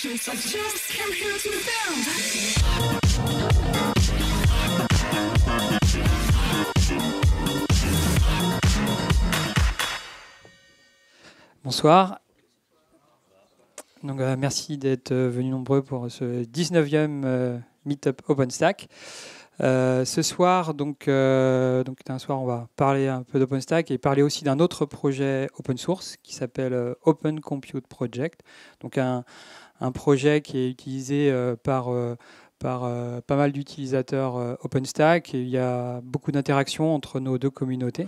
So just come here to the sound. Bonsoir. Donc, merci d'être venus nombreux pour ce 19e Meetup OpenStack. Ce soir, donc un soir, on va parler un peu d'OpenStack et parler aussi d'un autre projet open source qui s'appelle Open Compute Project. Donc un projet qui est utilisé par pas mal d'utilisateurs OpenStack. Et il y a beaucoup d'interactions entre nos deux communautés.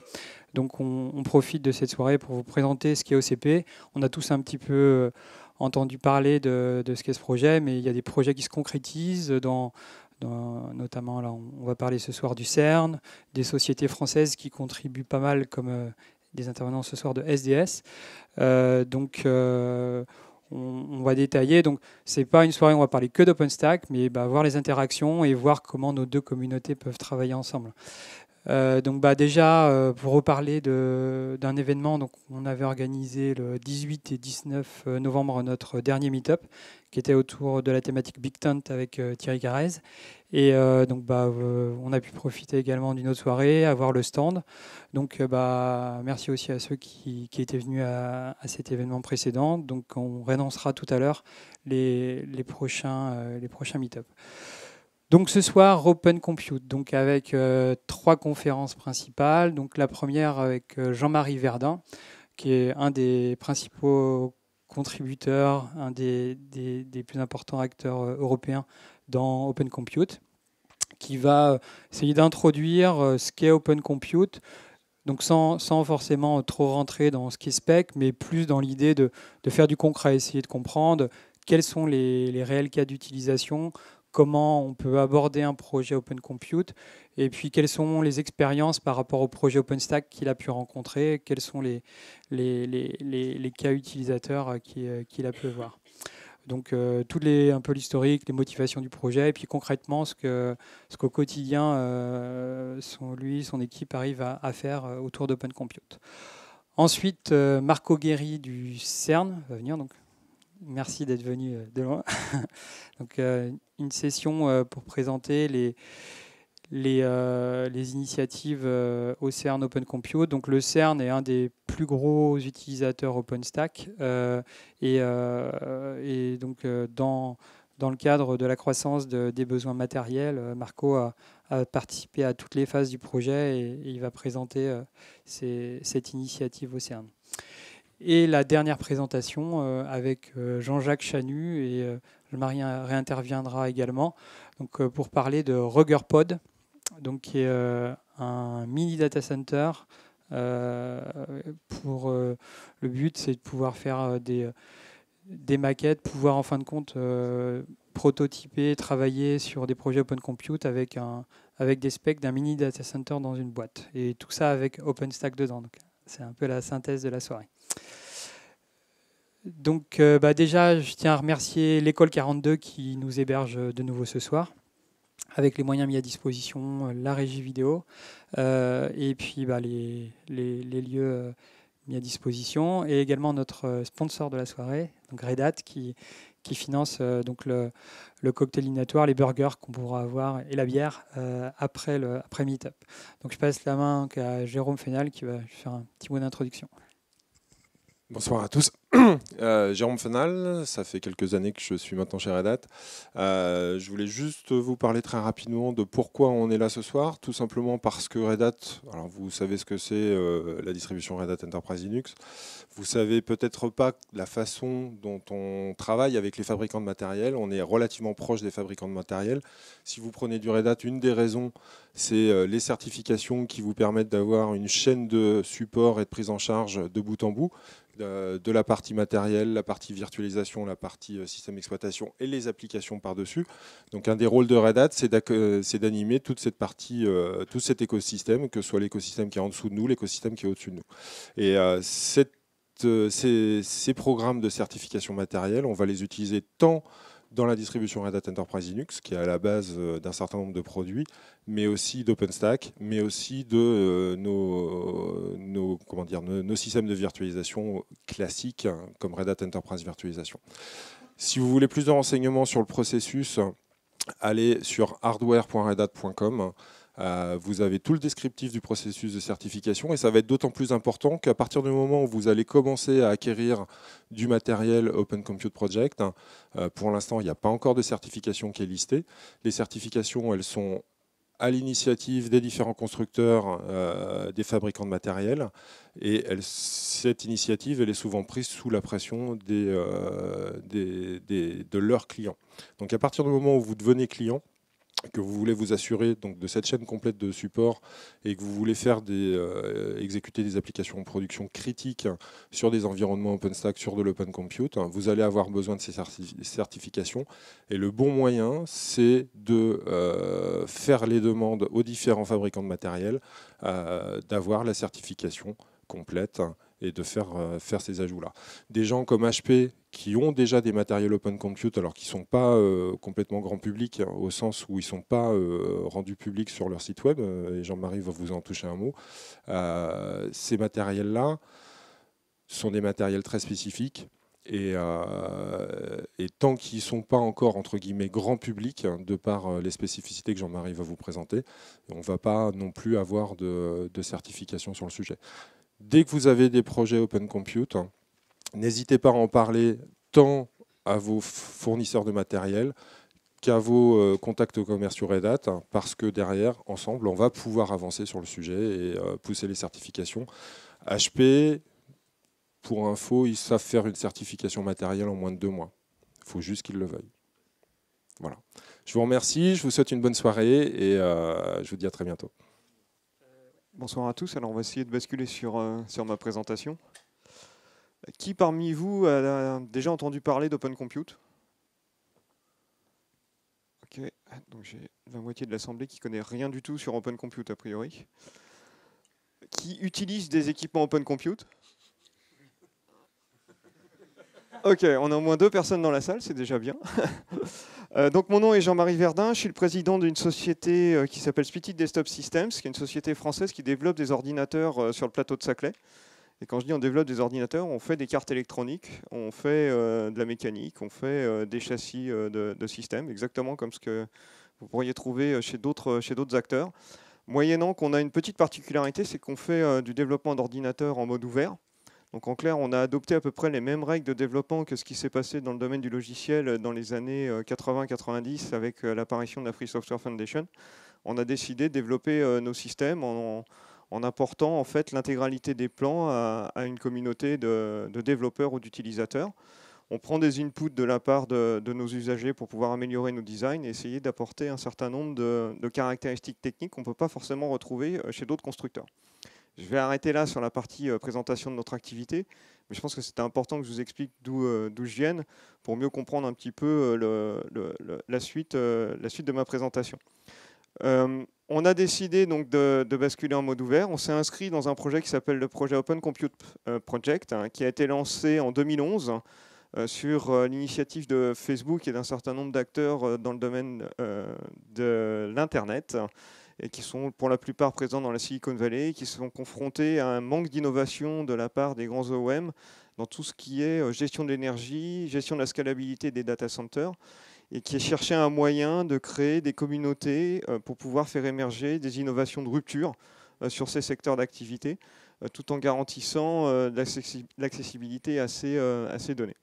Donc on profite de cette soirée pour vous présenter ce qu'est OCP. On a tous un petit peu entendu parler de ce qu'est ce projet, mais il y a des projets qui se concrétisent, notamment là on va parler ce soir du CERN, des sociétés françaises qui contribuent pas mal comme des intervenants ce soir de SDS. On va détailler. Donc, c'est pas une soirée où on va parler que d'OpenStack, mais voir les interactions et voir comment nos deux communautés peuvent travailler ensemble. Déjà, pour reparler d'un événement, donc, on avait organisé le 18 et 19 novembre notre dernier meet-up, qui était autour de la thématique Big Tent avec Thierry Carrez. Et on a pu profiter également d'une autre soirée, avoir le stand. Donc, merci aussi à ceux qui étaient venus à cet événement précédent. Donc, on réannoncera tout à l'heure les prochains meet-up. Donc ce soir, Open Compute, donc avec 3 conférences principales. Donc la première avec Jean-Marie Verdun, qui est un des principaux contributeurs, un des plus importants acteurs européens dans Open Compute, qui va essayer d'introduire ce qu'est Open Compute, donc sans forcément trop rentrer dans ce qui est spec, mais plus dans l'idée de faire du concret, essayer de comprendre quels sont les réels cas d'utilisation, comment on peut aborder un projet Open Compute, et puis quelles sont les expériences par rapport au projet OpenStack qu'il a pu rencontrer, quels sont les cas utilisateurs qu'il a pu voir. Donc un peu l'historique, les motivations du projet, et puis concrètement ce qu'au quotidien son équipe arrive à faire autour d'Open Compute. Ensuite, Marco Guéry du CERN va venir. Donc, merci d'être venu de loin. Donc, une session pour présenter les initiatives au CERN Open Compute. Donc, le CERN est un des plus gros utilisateurs OpenStack. Dans le cadre de la croissance des besoins matériels, Marco a participé à toutes les phases du projet et il va présenter cette initiative au CERN. Et la dernière présentation avec Jean-Jacques Chanu, et Jean-Marie réinterviendra également, donc, pour parler de RuggerPod, donc, qui est un mini data center. Le but, c'est de pouvoir faire des maquettes, pouvoir en fin de compte prototyper, travailler sur des projets Open Compute avec des specs d'un mini data center dans une boîte. Et tout ça avec OpenStack dedans. Donc, c'est un peu la synthèse de la soirée. Donc déjà, je tiens à remercier l'école 42 qui nous héberge de nouveau ce soir, avec les moyens mis à disposition, la régie vidéo, et puis les lieux mis à disposition, et également notre sponsor de la soirée, donc Red Hat, qui finance donc le cocktailinatoire, les burgers qu'on pourra avoir et la bière après Meetup. Donc je passe la main à Jérôme Fénal qui va faire un petit mot d'introduction. Bonsoir à tous. Jérôme Fénal, ça fait quelques années que je suis maintenant chez Red Hat. Je voulais juste vous parler très rapidement de pourquoi on est là ce soir. Tout simplement parce que Red Hat, alors vous savez ce que c'est la distribution Red Hat Enterprise Linux. Vous savez peut-être pas la façon dont on travaille avec les fabricants de matériel. On est relativement proche des fabricants de matériel. Si vous prenez du Red Hat, une des raisons, c'est les certifications qui vous permettent d'avoir une chaîne de support et de prise en charge de bout en bout, de la partie matériel, la partie virtualisation, la partie système d'exploitation et les applications par-dessus. Donc un des rôles de Red Hat, c'est d'animer toute cette partie, tout cet écosystème, que ce soit l'écosystème qui est en dessous de nous, l'écosystème qui est au-dessus de nous. Et ces programmes de certification matérielle, on va les utiliser tant dans la distribution Red Hat Enterprise Linux, qui est à la base d'un certain nombre de produits, mais aussi d'OpenStack, mais aussi de nos systèmes de virtualisation classiques, hein, comme Red Hat Enterprise Virtualization. Si vous voulez plus de renseignements sur le processus, allez sur hardware.redhat.com. Vous avez tout le descriptif du processus de certification et ça va être d'autant plus important qu'à partir du moment où vous allez commencer à acquérir du matériel Open Compute Project, pour l'instant il n'y a pas encore de certification qui est listée. Les certifications elles sont à l'initiative des différents constructeurs, des fabricants de matériel et cette initiative elle est souvent prise sous la pression de leurs clients. Donc à partir du moment où vous devenez client, que vous voulez vous assurer donc, de cette chaîne complète de support et que vous voulez faire exécuter des applications en production critiques sur des environnements OpenStack, sur de l'Open Compute, vous allez avoir besoin de ces certifications. Et le bon moyen, c'est de faire les demandes aux différents fabricants de matériel, d'avoir la certification complète et de faire ces ajouts-là. Des gens comme HP qui ont déjà des matériels Open Compute, alors qu'ils ne sont pas complètement grand public, hein, au sens où ils ne sont pas rendus publics sur leur site web, et Jean-Marie va vous en toucher un mot, ces matériels-là sont des matériels très spécifiques, et tant qu'ils ne sont pas encore, entre guillemets, grand public, de par les spécificités que Jean-Marie va vous présenter, on ne va pas non plus avoir de certification sur le sujet. Dès que vous avez des projets Open Compute, n'hésitez pas à en parler tant à vos fournisseurs de matériel qu'à vos contacts commerciaux Red Hat, parce que derrière, ensemble, on va pouvoir avancer sur le sujet et pousser les certifications. HP, pour info, ils savent faire une certification matérielle en moins de 2 mois. Il faut juste qu'ils le veuillent. Voilà. Je vous remercie, je vous souhaite une bonne soirée et je vous dis à très bientôt. Bonsoir à tous. Alors on va essayer de basculer sur ma présentation. Qui parmi vous a déjà entendu parler d'Open Compute? Ok, donc j'ai la moitié de l'assemblée qui ne connaît rien du tout sur Open Compute a priori. Qui utilise des équipements Open Compute? Ok, on a au moins 2 personnes dans la salle, c'est déjà bien. Donc mon nom est Jean-Marie Verdun, je suis le président d'une société qui s'appelle Spitit Desktop Systems, qui est une société française qui développe des ordinateurs sur le plateau de Saclay. Et quand je dis on développe des ordinateurs, on fait des cartes électroniques, on fait de la mécanique, on fait des châssis de systèmes, exactement comme ce que vous pourriez trouver chez d'autres acteurs. Moyennant qu'on a une petite particularité, c'est qu'on fait du développement d'ordinateurs en mode ouvert. Donc en clair, on a adopté à peu près les mêmes règles de développement que ce qui s'est passé dans le domaine du logiciel dans les années 80-90 avec l'apparition de la Free Software Foundation. On a décidé de développer nos systèmes en apportant en fait l'intégralité des plans à une communauté de développeurs ou d'utilisateurs. On prend des inputs de la part de nos usagers pour pouvoir améliorer nos designs et essayer d'apporter un certain nombre de caractéristiques techniques qu'on ne peut pas forcément retrouver chez d'autres constructeurs. Je vais arrêter là sur la partie présentation de notre activité, mais je pense que c'était important que je vous explique d'où je vienne pour mieux comprendre un petit peu la suite de ma présentation. On a décidé donc de basculer en mode ouvert. On s'est inscrit dans un projet qui s'appelle le projet Open Compute Project, hein, qui a été lancé en 2011 sur l'initiative de Facebook et d'un certain nombre d'acteurs dans le domaine de l'Internet, et qui sont pour la plupart présents dans la Silicon Valley, et qui sont confrontés à un manque d'innovation de la part des grands OEM dans tout ce qui est gestion de l'énergie, gestion de la scalabilité des data centers, et qui cherchait un moyen de créer des communautés pour pouvoir faire émerger des innovations de rupture sur ces secteurs d'activité, tout en garantissant l'accessibilité à ces données.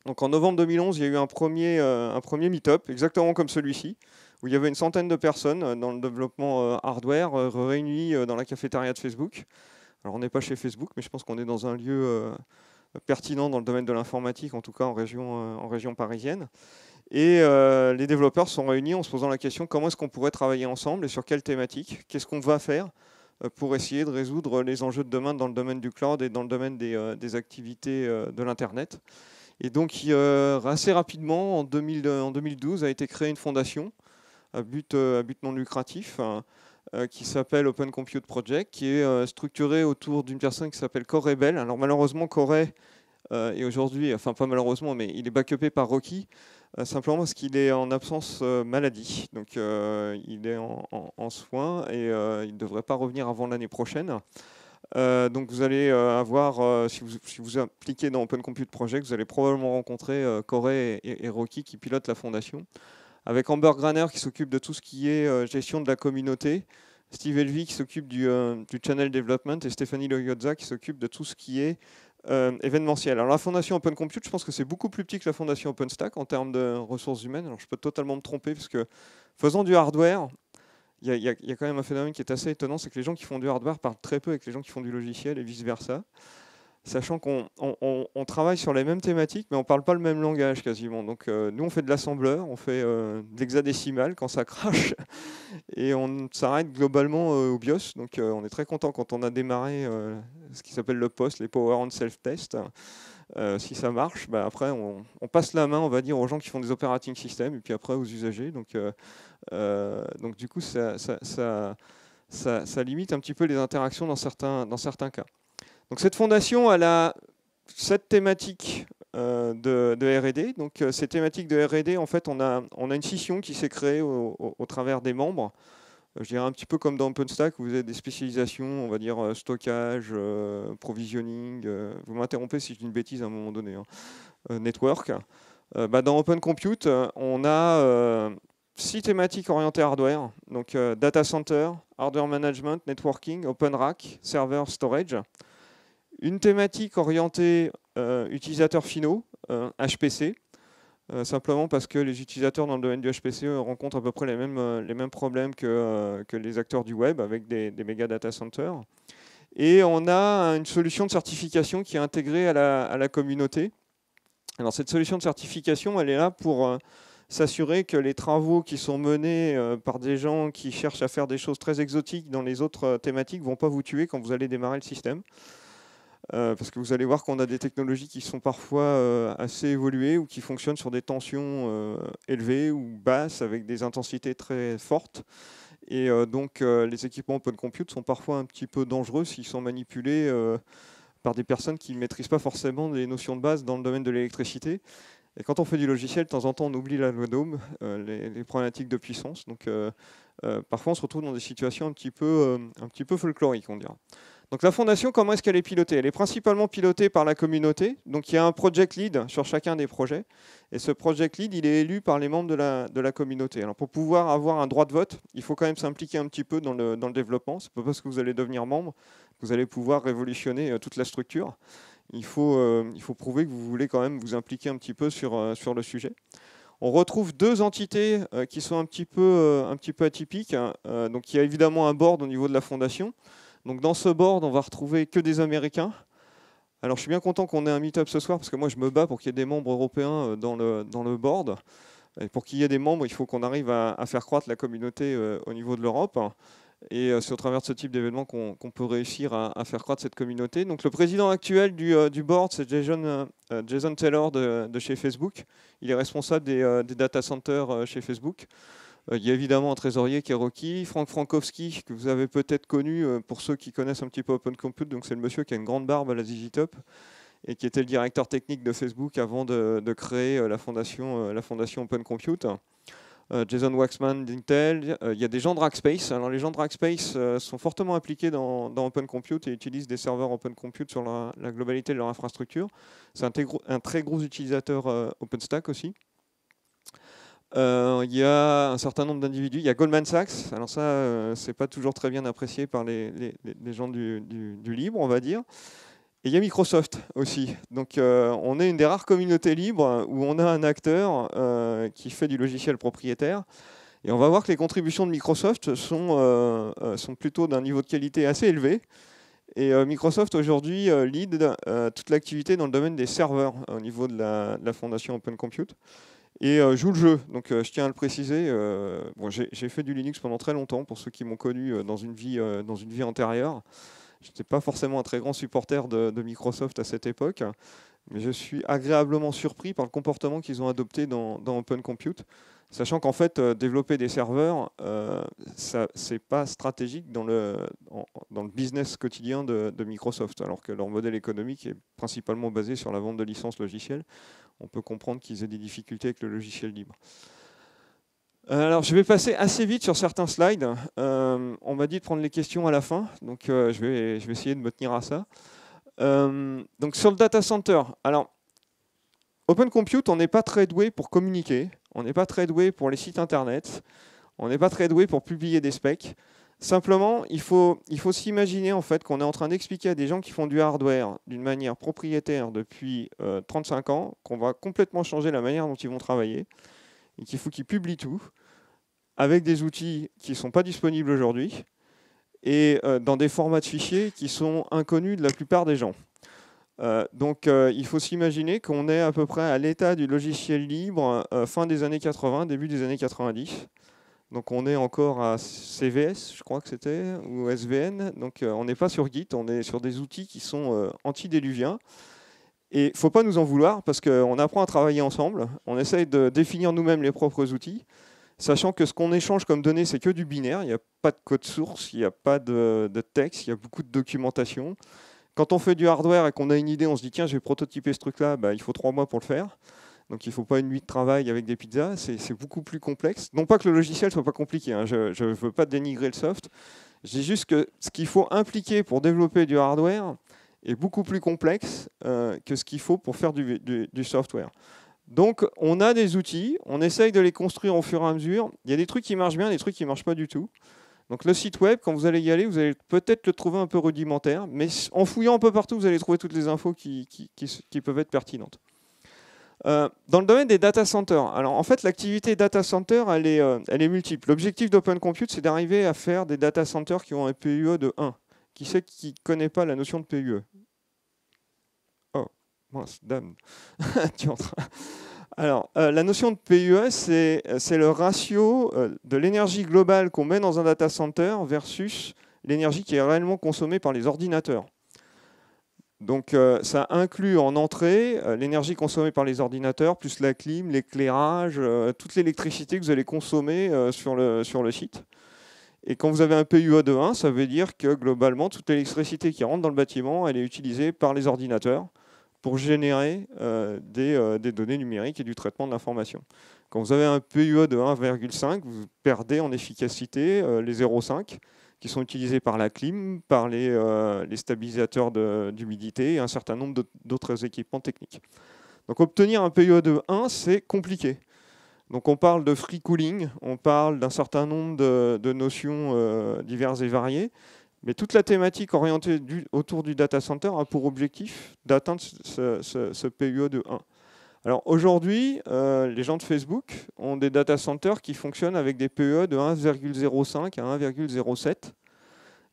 Donc en novembre 2011, il y a eu un premier meet-up, exactement comme celui-ci, où il y avait une centaine de personnes dans le développement hardware réunies dans la cafétéria de Facebook. Alors on n'est pas chez Facebook, mais je pense qu'on est dans un lieu pertinent dans le domaine de l'informatique, en tout cas en région parisienne. Et les développeurs sont réunis en se posant la question comment est-ce qu'on pourrait travailler ensemble et sur quelle thématique, qu'est-ce qu'on va faire pour essayer de résoudre les enjeux de demain dans le domaine du cloud et dans le domaine des activités de l'Internet. Et donc assez rapidement, en 2012, a été créée une fondation à but non lucratif qui s'appelle Open Compute Project, qui est structurée autour d'une personne qui s'appelle Corey Bell. Alors malheureusement, Corey et aujourd'hui, enfin pas malheureusement, mais il est backupé par Rocky, simplement parce qu'il est en absence maladie. Donc il est en soins et il ne devrait pas revenir avant l'année prochaine. Donc vous allez avoir, si vous impliquez dans Open Compute Project, vous allez probablement rencontrer Corey et Rocky qui pilotent la fondation, avec Amber Graner qui s'occupe de tout ce qui est gestion de la communauté, Steve Elvey qui s'occupe du channel development et Stéphanie Loyodza qui s'occupe de tout ce qui est événementiel. Alors la fondation Open Compute, je pense que c'est beaucoup plus petit que la fondation OpenStack en termes de ressources humaines. Alors je peux totalement me tromper parce que faisant du hardware, il y a quand même un phénomène qui est assez étonnant, c'est que les gens qui font du hardware parlent très peu avec les gens qui font du logiciel et vice-versa. Sachant qu'on travaille sur les mêmes thématiques, mais on ne parle pas le même langage quasiment. Donc nous, on fait de l'assembleur, on fait de l'hexadécimal quand ça crache, et on s'arrête globalement au BIOS. Donc on est très content quand on a démarré ce qui s'appelle le POST, les Power on Self-Test. Si ça marche, bah après on passe la main, on va dire, aux gens qui font des operating systems, et puis après aux usagers. Donc du coup, ça limite un petit peu les interactions dans certains cas. Donc cette fondation, elle a 7 thématiques de R&D. Donc ces thématiques de R&D, en fait, on a une scission qui s'est créée au travers des membres. Je dirais un petit peu comme dans OpenStack, où vous avez des spécialisations, on va dire stockage, provisioning. Vous m'interrompez si je dis une bêtise à un moment donné. Network. Dans Open Compute, on a 6 thématiques orientées hardware. Donc data center, hardware management, networking, Open Rack, server, storage. Une thématique orientée utilisateurs finaux, HPC, simplement parce que les utilisateurs dans le domaine du HPC rencontrent à peu près les mêmes problèmes que les acteurs du web avec des méga data centers. Et on a une solution de certification qui est intégrée à la communauté. Alors cette solution de certification, elle est là pour s'assurer que les travaux qui sont menés par des gens qui cherchent à faire des choses très exotiques dans les autres thématiques ne vont pas vous tuer quand vous allez démarrer le système. Parce que vous allez voir qu'on a des technologies qui sont parfois assez évoluées ou qui fonctionnent sur des tensions élevées ou basses avec des intensités très fortes. Et donc les équipements Open Compute sont parfois un petit peu dangereux s'ils sont manipulés par des personnes qui ne maîtrisent pas forcément les notions de base dans le domaine de l'électricité. Et quand on fait du logiciel, de temps en temps, on oublie la loi d'Ohm, les problématiques de puissance. Donc parfois, on se retrouve dans des situations un petit peu folkloriques, on dirait. Donc la fondation, comment est-ce qu'elle est pilotée? Elle est principalement pilotée par la communauté. Donc il y a un project lead sur chacun des projets. Et ce project lead, il est élu par les membres de la communauté. Alors pour pouvoir avoir un droit de vote, il faut quand même s'impliquer un petit peu dans le développement. C'est pas parce que vous allez devenir membre que vous allez pouvoir révolutionner toute la structure. Il faut prouver que vous voulez quand même vous impliquer un petit peu sur le sujet. On retrouve 2 entités qui sont un petit peu atypiques. Donc il y a évidemment un board au niveau de la fondation. Donc dans ce board, on va retrouver que des Américains. Alors je suis bien content qu'on ait un meet-up ce soir, parce que moi je me bats pour qu'il y ait des membres européens dans le board. Et pour qu'il y ait des membres, il faut qu'on arrive à faire croître la communauté au niveau de l'Europe. Et c'est au travers de ce type d'événement qu'on peut réussir à faire croître cette communauté. Donc le président actuel du board, c'est Jason Taylor de chez Facebook. Il est responsable des data centers chez Facebook. Il y a évidemment un trésorier qui est Rocky, Frank Frankowski, que vous avez peut-être connu pour ceux qui connaissent un petit peu Open Compute. Donc c'est le monsieur qui a une grande barbe à la ZZ Top et qui était le directeur technique de Facebook avant de créer la fondation Open Compute. Jason Waxman d'Intel. Il y a des gens de Rackspace. Alors les gens de Rackspace sont fortement impliqués dans Open Compute et utilisent des serveurs Open Compute sur la globalité de leur infrastructure. C'est un très gros utilisateur OpenStack aussi. Il y a un certain nombre d'individus. Il y a Goldman Sachs. Alors ça, c'est pas toujours très bien apprécié par les gens du libre, on va dire. Et il y a Microsoft aussi. Donc on est une des rares communautés libres où on a un acteur qui fait du logiciel propriétaire. Et on va voir que les contributions de Microsoft sont plutôt d'un niveau de qualité assez élevé. Et Microsoft aujourd'hui lead toute l'activité dans le domaine des serveurs au niveau de la fondation Open Compute. Et joue le jeu, donc je tiens à le préciser. J'ai fait du Linux pendant très longtemps, pour ceux qui m'ont connu dans une vie antérieure. Je n'étais pas forcément un très grand supporter de Microsoft à cette époque. mais je suis agréablement surpris par le comportement qu'ils ont adopté dans Open Compute, sachant qu'en fait, développer des serveurs, ce n'est pas stratégique dans le business quotidien de Microsoft, alors que leur modèle économique est principalement basé sur la vente de licences logicielles. On peut comprendre qu'ils aient des difficultés avec le logiciel libre. Alors, je vais passer assez vite sur certains slides. On m'a dit de prendre les questions à la fin, donc je vais essayer de me tenir à ça. Donc, sur le data center, alors, Open Compute, on n'est pas très doué pour communiquer, on n'est pas très doué pour les sites internet, on n'est pas très doué pour publier des specs. Simplement, il faut s'imaginer en fait qu'on est en train d'expliquer à des gens qui font du hardware d'une manière propriétaire depuis 35 ans, qu'on va complètement changer la manière dont ils vont travailler, et qu'il faut qu'ils publient tout, avec des outils qui ne sont pas disponibles aujourd'hui, et dans des formats de fichiers qui sont inconnus de la plupart des gens. Donc il faut s'imaginer qu'on est à peu près à l'état du logiciel libre fin des années 80, début des années 90. Donc on est encore à CVS, je crois que c'était, ou SVN. Donc on n'est pas sur Git, on est sur des outils qui sont antidéluviens. Et il ne faut pas nous en vouloir parce qu'on apprend à travailler ensemble, on essaye de définir nous-mêmes les propres outils, sachant que ce qu'on échange comme données, c'est que du binaire, il n'y a pas de code source, il n'y a pas de texte, il y a beaucoup de documentation. Quand on fait du hardware et qu'on a une idée, on se dit tiens, je vais prototyper ce truc-là, bah, il faut 3 mois pour le faire. Donc il ne faut pas une nuit de travail avec des pizzas, c'est beaucoup plus complexe. Non pas que le logiciel ne soit pas compliqué, hein, je ne veux pas dénigrer le soft, je dis juste que ce qu'il faut impliquer pour développer du hardware est beaucoup plus complexe que ce qu'il faut pour faire du software. Donc on a des outils, on essaye de les construire au fur et à mesure. Il y a des trucs qui marchent bien, des trucs qui ne marchent pas du tout. Donc le site web, quand vous allez y aller, vous allez peut-être le trouver un peu rudimentaire, mais en fouillant un peu partout, vous allez trouver toutes les infos qui peuvent être pertinentes. Dans le domaine des data centers, alors en fait l'activité data center elle est multiple. L'objectif d'Open Compute c'est d'arriver à faire des data centers qui ont un PUE de 1. Qui c'est qui ne connaît pas la notion de PUE? Oh, mince, dame. Tu entres. Alors, la notion de PUE, c'est le ratio de l'énergie globale qu'on met dans un data center versus l'énergie qui est réellement consommée par les ordinateurs. Donc, ça inclut en entrée l'énergie consommée par les ordinateurs, plus la clim, l'éclairage, toute l'électricité que vous allez consommer sur le site. Et quand vous avez un PUE de 1, ça veut dire que globalement, toute l'électricité qui rentre dans le bâtiment, elle est utilisée par les ordinateurs pour générer des données numériques et du traitement de l'information. Quand vous avez un PUE de 1,5, vous perdez en efficacité les 0,5 qui sont utilisés par la clim, par les stabilisateurs d'humidité et un certain nombre d'autres équipements techniques. Donc obtenir un PUE de 1, c'est compliqué. Donc on parle de free cooling, on parle d'un certain nombre de notions diverses et variées, mais toute la thématique orientée autour du data center a pour objectif d'atteindre ce PUE de 1. Alors aujourd'hui, les gens de Facebook ont des data centers qui fonctionnent avec des PUE de 1,05 à 1,07.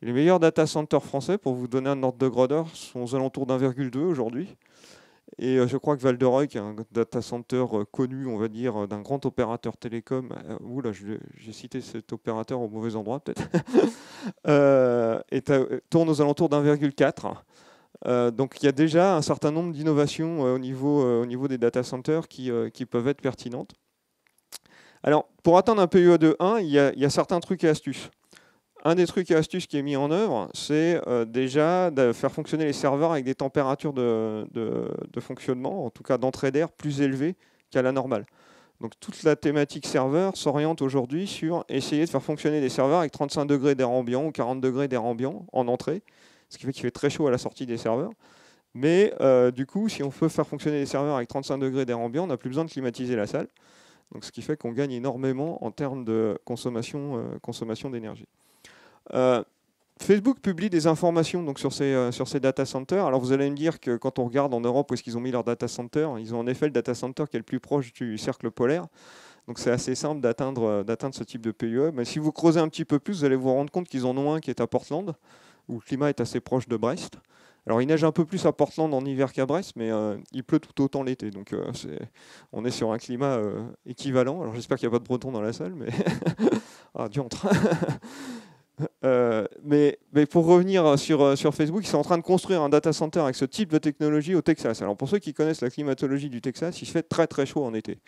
Les meilleurs data centers français, pour vous donner un ordre de grandeur, sont aux alentours d'1,2 aujourd'hui. Et je crois que Val de Reuil, qui est un data center connu, on va dire, d'un grand opérateur télécom, oula, j'ai cité cet opérateur au mauvais endroit peut-être, tourne aux alentours d'1,4. Donc il y a déjà un certain nombre d'innovations au niveau des data centers qui peuvent être pertinentes. Alors, pour atteindre un PUE de 1, il y a certains trucs et astuces. Un des trucs et astuces qui est mis en œuvre, c'est déjà de faire fonctionner les serveurs avec des températures de fonctionnement, en tout cas d'entrée d'air, plus élevées qu'à la normale. Donc toute la thématique serveur s'oriente aujourd'hui sur essayer de faire fonctionner des serveurs avec 35 degrés d'air ambiant ou 40 degrés d'air ambiant en entrée, ce qui fait qu'il fait très chaud à la sortie des serveurs. Mais du coup, si on peut faire fonctionner les serveurs avec 35 degrés d'air ambiant, on n'a plus besoin de climatiser la salle. Donc, ce qui fait qu'on gagne énormément en termes de consommation d'énergie. Facebook publie des informations donc, sur ces data centers. Alors vous allez me dire que quand on regarde en Europe où est-ce qu'ils ont mis leur data center, ils ont en effet le data center qui est le plus proche du cercle polaire. Donc c'est assez simple d'atteindre ce type de PUE. Mais si vous creusez un petit peu plus, vous allez vous rendre compte qu'ils en ont un qui est à Portland, où le climat est assez proche de Brest. Alors il neige un peu plus à Portland en hiver qu'à Brest, mais il pleut tout autant l'été. Donc on est sur un climat équivalent. Alors j'espère qu'il n'y a pas de breton dans la salle, mais... ah, diantre. Mais pour revenir sur Facebook, ils sont en train de construire un data center avec ce type de technologie au Texas. Alors pour ceux qui connaissent la climatologie du Texas, il fait très très chaud en été.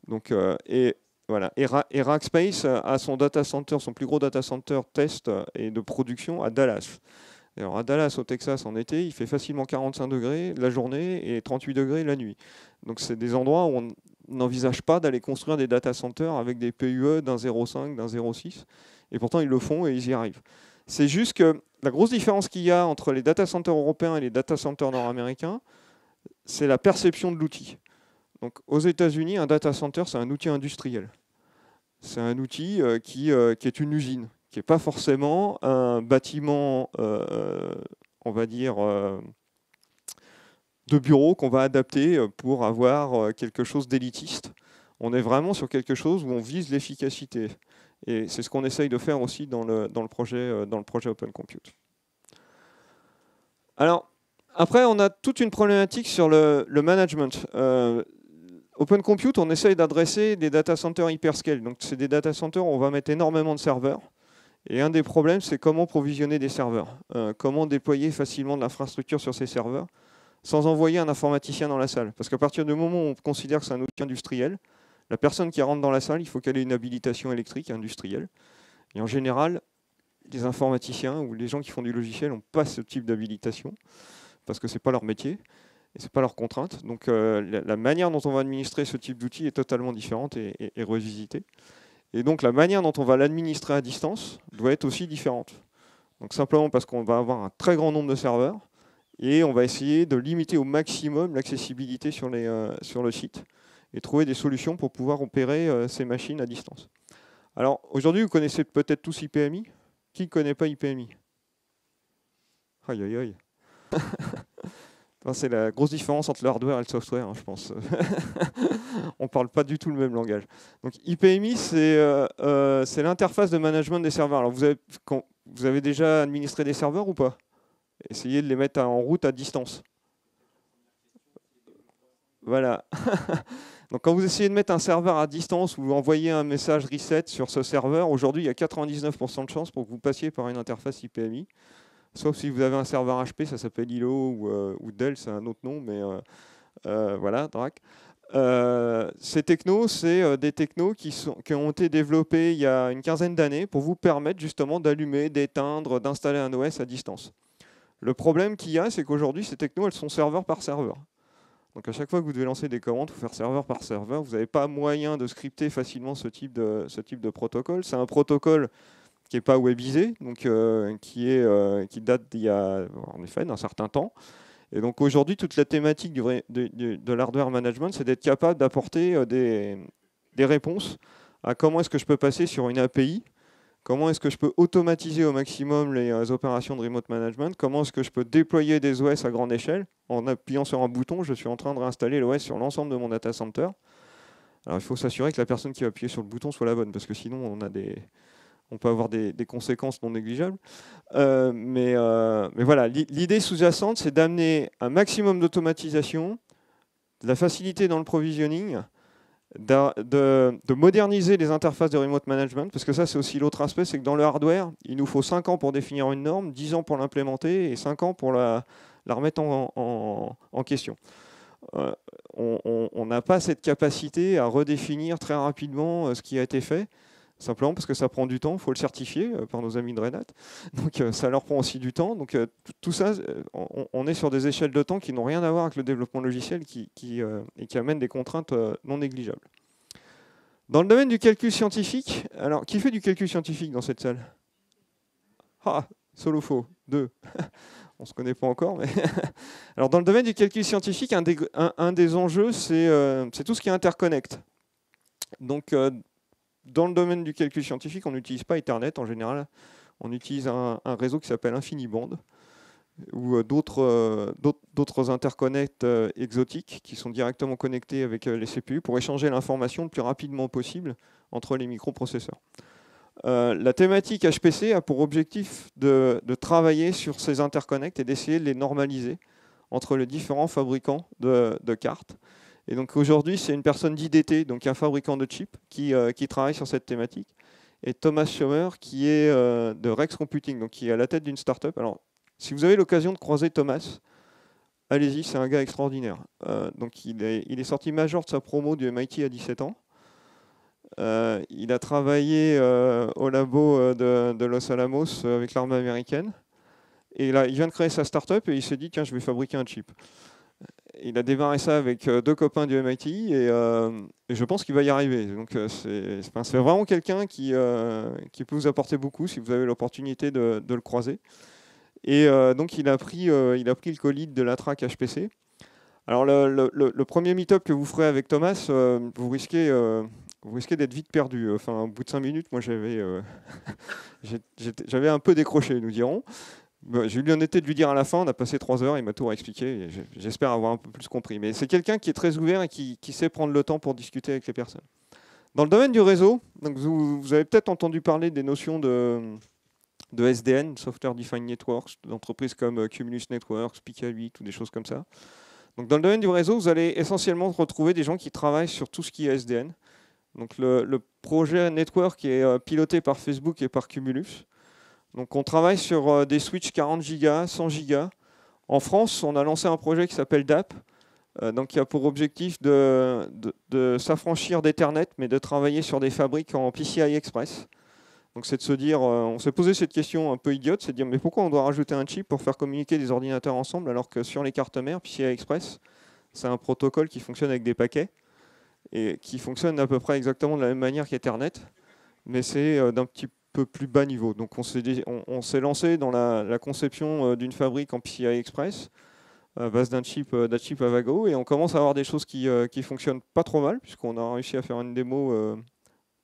Donc, voilà. Et Rackspace a son data center, son plus gros data center test et de production à Dallas. Alors à Dallas, au Texas, en été, il fait facilement 45 degrés la journée et 38 degrés la nuit. Donc c'est des endroits où on n'envisage pas d'aller construire des data centers avec des PUE d'un 0,5, d'un 0,6. Et pourtant, ils le font et ils y arrivent. C'est juste que la grosse différence qu'il y a entre les data centers européens et les data centers nord-américains, c'est la perception de l'outil. Donc, aux États-Unis, un data center, c'est un outil industriel. C'est un outil qui est une usine, qui n'est pas forcément un bâtiment, on va dire, de bureau qu'on va adapter pour avoir quelque chose d'élitiste. On est vraiment sur quelque chose où on vise l'efficacité. Et c'est ce qu'on essaye de faire aussi dans le projet Open Compute. Alors, après, on a toute une problématique sur le management. Open Compute, on essaye d'adresser des data centers hyperscale. Donc, c'est des data centers où on va mettre énormément de serveurs. Et un des problèmes, c'est comment provisionner des serveurs. Comment déployer facilement de l'infrastructure sur ces serveurs sans envoyer un informaticien dans la salle. Parce qu'à partir du moment où on considère que c'est un outil industriel, la personne qui rentre dans la salle, il faut qu'elle ait une habilitation électrique industrielle. Et en général, les informaticiens ou les gens qui font du logiciel n'ont pas ce type d'habilitation parce que ce n'est pas leur métier et ce n'est pas leur contrainte. Donc la manière dont on va administrer ce type d'outil est totalement différente et revisitée. Et donc la manière dont on va l'administrer à distance doit être aussi différente. Donc simplement parce qu'on va avoir un très grand nombre de serveurs et on va essayer de limiter au maximum l'accessibilité sur le site et trouver des solutions pour pouvoir opérer ces machines à distance. Alors, aujourd'hui, vous connaissez peut-être tous IPMI. Qui ne connaît pas IPMI? Aïe, aïe, aïe. C'est la grosse différence entre le hardware et le software, hein, je pense. On ne parle pas du tout le même langage. Donc, IPMI, c'est l'interface de management des serveurs. Alors, vous avez déjà administré des serveurs ou pas? Essayez de les mettre en route à distance. Voilà. Donc quand vous essayez de mettre un serveur à distance ou vous envoyez un message reset sur ce serveur, aujourd'hui il y a 99% de chances pour que vous passiez par une interface IPMI. Sauf si vous avez un serveur HP, ça s'appelle ILO ou Dell, c'est un autre nom, mais voilà, DRAC. Ces technos, c'est des technos qui ont été développés il y a une quinzaine d'années pour vous permettre justement d'allumer, d'éteindre, d'installer un OS à distance. Le problème qu'il y a, c'est qu'aujourd'hui, ces technos, elles sont serveur par serveur. Donc à chaque fois que vous devez lancer des commandes, il faut faire serveur par serveur. Vous n'avez pas moyen de scripter facilement ce type de protocole. C'est un protocole qui n'est pas webisé, donc qui date d'il y a en effet d'un certain temps. Et donc aujourd'hui, toute la thématique de l'hardware management, c'est d'être capable d'apporter des réponses à comment est-ce que je peux passer sur une API. Comment est-ce que je peux automatiser au maximum les opérations de remote management? Comment est-ce que je peux déployer des OS à grande échelle? En appuyant sur un bouton, je suis en train de réinstaller l'OS sur l'ensemble de mon data center. Alors il faut s'assurer que la personne qui va appuyer sur le bouton soit la bonne, parce que sinon on peut avoir des conséquences non négligeables. Mais voilà, l'idée sous-jacente, c'est d'amener un maximum d'automatisation, de la facilité dans le provisioning, de moderniser les interfaces de remote management, parce que ça c'est aussi l'autre aspect, c'est que dans le hardware, il nous faut 5 ans pour définir une norme, 10 ans pour l'implémenter et 5 ans pour la remettre en question. On n'a pas cette capacité à redéfinir très rapidement ce qui a été fait, simplement parce que ça prend du temps, il faut le certifier par nos amis de Red Hat, donc ça leur prend aussi du temps. Donc tout ça, on est sur des échelles de temps qui n'ont rien à voir avec le développement logiciel et qui amènent des contraintes non négligeables. Dans le domaine du calcul scientifique, alors qui fait du calcul scientifique dans cette salle? Ah, solo faux, 2. On ne se connaît pas encore. Mais alors dans le domaine du calcul scientifique, un des enjeux, c'est tout ce qui est interconnect. Donc dans le domaine du calcul scientifique, on n'utilise pas Ethernet en général. On utilise un réseau qui s'appelle InfiniBand ou d'autres interconnects exotiques qui sont directement connectés avec les CPU pour échanger l'information le plus rapidement possible entre les microprocesseurs. La thématique HPC a pour objectif de travailler sur ces interconnects et d'essayer de les normaliser entre les différents fabricants de cartes. Et donc aujourd'hui, c'est une personne d'IDT, donc un fabricant de chips, qui travaille sur cette thématique. et Thomas Schomer, qui est de Rex Computing, donc qui est à la tête d'une startup. Alors, si vous avez l'occasion de croiser Thomas, allez-y, c'est un gars extraordinaire. Donc il est sorti major de sa promo du MIT à 17 ans. Il a travaillé au labo de Los Alamos avec l'armée américaine. Et là, il vient de créer sa startup et il s'est dit, tiens, je vais fabriquer un chip. Il a démarré ça avec 2 copains du MIT et je pense qu'il va y arriver. Donc c'est vraiment quelqu'un qui peut vous apporter beaucoup si vous avez l'opportunité de le croiser. Et donc il a pris le co-lead de la track HPC. Alors le premier meet-up que vous ferez avec Thomas, vous risquez d'être vite perdu. Enfin, au bout de 5 minutes, moi j'avais un peu décroché, nous dirons. J'ai eu l'honnêteté de lui dire à la fin, on a passé 3 heures, il m'a tout réexpliqué, et j'espère avoir un peu plus compris. Mais c'est quelqu'un qui est très ouvert et qui sait prendre le temps pour discuter avec les personnes. Dans le domaine du réseau, donc vous avez peut-être entendu parler des notions de SDN, Software Defined Networks, d'entreprises comme Cumulus Networks, Pika8 ou des choses comme ça. Donc dans le domaine du réseau, vous allez essentiellement retrouver des gens qui travaillent sur tout ce qui est SDN. Donc le projet Network est piloté par Facebook et par Cumulus. Donc on travaille sur des switches 40 Go, 100 Go. En France, on a lancé un projet qui s'appelle DAP, donc qui a pour objectif de s'affranchir d'Ethernet, mais de travailler sur des fabriques en PCI Express. Donc c'est de se dire, on s'est posé cette question un peu idiote, c'est de dire mais pourquoi on doit rajouter un chip pour faire communiquer des ordinateurs ensemble alors que sur les cartes mères, PCI Express, c'est un protocole qui fonctionne avec des paquets et qui fonctionne à peu près exactement de la même manière qu'Ethernet, mais c'est d'un petit peu plus bas niveau. Donc on s'est lancé dans la conception d'une fabrique en PCI Express à base d'un chip Avago et on commence à avoir des choses qui fonctionnent pas trop mal puisqu'on a réussi à faire une démo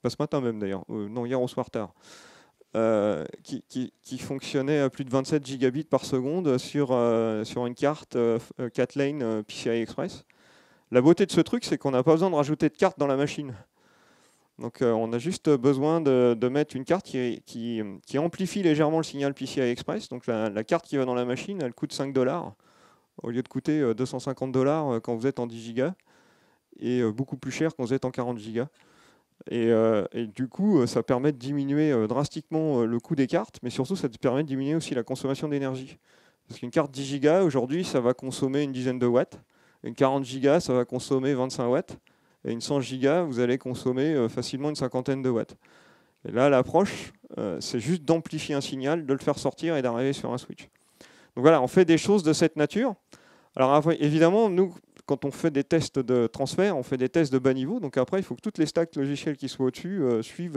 pas ce matin même d'ailleurs, non hier au soir tard, qui fonctionnait à plus de 27 gigabits par seconde sur une carte 4 lanes PCI Express. La beauté de ce truc, c'est qu'on n'a pas besoin de rajouter de carte dans la machine. Donc on a juste besoin de mettre une carte qui amplifie légèrement le signal PCI Express. Donc la carte qui va dans la machine, elle coûte 5 $, au lieu de coûter 250 $ quand vous êtes en 10 Go, et beaucoup plus cher quand vous êtes en 40 Go. Et du coup, ça permet de diminuer drastiquement le coût des cartes, mais surtout, ça permet de diminuer aussi la consommation d'énergie. Parce qu'une carte 10 Go, aujourd'hui, ça va consommer une dizaine de watts. Une 40 Go, ça va consommer 25 watts. Et une 100 Go, vous allez consommer facilement une cinquantaine de watts. Et là, l'approche, c'est juste d'amplifier un signal, de le faire sortir et d'arriver sur un switch. Donc voilà, on fait des choses de cette nature. Alors après, évidemment, nous, quand on fait des tests de transfert, on fait des tests de bas niveau. Donc après, il faut que toutes les stacks logicielles qui soient au-dessus suivent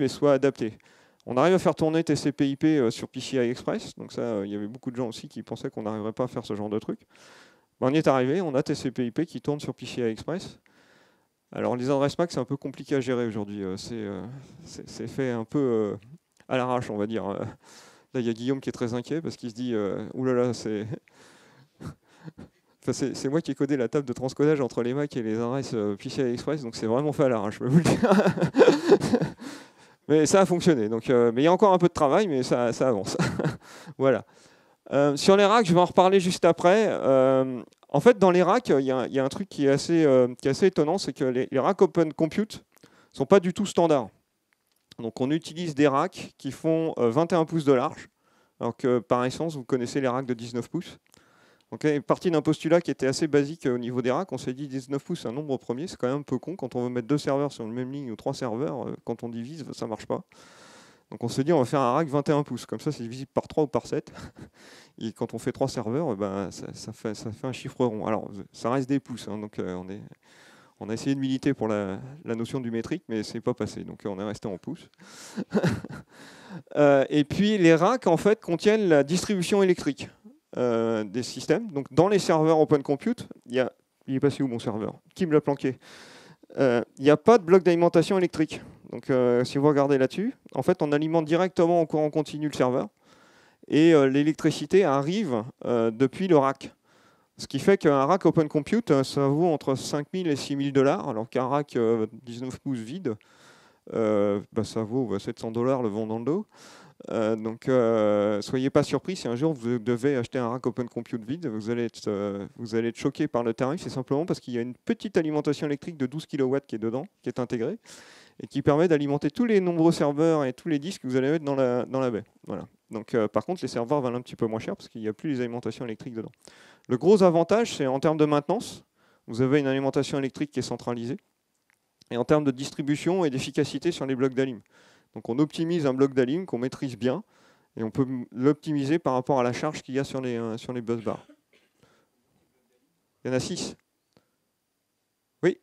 et soient adaptées. On arrive à faire tourner TCP/IP sur PCI Express. Donc ça, il y avait beaucoup de gens aussi qui pensaient qu'on n'arriverait pas à faire ce genre de truc. Ben, on y est arrivé, on a TCP/IP qui tourne sur PCI Express. Alors les adresses MAC, c'est un peu compliqué à gérer aujourd'hui. C'est fait un peu à l'arrache, on va dire. Là, il y a Guillaume qui est très inquiet parce qu'il se dit oulala, c'est... Enfin, c'est moi qui ai codé la table de transcodage entre les Mac et les adresses PCI Express, donc c'est vraiment fait à l'arrache, je peux vous le dire. Mais ça a fonctionné. Donc, mais il y a encore un peu de travail, mais ça avance. Voilà. Sur les racks, je vais en reparler juste après. En fait, dans les racks, il y a un truc qui est assez étonnant, c'est que les racks Open Compute ne sont pas du tout standards. Donc on utilise des racks qui font 21 pouces de large, alors que par essence, vous connaissez les racks de 19 pouces. Donc, parti d'un postulat qui était assez basique au niveau des racks, on s'est dit 19 pouces, c'est un nombre premier, c'est quand même un peu con. Quand on veut mettre 2 serveurs sur une même ligne ou 3 serveurs, quand on divise, ça ne marche pas. Donc on s'est dit on va faire un rack 21 pouces, comme ça c'est divisible par 3 ou par 7. Et quand on fait 3 serveurs, ben, ça fait un chiffre rond. Alors ça reste des pouces, hein, donc on a essayé de militer pour la notion du métrique, mais c'est pas passé, donc on est resté en pouces. Et puis les racks en fait contiennent la distribution électrique des systèmes. Donc dans les serveurs Open Compute, il est passé où mon serveur? Qui me l'a planqué? Il n'y a pas de bloc d'alimentation électrique. Donc si vous regardez là-dessus, en fait on alimente directement en courant continu le serveur et l'électricité arrive depuis le rack. Ce qui fait qu'un rack Open Compute, ça vaut entre 5 000 et 6 000 $, alors qu'un rack 19 pouces vide, ça vaut 700 $ le vent dans le dos. Donc, soyez pas surpris si un jour vous devez acheter un rack Open Compute vide, vous allez être choqué par le tarif. C'est simplement parce qu'il y a une petite alimentation électrique de 12 kW qui est dedans, qui est intégrée, et qui permet d'alimenter tous les nombreux serveurs et tous les disques que vous allez mettre dans la baie. Voilà. Donc, par contre, les serveurs valent un petit peu moins cher parce qu'il n'y a plus les alimentations électriques dedans. Le gros avantage, c'est en termes de maintenance, vous avez une alimentation électrique qui est centralisée, et en termes de distribution et d'efficacité sur les blocs d'alim. Donc on optimise un bloc d'alim qu'on maîtrise bien, et on peut l'optimiser par rapport à la charge qu'il y a sur les bus bars. Il y en a 6. Oui.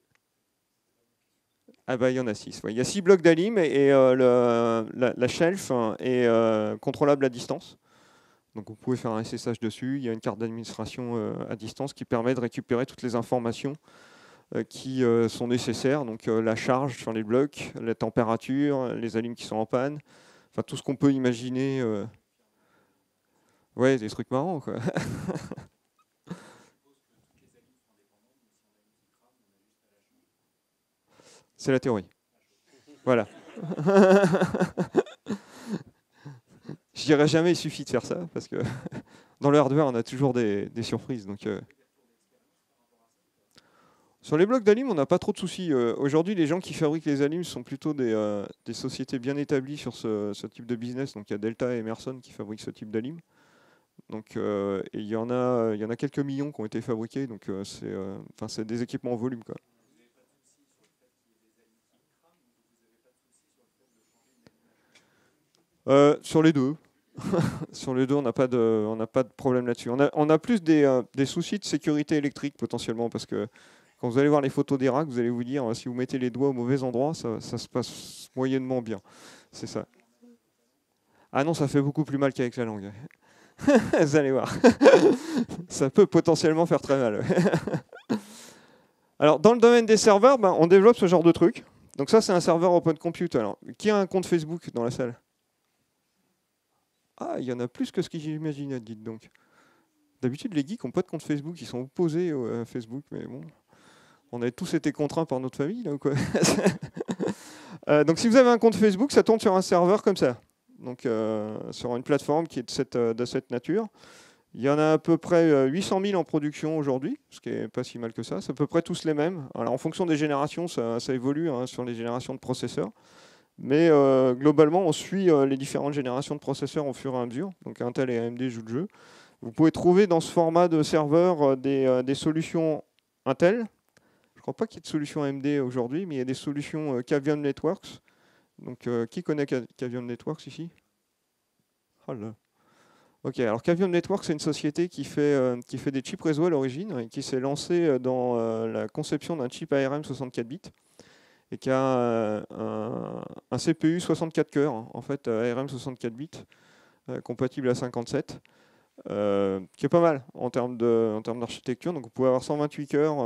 Ah bah il y en a 6. Ouais. Il y a 6 blocs d'alim et la shelf est contrôlable à distance. Donc vous pouvez faire un SSH dessus. Il y a une carte d'administration à distance qui permet de récupérer toutes les informations qui sont nécessaires. Donc la charge sur les blocs, la température, les alims qui sont en panne, enfin tout ce qu'on peut imaginer. Ouais, des trucs marrants, quoi. C'est la théorie. Voilà. Je dirais jamais il suffit de faire ça, parce que dans le hardware, on a toujours des surprises. Donc, sur les blocs d'alim, on n'a pas trop de soucis. Aujourd'hui, les gens qui fabriquent les alims sont plutôt des sociétés bien établies sur ce type de business. Donc, il y a Delta et Emerson qui fabriquent ce type d'alim. Donc, et il y en a quelques millions qui ont été fabriqués. Donc, c'est des équipements en volume, quoi. Sur les deux. Sur les deux, on n'a pas de problème là-dessus. On a plus des soucis de sécurité électrique potentiellement, parce que quand vous allez voir les photos des racks, vous allez vous dire, si vous mettez les doigts au mauvais endroit, ça se passe moyennement bien. C'est ça. Ah non, ça fait beaucoup plus mal qu'avec la langue. Vous allez voir. Ça peut potentiellement faire très mal. Alors, dans le domaine des serveurs, on développe ce genre de truc. Donc ça, c'est un serveur Open Compute. Alors, qui a un compte Facebook dans la salle? Ah, il y en a plus que ce que j'imaginais, dites donc. D'habitude, les geeks n'ont pas de compte Facebook, ils sont opposés à Facebook, mais bon, on a tous été contraints par notre famille, là, ou quoi. Donc si vous avez un compte Facebook, ça tourne sur un serveur comme ça. Donc sur une plateforme qui est de cette nature. Il y en a à peu près 800 000 en production aujourd'hui, ce qui n'est pas si mal que ça. C'est à peu près tous les mêmes. Alors en fonction des générations, ça évolue sur les générations de processeurs. Mais globalement, on suit les différentes générations de processeurs au fur et à mesure. Donc Intel et AMD jouent le jeu. Vous pouvez trouver dans ce format de serveur des solutions Intel. Je ne crois pas qu'il y ait de solutions AMD aujourd'hui, mais il y a des solutions Cavium Networks. Donc qui connaît Cavium Networks ici? Oh là. Ok, alors Cavium Networks, c'est une société qui fait des chips réseau à l'origine et qui s'est lancée dans la conception d'un chip ARM 64 bits. Et qui a un CPU 64 cœurs, en fait, ARM 64 bits, compatible à 57, qui est pas mal en termes d'architecture. Donc vous pouvez avoir 128 cœurs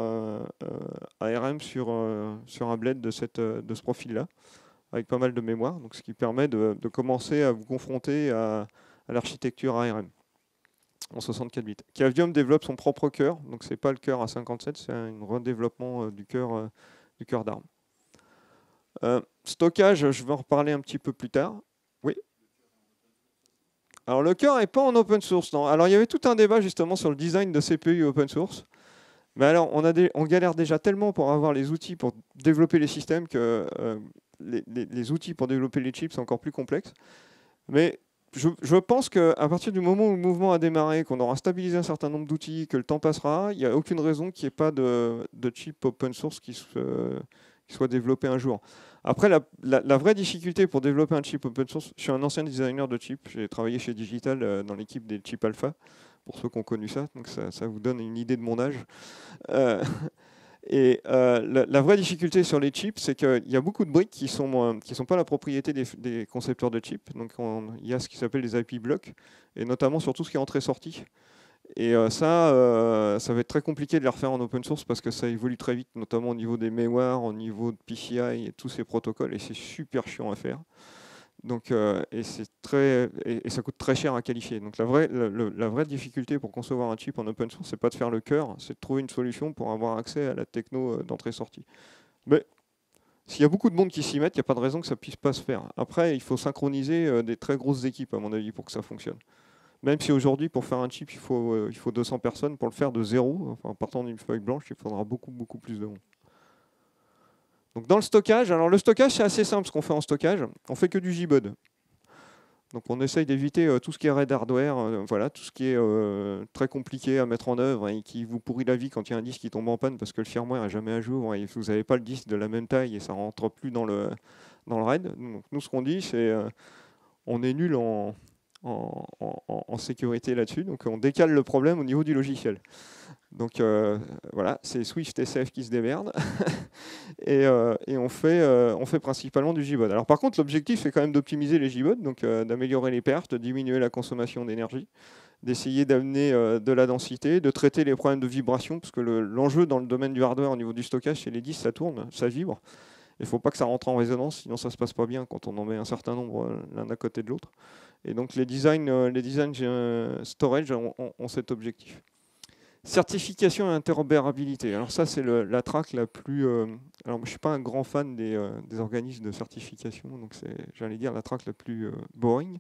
ARM sur un bled de ce profil-là, avec pas mal de mémoire, donc ce qui permet de commencer à vous confronter à l'architecture ARM en 64 bits. Cavium développe son propre cœur, donc c'est pas le cœur à 57, c'est un redéveloppement du cœur d'ARM. Stockage, je vais en reparler un petit peu plus tard. Oui. Alors le cœur n'est pas en open source, non. Alors il y avait tout un débat justement sur le design de CPU open source. Mais alors on galère déjà tellement pour avoir les outils pour développer les systèmes que les outils pour développer les chips sont encore plus complexes. Mais je pense qu'à partir du moment où le mouvement a démarré, qu'on aura stabilisé un certain nombre d'outils, que le temps passera, il n'y a aucune raison qu'il n'y ait pas de chip open source qui soit développé un jour. Après, la vraie difficulté pour développer un chip open source, je suis un ancien designer de chip, j'ai travaillé chez Digital dans l'équipe des chips alpha, pour ceux qui ont connu ça, donc ça vous donne une idée de mon âge. La vraie difficulté sur les chips, c'est qu'il y a beaucoup de briques qui sont pas la propriété des concepteurs de chips. Donc il y a ce qui s'appelle les IP blocks, et notamment sur tout ce qui est entrée-sortie. Et ça va être très compliqué de les refaire en open source parce que ça évolue très vite, notamment au niveau des mémoires, au niveau de PCI et tous ces protocoles, et c'est super chiant à faire. Donc, et ça coûte très cher à qualifier. Donc la vraie difficulté pour concevoir un chip en open source, c'est pas de faire le cœur, c'est de trouver une solution pour avoir accès à la techno d'entrée-sortie. Mais S'il y a beaucoup de monde qui s'y met, il n'y a pas de raison que ça ne puisse pas se faire. Après, il faut synchroniser des très grosses équipes, à mon avis, pour que ça fonctionne. Même si aujourd'hui, pour faire un chip, il faut 200 personnes, pour le faire de zéro, enfin, en partant d'une feuille blanche, il faudra beaucoup, beaucoup plus de monde. Donc dans le stockage, alors le stockage, c'est assez simple ce qu'on fait en stockage. On fait que du JBOD. Donc on essaye d'éviter tout ce qui est RAID hardware, voilà, tout ce qui est très compliqué à mettre en œuvre et qui vous pourrit la vie quand il y a un disque qui tombe en panne parce que le firmware n'est jamais à jour et vous n'avez pas le disque de la même taille et ça ne rentre plus dans le RAID. Donc nous, ce qu'on dit, c'est on est nul en sécurité là-dessus, donc on décale le problème au niveau du logiciel. Donc voilà, c'est Swift SF qui se démerde et on fait principalement du JBOD. Alors par contre, l'objectif c'est quand même d'optimiser les JBOD, donc d'améliorer les pertes, de diminuer la consommation d'énergie, d'essayer d'amener de la densité, de traiter les problèmes de vibration, parce que l'enjeu dans le domaine du hardware au niveau du stockage, c'est les disques, ça tourne, ça vibre. Il ne faut pas que ça rentre en résonance, sinon ça ne se passe pas bien quand on en met un certain nombre l'un à côté de l'autre. Et donc les designs storage ont cet objectif. Certification et interopérabilité. Alors ça, c'est la track la plus... alors moi, je ne suis pas un grand fan des organismes de certification, donc c'est, j'allais dire, la track la plus boring.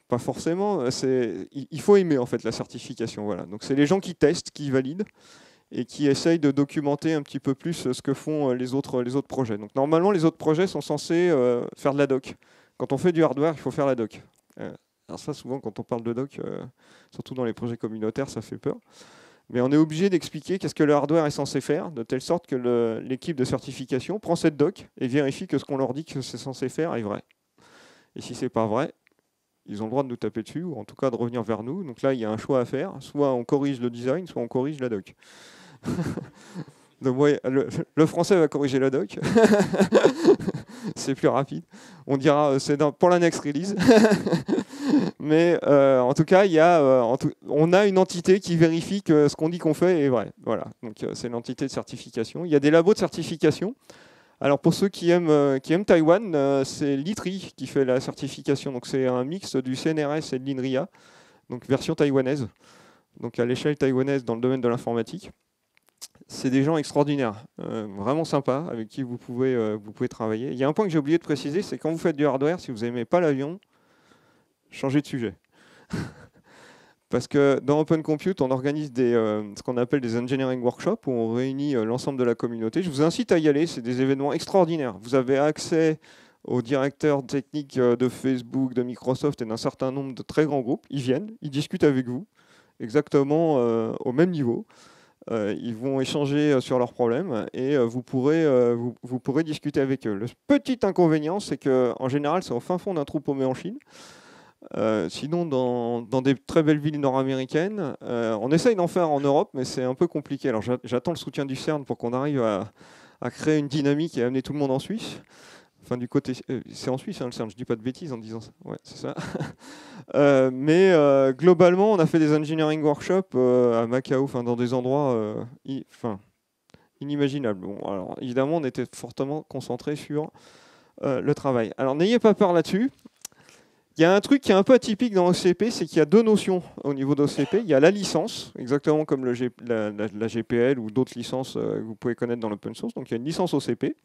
Pas forcément. Il faut aimer en fait la certification. Voilà. Donc c'est les gens qui testent, qui valident et qui essayent de documenter un petit peu plus ce que font les autres projets. Donc normalement, les autres projets sont censés faire de la doc. Quand on fait du hardware, il faut faire la doc. Alors ça, souvent, quand on parle de doc, surtout dans les projets communautaires, ça fait peur. Mais on est obligé d'expliquer qu'est-ce que le hardware est censé faire, de telle sorte que l'équipe de certification prend cette doc et vérifie que ce qu'on leur dit que c'est censé faire est vrai. Et si ce n'est pas vrai, ils ont le droit de nous taper dessus, ou en tout cas de revenir vers nous. Donc là, il y a un choix à faire. Soit on corrige le design, soit on corrige la doc. Donc, ouais, le français va corriger la doc. C'est plus rapide. On dira c'est pour la next release. Mais en tout cas, on a une entité qui vérifie que ce qu'on dit qu'on fait est vrai. Voilà. Donc c'est l'entité de certification. Il y a des labos de certification. Alors pour ceux qui aiment Taïwan, c'est l'ITRI qui fait la certification. Donc c'est un mix du CNRS et de l'INRIA, donc version taïwanaise. Donc à l'échelle taïwanaise dans le domaine de l'informatique. C'est des gens extraordinaires, vraiment sympas, avec qui vous pouvez travailler. Il y a un point que j'ai oublié de préciser, c'est quand vous faites du hardware, si vous n'aimez pas l'avion, changez de sujet. Parce que dans Open Compute, on organise ce qu'on appelle des engineering workshops, où on réunit l'ensemble de la communauté. Je vous incite à y aller, c'est des événements extraordinaires. Vous avez accès aux directeurs techniques de Facebook, de Microsoft et d'un certain nombre de très grands groupes. Ils viennent, ils discutent avec vous, exactement au même niveau. Ils vont échanger sur leurs problèmes et vous pourrez discuter avec eux. Le petit inconvénient, c'est qu'en général, c'est au fin fond d'un trou paumé en Chine. Sinon, dans des très belles villes nord-américaines, on essaye d'en faire en Europe, mais c'est un peu compliqué. Alors j'attends le soutien du CERN pour qu'on arrive à créer une dynamique et amener tout le monde en Suisse. Enfin, du côté, c'est en Suisse, hein, le CERN, je ne dis pas de bêtises en disant ça. Ouais, c'est ça. Mais globalement, on a fait des engineering workshops à Macao, dans des endroits inimaginables. Bon, alors, évidemment, on était fortement concentré sur le travail. Alors, n'ayez pas peur là-dessus. Il y a un truc qui est un peu atypique dans OCP, c'est qu'il y a deux notions au niveau d'OCP. Il y a la licence, exactement comme la GPL ou d'autres licences que vous pouvez connaître dans l'open source. Donc, il y a une licence OCP.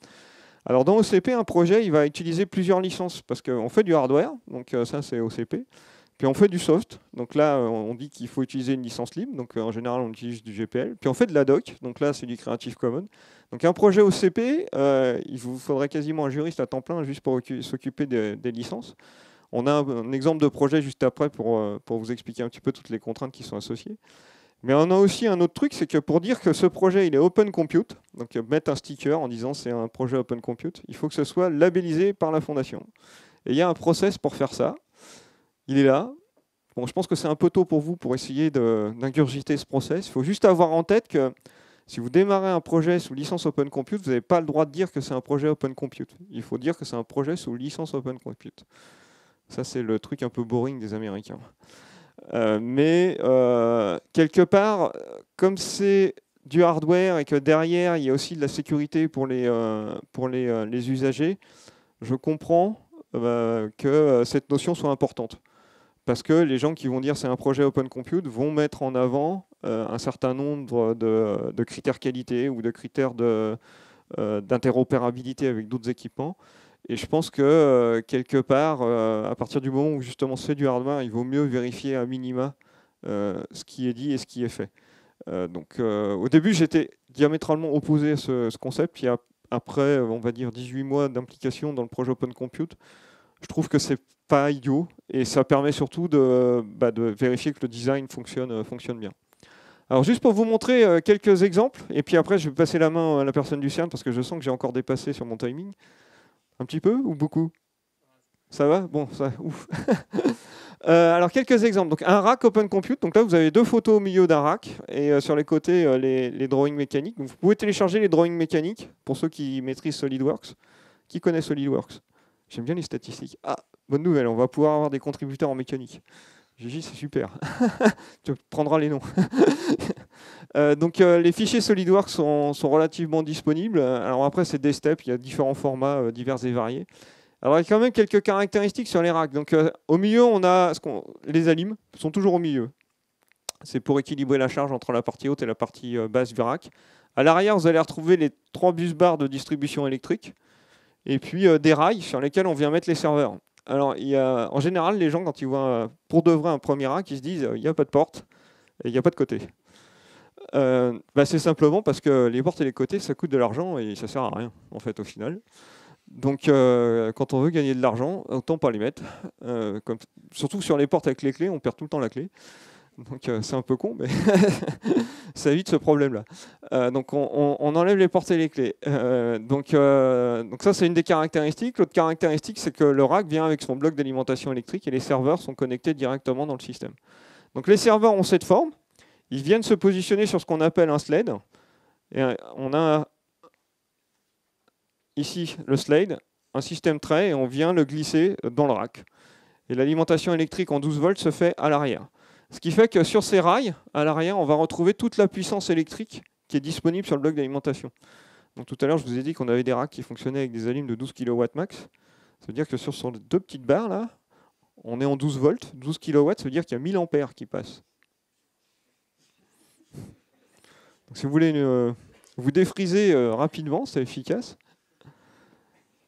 Alors dans OCP, un projet, il va utiliser plusieurs licences parce qu'on fait du hardware, donc ça c'est OCP. Puis on fait du soft, donc là on dit qu'il faut utiliser une licence libre, donc en général on utilise du GPL. Puis on fait de la doc, donc là c'est du Creative Commons. Donc un projet OCP, il vous faudrait quasiment un juriste à temps plein juste pour s'occuper des licences. On a un exemple de projet juste après pour vous expliquer un petit peu toutes les contraintes qui sont associées. Mais on a aussi un autre truc, c'est que pour dire que ce projet il est Open Compute, donc mettre un sticker en disant c'est un projet Open Compute, il faut que ce soit labellisé par la fondation. Et il y a un process pour faire ça. Il est là. Bon, je pense que c'est un peu tôt pour vous pour essayer d'ingurgiter ce process. Il faut juste avoir en tête que si vous démarrez un projet sous licence Open Compute, vous n'avez pas le droit de dire que c'est un projet Open Compute. Il faut dire que c'est un projet sous licence Open Compute. Ça, c'est le truc un peu boring des Américains. Mais quelque part, comme c'est du hardware et que derrière, il y a aussi de la sécurité pour les usagers, je comprends que cette notion soit importante. Parce que les gens qui vont dire c'est un projet Open Compute vont mettre en avant un certain nombre de critères qualité ou de critères de d'interopérabilité avec d'autres équipements. Et je pense que quelque part, à partir du moment où justement c'est du hardware, il vaut mieux vérifier à minima ce qui est dit et ce qui est fait. Donc au début, j'étais diamétralement opposé à ce concept. Puis après, on va dire 18 mois d'implication dans le projet Open Compute, je trouve que c'est pas idiot et ça permet surtout de vérifier que le design fonctionne bien. Alors juste pour vous montrer quelques exemples, et puis après je vais passer la main à la personne du CERN parce que je sens que j'ai encore dépassé sur mon timing. Un petit peu ou beaucoup? Ça va? Bon, ça, ouf. Alors quelques exemples. Donc un rack Open Compute. Donc là vous avez deux photos au milieu d'un rack et sur les côtés les drawings mécaniques. Donc, vous pouvez télécharger les drawings mécaniques pour ceux qui maîtrisent SolidWorks. Qui connaît SolidWorks? J'aime bien les statistiques. Ah, bonne nouvelle, on va pouvoir avoir des contributeurs en mécanique. Gigi, c'est super. Tu prendras les noms. Donc les fichiers SolidWorks sont relativement disponibles. Alors après, c'est des steps, il y a différents formats divers et variés. Alors il y a quand même quelques caractéristiques sur les racks. Donc au milieu, on a les alims sont toujours au milieu. C'est pour équilibrer la charge entre la partie haute et la partie basse du rack. À l'arrière, vous allez retrouver les 3 bus bars de distribution électrique. Et puis des rails sur lesquels on vient mettre les serveurs. Alors, en général, les gens, quand ils voient pour de vrai un premier rack, ils se disent il n'y a pas de porte et il n'y a pas de côté. C'est simplement parce que les portes et les côtés, ça coûte de l'argent et ça ne sert à rien, en fait, au final. Donc, quand on veut gagner de l'argent, autant pas les mettre. Surtout sur les portes avec les clés, on perd tout le temps la clé. Donc c'est un peu con, mais ça évite ce problème-là. Donc on enlève les portes et les clés. Donc ça, c'est une des caractéristiques. L'autre caractéristique, c'est que le rack vient avec son bloc d'alimentation électrique et les serveurs sont connectés directement dans le système. Donc les serveurs ont cette forme. Ils viennent se positionner sur ce qu'on appelle un sled. Et on a ici le sled, un système tray, et on vient le glisser dans le rack. Et l'alimentation électrique en 12 volts se fait à l'arrière. Ce qui fait que sur ces rails, à l'arrière, on va retrouver toute la puissance électrique qui est disponible sur le bloc d'alimentation. Donc tout à l'heure, je vous ai dit qu'on avait des racks qui fonctionnaient avec des alimes de 12 kW max. Ça veut dire que sur ces deux petites barres là, on est en 12 volts. 12 kW, ça veut dire qu'il y a 1000 ampères qui passent. Donc, si vous voulez vous défriser rapidement, c'est efficace.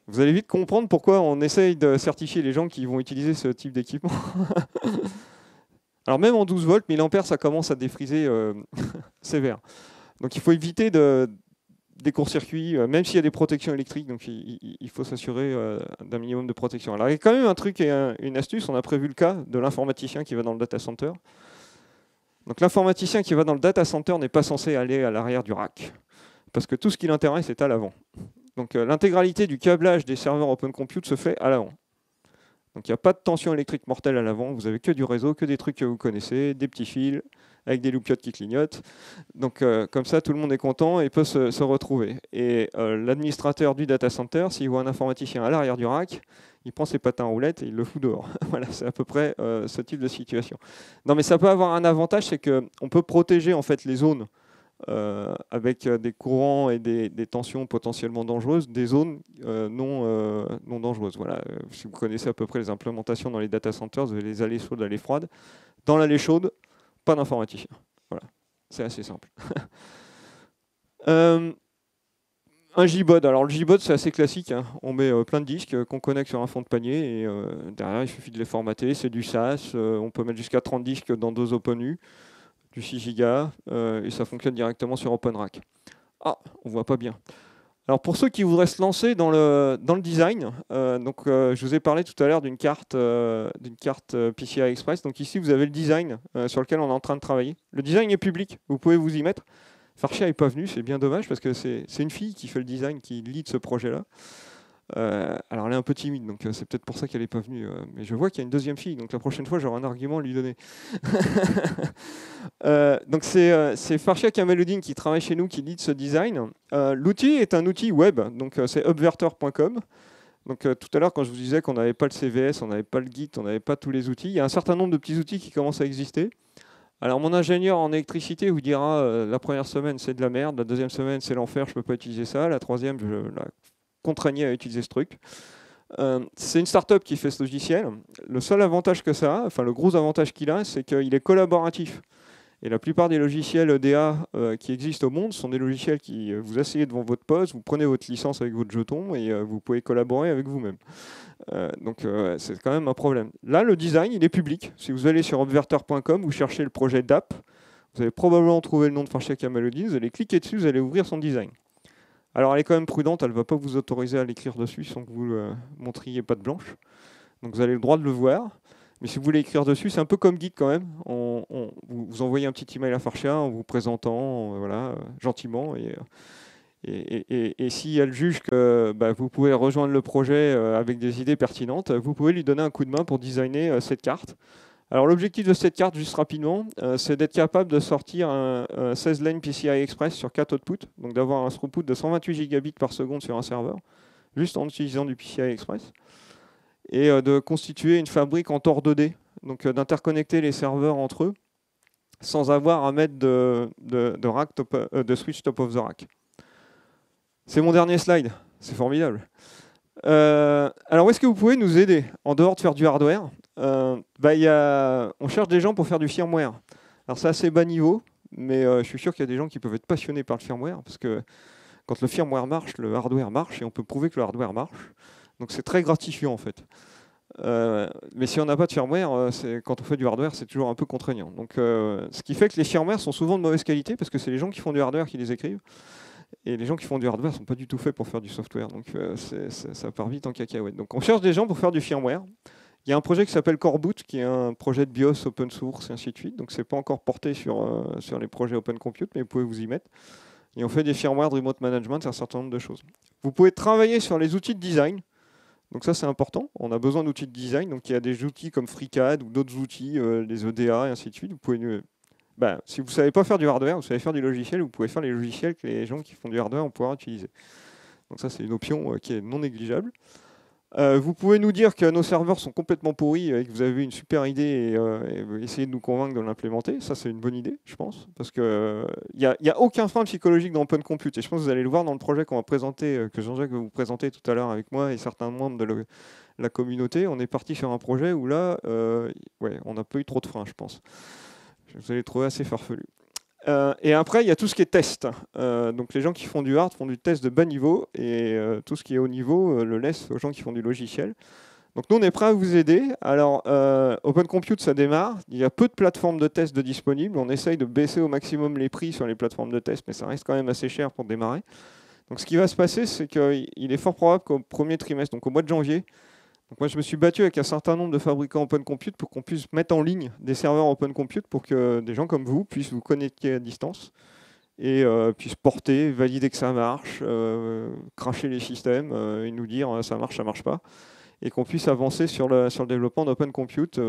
Vous allez vite comprendre pourquoi on essaye de certifier les gens qui vont utiliser ce type d'équipement. Alors même en 12 volts, 1000 ampères, ça commence à défriser sévère. Donc il faut éviter des courts-circuits, même s'il y a des protections électriques, donc il faut s'assurer d'un minimum de protection. Alors il y a quand même un truc et une astuce, on a prévu le cas de l'informaticien qui va dans le data center. Donc l'informaticien qui va dans le data center n'est pas censé aller à l'arrière du rack, parce que tout ce qui l'intéresse est à l'avant. Donc l'intégralité du câblage des serveurs Open Compute se fait à l'avant. Donc il n'y a pas de tension électrique mortelle à l'avant, vous avez que du réseau, que des trucs que vous connaissez, des petits fils avec des loupiottes qui clignotent. Donc comme ça, tout le monde est content et peut se retrouver. Et l'administrateur du data center, s'il voit un informaticien à l'arrière du rack, il prend ses patins à roulettes et il le fout dehors. Voilà, c'est à peu près ce type de situation. Non, mais ça peut avoir un avantage, c'est qu'on peut protéger en fait les zones avec des courants et des tensions potentiellement dangereuses, des zones non dangereuses. Voilà. Si vous connaissez à peu près les implémentations dans les data centers, vous avez les allées chaudes, allées froides. Dans l'allée chaude, pas d'informaticien. Voilà. C'est assez simple. Un JBOD. Alors le JBOD, c'est assez classique. Hein. On met plein de disques qu'on connecte sur un fond de panier et derrière, il suffit de les formater. C'est du SAS. On peut mettre jusqu'à 30 disques dans 2 OpenU. Du 6 Go et ça fonctionne directement sur OpenRack. Ah, on voit pas bien. Alors pour ceux qui voudraient se lancer dans le design, je vous ai parlé tout à l'heure d'une carte PCI Express. Donc ici vous avez le design sur lequel on est en train de travailler. Le design est public, vous pouvez vous y mettre. Farshia n'est pas venue, c'est bien dommage parce que c'est une fille qui fait le design, qui lead ce projet-là. Alors elle est un peu timide, donc c'est peut-être pour ça qu'elle n'est pas venue. Mais je vois qu'il y a une deuxième fille, donc la prochaine fois j'aurai un argument à lui donner. Donc c'est Farshia Kamaluddin qui travaille chez nous, qui lead ce design. L'outil est un outil web, donc c'est upverter.com. Donc tout à l'heure quand je vous disais qu'on n'avait pas le CVS, on n'avait pas le Git, on n'avait pas tous les outils, il y a un certain nombre de petits outils qui commencent à exister. Alors mon ingénieur en électricité vous dira la première semaine c'est de la merde, la deuxième semaine c'est l'enfer, je ne peux pas utiliser ça, la troisième je la contraignais à utiliser ce truc. C'est une startup qui fait ce logiciel. Le seul avantage que ça a, enfin le gros avantage qu'il a, c'est qu'il est collaboratif. Et la plupart des logiciels EDA qui existent au monde sont des logiciels qui vous asseyez devant votre poste, vous prenez votre licence avec votre jeton et vous pouvez collaborer avec vous-même. Donc c'est quand même un problème. Là, le design, il est public. Si vous allez sur obverter.com, vous cherchez le projet d'app, vous allez probablement trouver le nom de Farshia Kamaluddin, vous allez cliquer dessus, vous allez ouvrir son design. Alors elle est quand même prudente, elle ne va pas vous autoriser à l'écrire dessus sans que vous le montriez patte blanche. Donc vous avez le droit de le voir. Mais si vous voulez écrire dessus, c'est un peu comme Git quand même. Vous envoyez un petit email à Farshia en vous présentant voilà, gentiment. Et si elle juge que vous pouvez rejoindre le projet avec des idées pertinentes, vous pouvez lui donner un coup de main pour designer cette carte. Alors l'objectif de cette carte, juste rapidement, c'est d'être capable de sortir un 16 lanes PCI Express sur 4 outputs, donc d'avoir un throughput de 128 gigabits par seconde sur un serveur, juste en utilisant du PCI Express, et de constituer une fabrique en Tor 2D, donc d'interconnecter les serveurs entre eux, sans avoir à mettre de switch top of the rack. C'est mon dernier slide, c'est formidable. Alors où est-ce que vous pouvez nous aider en dehors de faire du hardware? On cherche des gens pour faire du firmware. Alors c'est assez bas niveau, mais je suis sûr qu'il y a des gens qui peuvent être passionnés par le firmware, parce que quand le firmware marche, le hardware marche, et on peut prouver que le hardware marche. Donc c'est très gratifiant en fait. Mais si on n'a pas de firmware, quand on fait du hardware, c'est toujours un peu contraignant. Donc, ce qui fait que les firmwares sont souvent de mauvaise qualité, parce que c'est les gens qui font du hardware qui les écrivent. Et les gens qui font du hardware ne sont pas du tout faits pour faire du software. Donc ça part vite en cacahuète. Donc on cherche des gens pour faire du firmware. Il y a un projet qui s'appelle Coreboot, qui est un projet de BIOS open source, et ainsi de suite. Donc c'est pas encore porté sur les projets Open Compute, mais vous pouvez vous y mettre. Et on fait des firmware de remote management, c'est un certain nombre de choses. Vous pouvez travailler sur les outils de design. Donc ça c'est important, on a besoin d'outils de design, donc il y a des outils comme FreeCAD ou d'autres outils, les EDA et ainsi de suite. Vous pouvez, si vous ne savez pas faire du hardware, vous savez faire du logiciel, vous pouvez faire les logiciels que les gens qui font du hardware vont pouvoir utiliser. Donc ça c'est une option qui est non négligeable. Vous pouvez nous dire que nos serveurs sont complètement pourris et que vous avez une super idée et essayer de nous convaincre de l'implémenter. Ça, c'est une bonne idée, je pense. Parce qu'il n'y a aucun frein psychologique dans Open Compute. Et je pense que vous allez le voir dans le projet qu'on va présenter, que Jean-Jacques va vous présenter tout à l'heure avec moi et certains membres de la communauté. On est parti sur un projet où là, on n'a pas eu trop de freins, je pense. Vous allez le trouver assez farfelu. Et après, il y a tout ce qui est test. Donc les gens qui font du hard font du test de bas niveau et tout ce qui est haut niveau le laisse aux gens qui font du logiciel. Donc nous, on est prêt à vous aider. Alors, Open Compute, ça démarre. Il y a peu de plateformes de test de disponibles. On essaye de baisser au maximum les prix sur les plateformes de test, mais ça reste quand même assez cher pour démarrer. Donc ce qui va se passer, c'est qu'il est fort probable qu'au premier trimestre, donc au mois de janvier, donc moi, je me suis battu avec un certain nombre de fabricants Open Compute pour qu'on puisse mettre en ligne des serveurs Open Compute pour que des gens comme vous puissent vous connecter à distance et puissent porter, valider que ça marche, cracher les systèmes et nous dire ça marche pas, et qu'on puisse avancer sur le développement d'Open Compute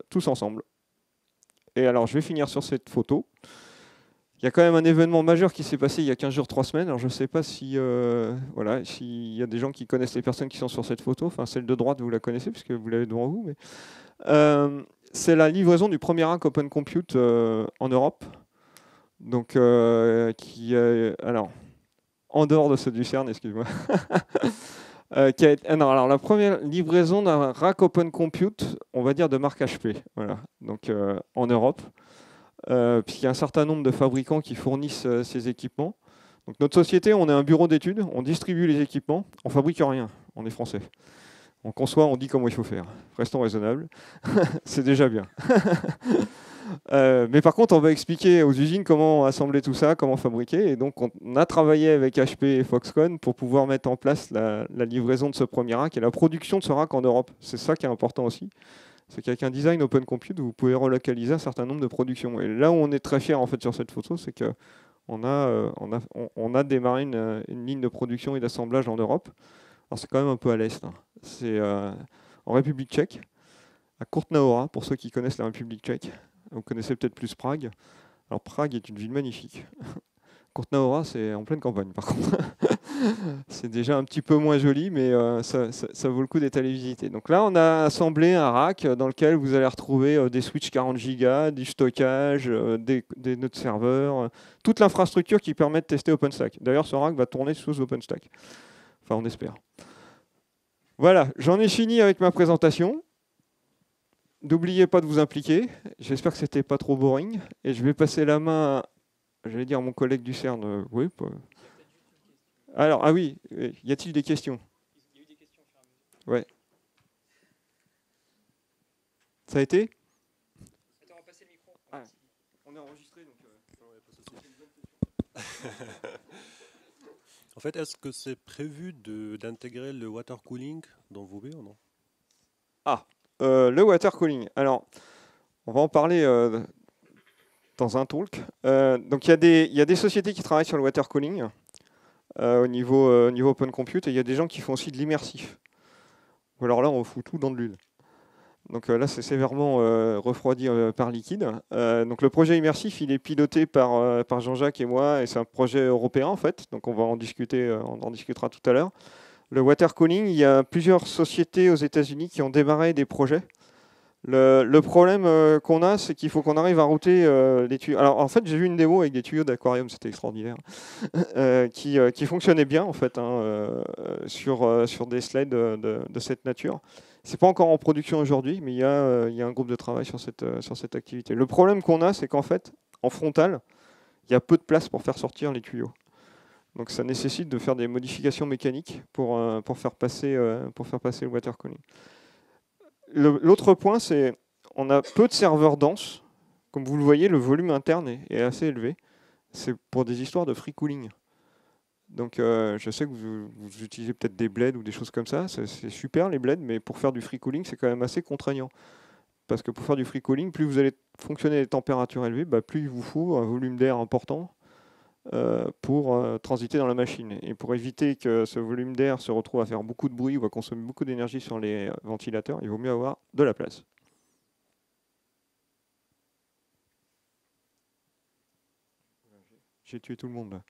tous ensemble. Et alors, je vais finir sur cette photo. Il y a quand même un événement majeur qui s'est passé il y a 15 jours, 3 semaines. Alors je ne sais pas s'il y a des gens qui connaissent les personnes qui sont sur cette photo. Enfin, celle de droite, vous la connaissez puisque vous l'avez devant vous. Mais, c'est la livraison du premier rack Open Compute en Europe. Donc, alors, en dehors de ceux du CERN, excuse-moi. Alors, la première livraison d'un rack Open Compute, on va dire de marque HP. Voilà. Donc, en Europe. Puisqu'il y a un certain nombre de fabricants qui fournissent ces équipements. Donc notre société, on est un bureau d'études, on distribue les équipements, on ne fabrique rien, on est français. On conçoit, on dit comment il faut faire. Restons raisonnables, c'est déjà bien. Mais par contre, on va expliquer aux usines comment assembler tout ça, comment fabriquer. Et donc on a travaillé avec HP et Foxconn pour pouvoir mettre en place la livraison de ce premier rack et la production de ce rack en Europe. C'est ça qui est important aussi. C'est qu'avec un design Open Compute, vous pouvez relocaliser un certain nombre de productions. Et là où on est très fier en fait sur cette photo, c'est qu'on a démarré une ligne de production et d'assemblage en Europe. Alors c'est quand même un peu à l'est. Hein. C'est en République tchèque, à Kutná Hora, pour ceux qui connaissent la République tchèque. Vous connaissez peut-être plus Prague. Alors Prague est une ville magnifique. Kutná Hora, c'est en pleine campagne par contre. C'est déjà un petit peu moins joli, mais ça vaut le coup d'être allé visiter. Donc là, on a assemblé un rack dans lequel vous allez retrouver des switches 40 Go, du stockage, des nœuds de serveurs, toute l'infrastructure qui permet de tester OpenStack. D'ailleurs, ce rack va tourner sous OpenStack. Enfin, on espère. Voilà, j'en ai fini avec ma présentation. n'oubliez pas de vous impliquer. J'espère que c'était pas trop boring. Et je vais passer la main, j'allais dire à mon collègue du CERN. Oui. Alors, ah oui, y a-t-il des questions? Ouais. Ça a été? Ah, on est enregistré, donc... En fait, est-ce que c'est prévu d'intégrer le water cooling dans vos baies ou non? Le water cooling. Alors, on va en parler dans un talk. Donc, il y a des sociétés qui travaillent sur le water cooling au niveau Open Compute, et il y a des gens qui font aussi de l'immersif. Ou alors là, on fout tout dans de l'huile. Donc là, c'est sévèrement refroidi par liquide. Donc le projet immersif, il est piloté par Jean-Jacques et moi, et c'est un projet européen en fait. Donc on va en discuter, on en discutera tout à l'heure. Le water cooling, il y a plusieurs sociétés aux États-Unis qui ont démarré des projets. Le problème qu'on a, c'est qu'il faut qu'on arrive à router les tuyaux. Alors en fait, j'ai vu une démo avec des tuyaux d'aquarium, c'était extraordinaire, qui fonctionnaient bien en fait sur des sleds de cette nature. C'est pas encore en production aujourd'hui, mais il y a un groupe de travail sur cette activité. Le problème qu'on a, c'est qu'en fait, en frontal, il y a peu de place pour faire sortir les tuyaux. Donc ça nécessite de faire des modifications mécaniques pour faire passer le water cooling. L'autre point, c'est on a peu de serveurs denses. Comme vous le voyez, le volume interne est assez élevé. C'est pour des histoires de free cooling. Donc je sais que vous utilisez peut-être des bleds ou des choses comme ça. C'est super les bleds, mais pour faire du free cooling, c'est quand même assez contraignant. Parce que pour faire du free cooling, plus vous allez fonctionner à des températures élevées, plus il vous faut un volume d'air important pour transiter dans la machine. Et pour éviter que ce volume d'air se retrouve à faire beaucoup de bruit ou à consommer beaucoup d'énergie sur les ventilateurs, il vaut mieux avoir de la place. J'ai tué tout le monde là.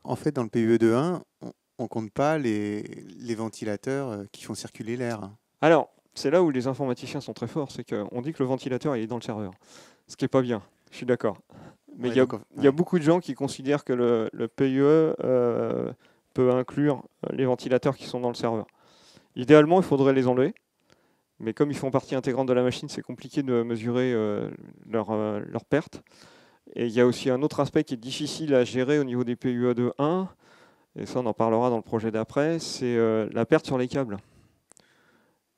En fait, dans le PUE2.1, on ne compte pas les ventilateurs qui font circuler l'air. Alors, c'est là où les informaticiens sont très forts, c'est qu'on dit que le ventilateur il est dans le serveur. Ce qui n'est pas bien, je suis d'accord. Mais Ouais, il y a beaucoup de gens qui considèrent que le PUE peut inclure les ventilateurs qui sont dans le serveur. Idéalement, il faudrait les enlever. Mais comme ils font partie intégrante de la machine, c'est compliqué de mesurer leur perte. Et il y a aussi un autre aspect qui est difficile à gérer au niveau des PUE de 1, et ça on en parlera dans le projet d'après, c'est la perte sur les câbles.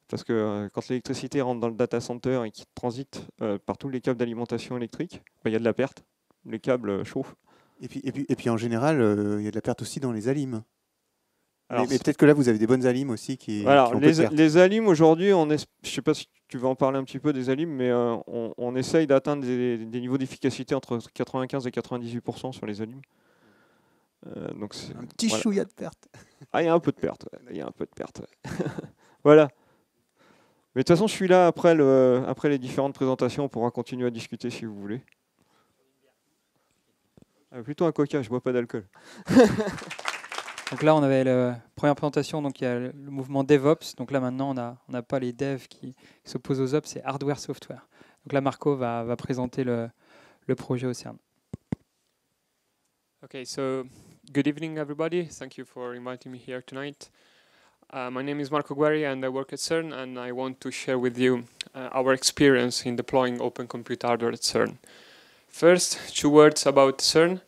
Parce que quand l'électricité rentre dans le data center et qu'il transite par tous les câbles d'alimentation électrique, il y a de la perte, les câbles chauffent. Et puis en général, il y a de la perte aussi dans les alimes. Alors, mais peut-être que là, vous avez des bonnes alimes aussi qui alors, ont peu de perte. les alimes aujourd'hui, je ne sais pas si tu vas en parler un petit peu des alimes, mais on essaye d'atteindre des niveaux d'efficacité entre 95 et 98% sur les alimes. Donc Un petit chouïa de perte. Ah, il y a un peu de perte. Il y a un peu de perte. Voilà. Mais de toute façon, je suis là après les différentes présentations. On pourra continuer à discuter si vous voulez. Plutôt un coca, je bois pas d'alcool. Donc là, on avait la première présentation, donc il y a le mouvement DevOps. Donc là, maintenant, on n'a pas les devs qui s'opposent aux ops, c'est hardware-software. Donc là, Marco va présenter le projet au CERN. Okay, so good evening, everybody. Thank you for inviting me here tonight. My name is Marco Guerri, and I work at CERN, and I want to share with you our experience in deploying open compute hardware at CERN. First, 2 words about CERN.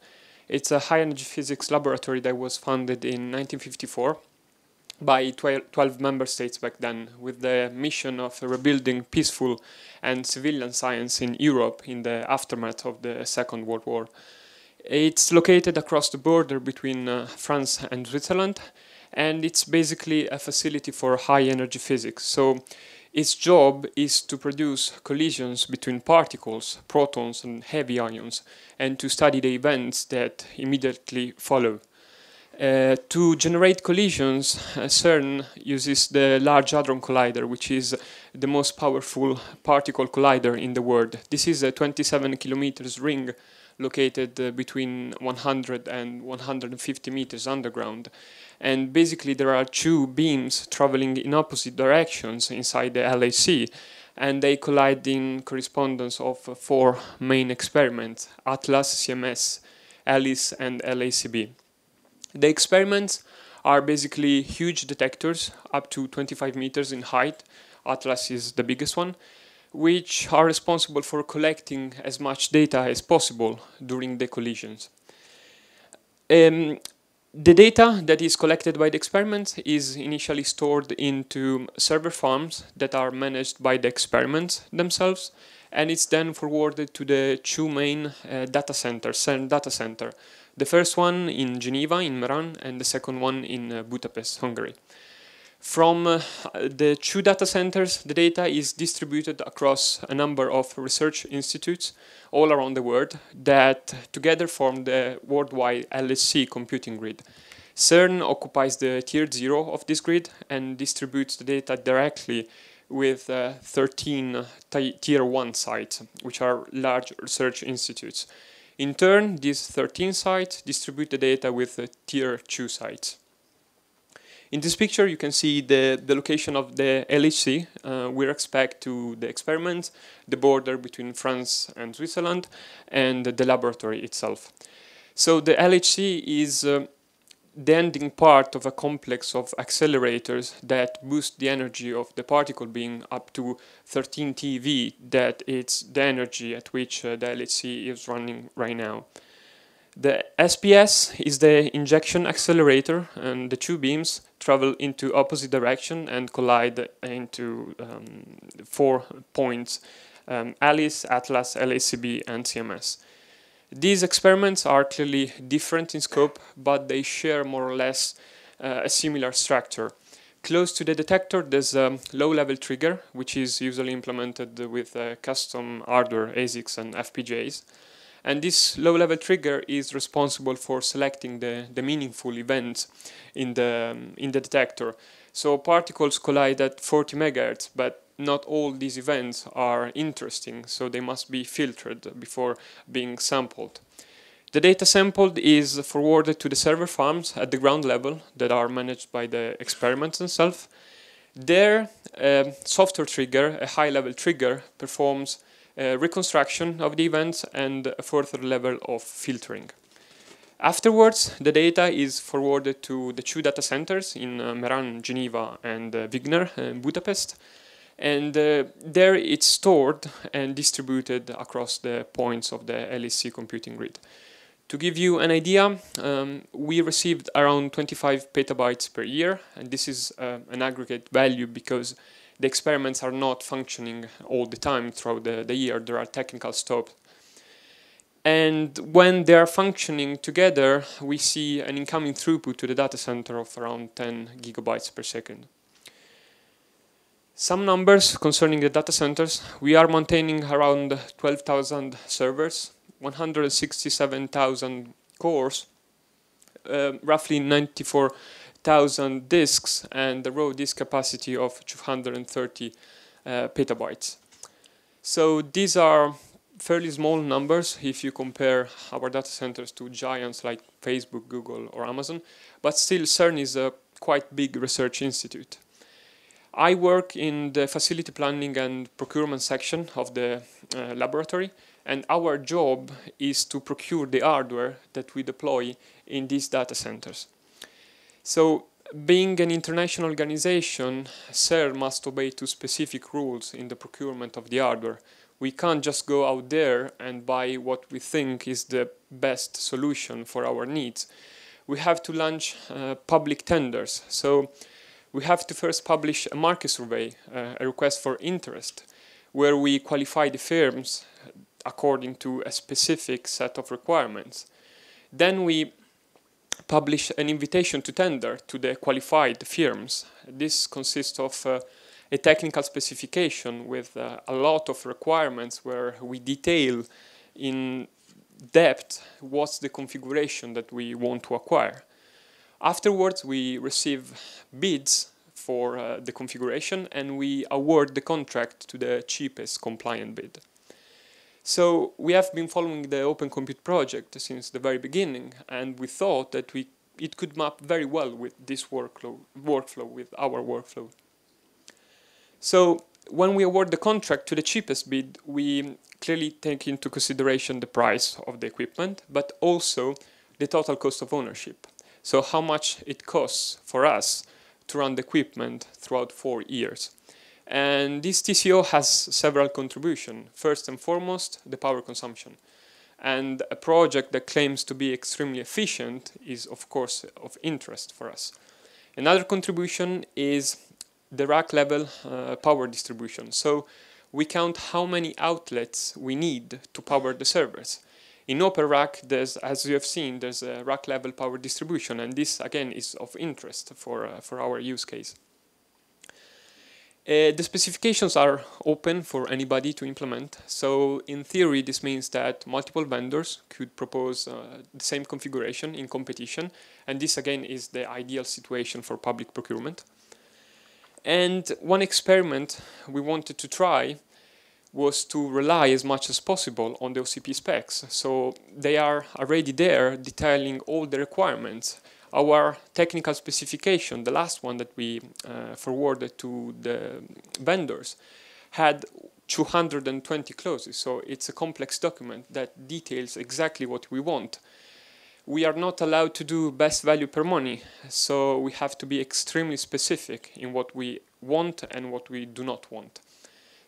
It's a high-energy physics laboratory that was founded in 1954 by 12 member states back then, with the mission of rebuilding peaceful and civilian science in Europe in the aftermath of the Second World War. It's located across the border between France and Switzerland, and it's basically a facility for high-energy physics. So its job is to produce collisions between particles, protons and heavy ions, and to study the events that immediately follow. To generate collisions, CERN uses the Large Hadron Collider, which is the most powerful particle collider in the world. This is a 27 kilometers ring located between 100 and 150 meters underground. And basically there are 2 beams traveling in opposite directions inside the LHC, and they collide in correspondence of 4 main experiments: ATLAS, CMS, ALICE, and LACB. The experiments are basically huge detectors up to 25 meters in height. Atlas is the biggest one, which are responsible for collecting as much data as possible during the collisions. The data that is collected by the experiments is initially stored into server farms that are managed by the experiments themselves, and it's then forwarded to the two main data centers, CERN data center. The first one in Geneva, in Meran, and the second one in Budapest, Hungary. From the two data centers, the data is distributed across a number of research institutes all around the world that together form the worldwide LHC computing grid. CERN occupies the tier 0 of this grid and distributes the data directly with 13 tier 1 sites, which are large research institutes. In turn, these 13 sites distribute the data with tier 2 sites. In this picture, you can see the location of the LHC with respect to the experiment, the border between France and Switzerland, and the laboratory itself. So the LHC is the ending part of a complex of accelerators that boost the energy of the particle being up to 13 TeV, that it's the energy at which the LHC is running right now. The SPS is the injection accelerator, and the two beams travel into opposite direction and collide into 4 points, ALICE, ATLAS, LHCb, and CMS. These experiments are clearly different in scope, but they share more or less a similar structure. Close to the detector, there's a low-level trigger, which is usually implemented with custom hardware, ASICs, and FPGAs. And this low-level trigger is responsible for selecting the meaningful events in the detector. So particles collide at 40 megahertz, but not all these events are interesting, so they must be filtered before being sampled. The data sampled is forwarded to the server farms at the ground level that are managed by the experiments themselves. There, a software trigger, a high-level trigger, performs reconstruction of the events and a further level of filtering. Afterwards, the data is forwarded to the two data centers in Meran, Geneva, and Wigner, Budapest, and there it's stored and distributed across the points of the LHC computing grid. To give you an idea, we received around 25 petabytes per year, and this is an aggregate value because the experiments are not functioning all the time throughout the year. There are technical stops. And when they are functioning together, we see an incoming throughput to the data center of around 10 gigabytes per second. Some numbers concerning the data centers. We are maintaining around 12,000 servers, 167,000 cores, roughly 94,000 disks, and the raw disk capacity of 230 petabytes. So these are fairly small numbers if you compare our data centers to giants like Facebook, Google, or Amazon, but still CERN is a quite big research institute. I work in the facility planning and procurement section of the laboratory, and our job is to procure the hardware that we deploy in these data centers. So, being an international organization, CERN must obey to specific rules in the procurement of the hardware. We can't just go out there and buy what we think is the best solution for our needs. We have to launch public tenders. So we have to first publish a market survey, a request for interest, where we qualify the firms according to a specific set of requirements. Then we publish an invitation to tender to the qualified firms. This consists of a technical specification with a lot of requirements where we detail in depth what's the configuration that we want to acquire. Afterwards, we receive bids for the configuration and we award the contract to the cheapest compliant bid. So we have been following the Open Compute project since the very beginning, and we thought that it could map very well with this workflow with our workflow. So when we award the contract to the cheapest bid, we clearly take into consideration the price of the equipment, but also the total cost of ownership. So how much it costs for us to run the equipment throughout 4 years. And this TCO has several contributions. First and foremost, the power consumption. And a project that claims to be extremely efficient is, of course, of interest for us. Another contribution is the rack level power distribution. So we count how many outlets we need to power the servers. In OpenRack, as you have seen, there's a rack level power distribution, and this again is of interest for our use case. The specifications are open for anybody to implement. So in theory, this means that multiple vendors could propose the same configuration in competition, and this again is the ideal situation for public procurement. And one experiment we wanted to try was to rely as much as possible on the OCP specs. So they are already there detailing all the requirements. Our technical specification, the last one that we forwarded to the vendors, had 220 clauses. So it's a complex document that details exactly what we want. We are not allowed to do best value per money, so we have to be extremely specific in what we want and what we do not want.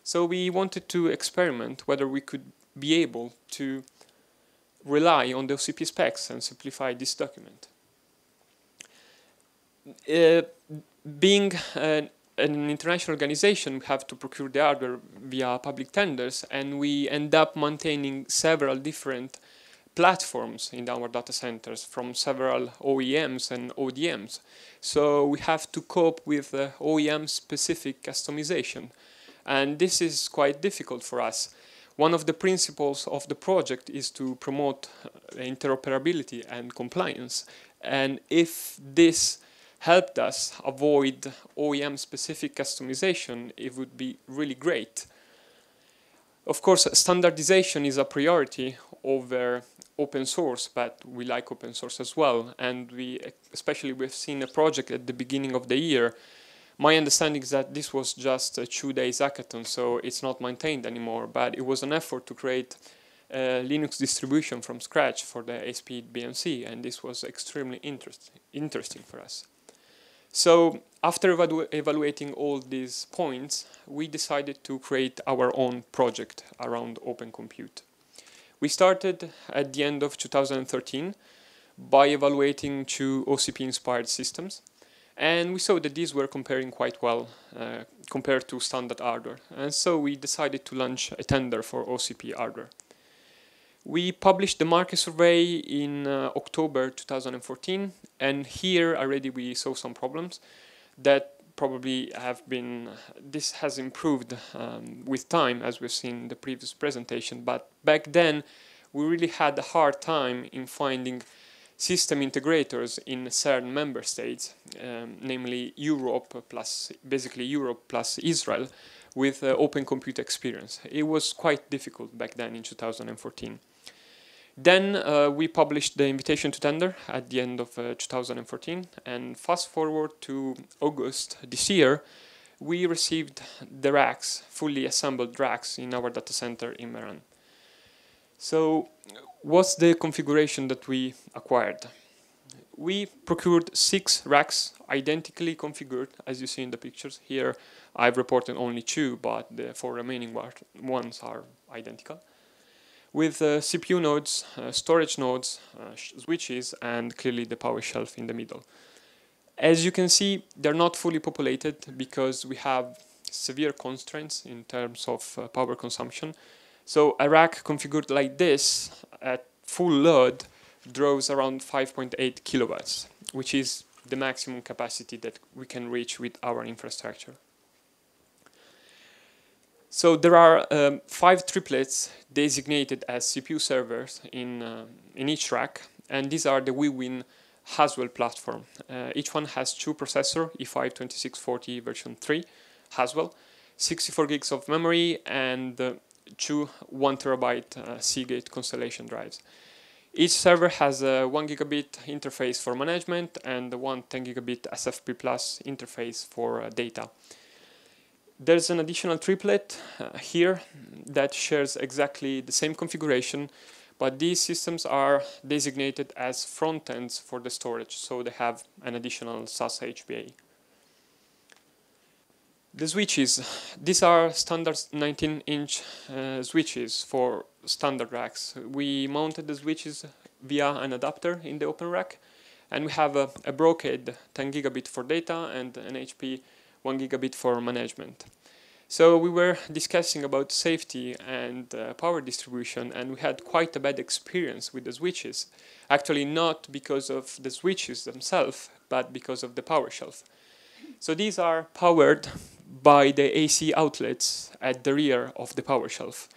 So we wanted to experiment whether we could be able to rely on the OCP specs and simplify this document. Being an international organization, we have to procure the hardware via public tenders, and we end up maintaining several different platforms in our data centers from several OEMs and ODMs. So we have to cope with OEM-specific customization. And this is quite difficult for us. One of the principles of the project is to promote interoperability and compliance. And if this helped us avoid OEM-specific customization, it would be really great. Of course, standardization is a priority over open source, but we like open source as well. And we've seen a project at the beginning of the year. My understanding is that this was just a 2-day hackathon, so it's not maintained anymore, but it was an effort to create a Linux distribution from scratch for the ASP BMC, and this was extremely interesting for us. So after evaluating all these points, we decided to create our own project around Open Compute. We started at the end of 2013 by evaluating 2 OCP-inspired systems. And we saw that these were comparing quite well compared to standard hardware. And so we decided to launch a tender for OCP hardware. We published the market survey in October 2014. And here already we saw some problems that probably this has improved with time, as we've seen in the previous presentation. But back then, we really had a hard time in finding system integrators in certain member states, namely Europe plus Israel, with Open Compute experience. It was quite difficult back then in 2014. Then we published the invitation to tender at the end of 2014, and fast forward to August this year, we received the racks, fully assembled racks in our data center in Meran. So what's the configuration that we acquired? We procured 6 racks identically configured, as you see in the pictures. Here I've reported only 2, but the 4 remaining ones are identical. With CPU nodes, storage nodes, switches, and clearly the power shelf in the middle. As you can see, they're not fully populated because we have severe constraints in terms of power consumption. So a rack configured like this at full load draws around 5.8 kilowatts, which is the maximum capacity that we can reach with our infrastructure. So there are 5 triplets designated as CPU servers in each rack, and these are the WeWin Haswell platform. Each one has 2 processors, E5-2640 version 3 Haswell, 64 gigs of memory, and 2 1 terabyte Seagate Constellation drives. Each server has a 1 gigabit interface for management and a 10 gigabit SFP+ interface for data. There's an additional triplet here that shares exactly the same configuration, but these systems are designated as front ends for the storage, so they have an additional SAS HBA. The switches, these are standard 19-inch switches for standard racks. We mounted the switches via an adapter in the open rack, and we have a Brocade 10 gigabit for data and an HP 1 gigabit for management. So we were discussing about safety and power distribution, and we had quite a bad experience with the switches. Actually, not because of the switches themselves, but because of the power shelf. So these are powered by the AC outlets at the rear of the power shelf.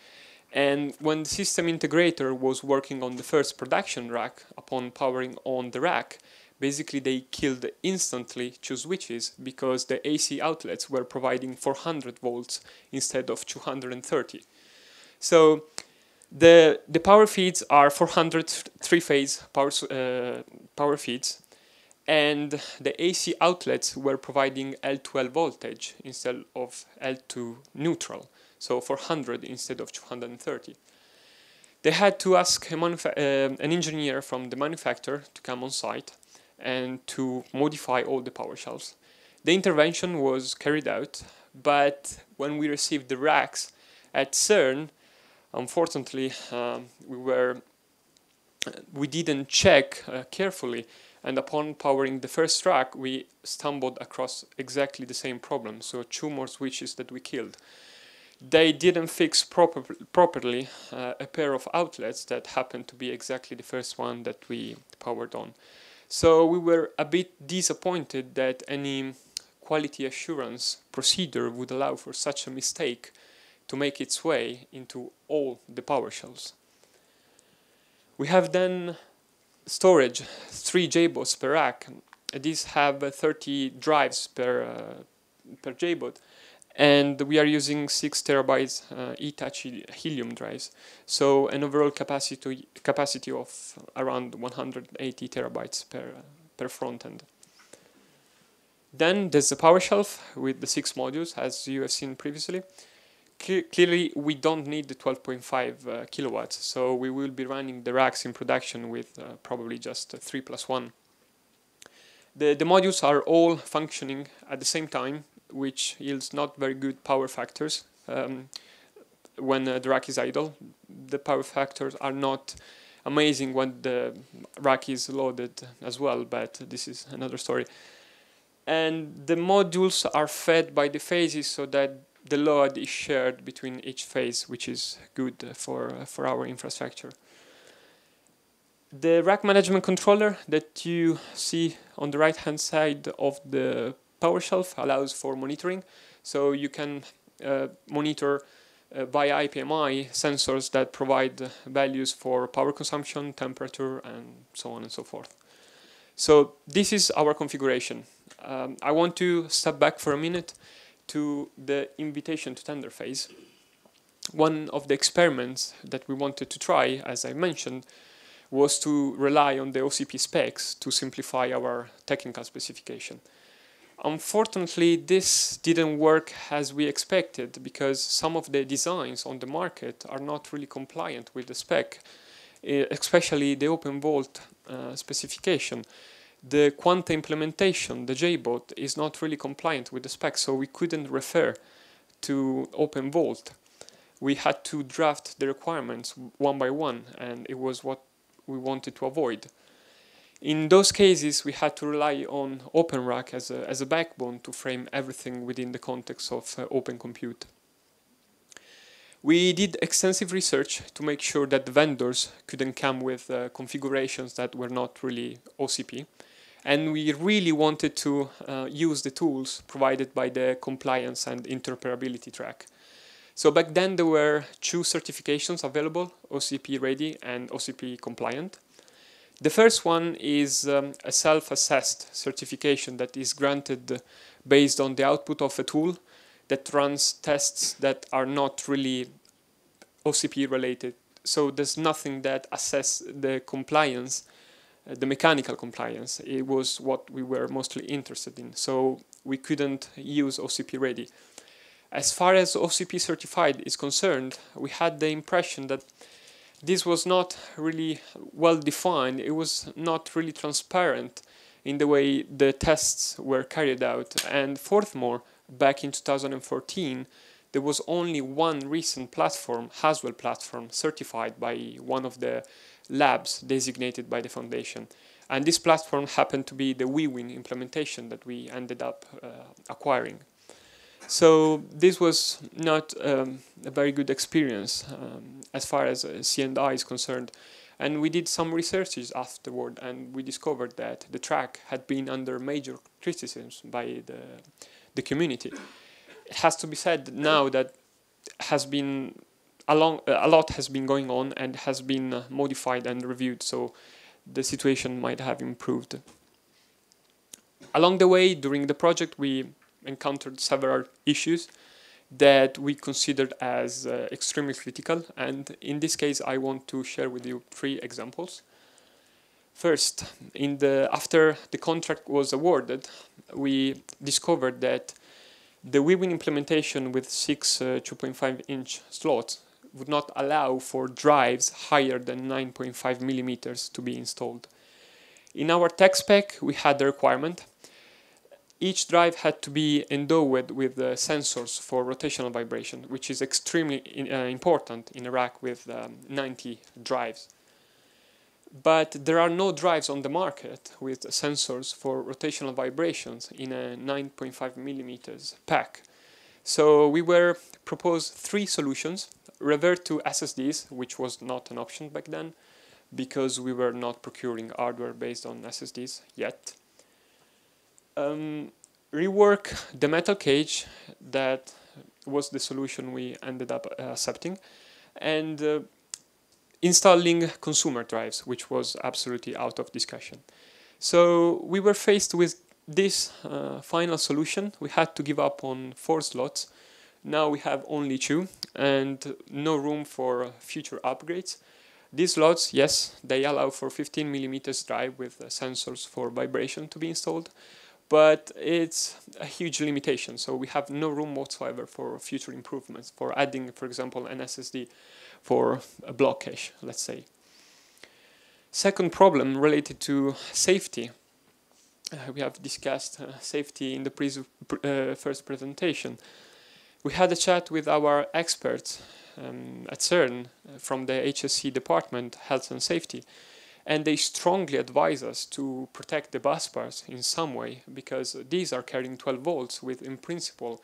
And when the system integrator was working on the first production rack, upon powering on the rack, basically they killed instantly 2 switches because the AC outlets were providing 400 volts instead of 230. So the power feeds are 400 3-phase power feeds, and the AC outlets were providing L12 voltage instead of L2 neutral, so 400 instead of 230. They had to ask an engineer from the manufacturer to come on site and to modify all the power shelves. The intervention was carried out, but when we received the racks at CERN, unfortunately, we didn't check carefully, and upon powering the first rack, we stumbled across exactly the same problem, so 2 more switches that we killed. They didn't fix properly a pair of outlets that happened to be exactly the first one that we powered on. So we were a bit disappointed that any quality assurance procedure would allow for such a mistake to make its way into all the power shelves. We have then storage, 3 JBODs per rack. These have 30 drives per JBOD, and we are using 6 terabytes Hitachi Helium drives, so an overall capacity of around 180 terabytes per front end. Then there's the power shelf with the 6 modules, as you have seen previously. Clearly, we don't need the 12.5 kilowatts, so we will be running the racks in production with probably just 3+1. The modules are all functioning at the same time, which yields not very good power factors when the rack is idle. The power factors are not amazing when the rack is loaded as well, but this is another story. And the modules are fed by the phases so that the load is shared between each phase, which is good for our infrastructure. The rack management controller that you see on the right hand side of the power shelf allows for monitoring, so you can monitor via IPMI sensors that provide values for power consumption, temperature, and so on and so forth. So this is our configuration. I want to step back for a minute to the invitation to tender phase. One of the experiments that we wanted to try, as I mentioned, was to rely on the OCP specs to simplify our technical specification. Unfortunately, this didn't work as we expected because some of the designs on the market are not really compliant with the spec, especially the OpenVolt specification. The Quanta implementation, the JBOD, is not really compliant with the spec, so we couldn't refer to OpenVolt. We had to draft the requirements one by one, and it was what we wanted to avoid. In those cases, we had to rely on OpenRack as a backbone to frame everything within the context of Open Compute. We did extensive research to make sure that the vendors couldn't come with configurations that were not really OCP. And we really wanted to use the tools provided by the compliance and interoperability track. So back then there were 2 certifications available, OCP ready and OCP compliant. The first one is a self-assessed certification that is granted based on the output of a tool that runs tests that are not really OCP related. So there's nothing that assesses the compliance, the mechanical compliance. It was what we were mostly interested in. So we couldn't use OCP ready. As far as OCP certified is concerned, we had the impression that this was not really well defined. It was not really transparent in the way the tests were carried out. And furthermore, back in 2014, there was only one recent platform, Haswell platform, certified by one of the labs designated by the foundation. And this platform happened to be the WeWin implementation that we ended up acquiring. So this was not a very good experience as far as C&I is concerned. And we did some researches afterward, and we discovered that the track had been under major criticisms by the community. It has to be said now that has been a lot has been going on and has been modified and reviewed, so the situation might have improved. Along the way, during the project, we encountered several issues that we considered as extremely critical, and in this case I want to share with you 3 examples. First, after the contract was awarded, we discovered that the WeWin implementation with 6 2.5-inch slots would not allow for drives higher than 9.5 millimeters to be installed. In our tech spec, we had the requirement. Each drive had to be endowed with sensors for rotational vibration, which is extremely important in a rack with 90 drives. But there are no drives on the market with sensors for rotational vibrations in a 9.5 millimeters pack. So we were proposed 3 solutions: revert to SSDs, which was not an option back then, because we were not procuring hardware based on SSDs yet. Rework the metal cage, that was the solution we ended up accepting, and installing consumer drives, which was absolutely out of discussion. So we were faced with this final solution. We had to give up on 4 slots. Now we have only 2 and no room for future upgrades. These slots, yes, they allow for 15 millimeters drive with sensors for vibration to be installed, but it's a huge limitation, so we have no room whatsoever for future improvements, for adding, for example, an SSD for a block cache, let's say. Second problem related to safety. We have discussed safety in the first presentation. We had a chat with our experts at CERN from the HSC department, Health and Safety, and they strongly advise us to protect the bus bars in some way, because these are carrying 12 volts, which in principle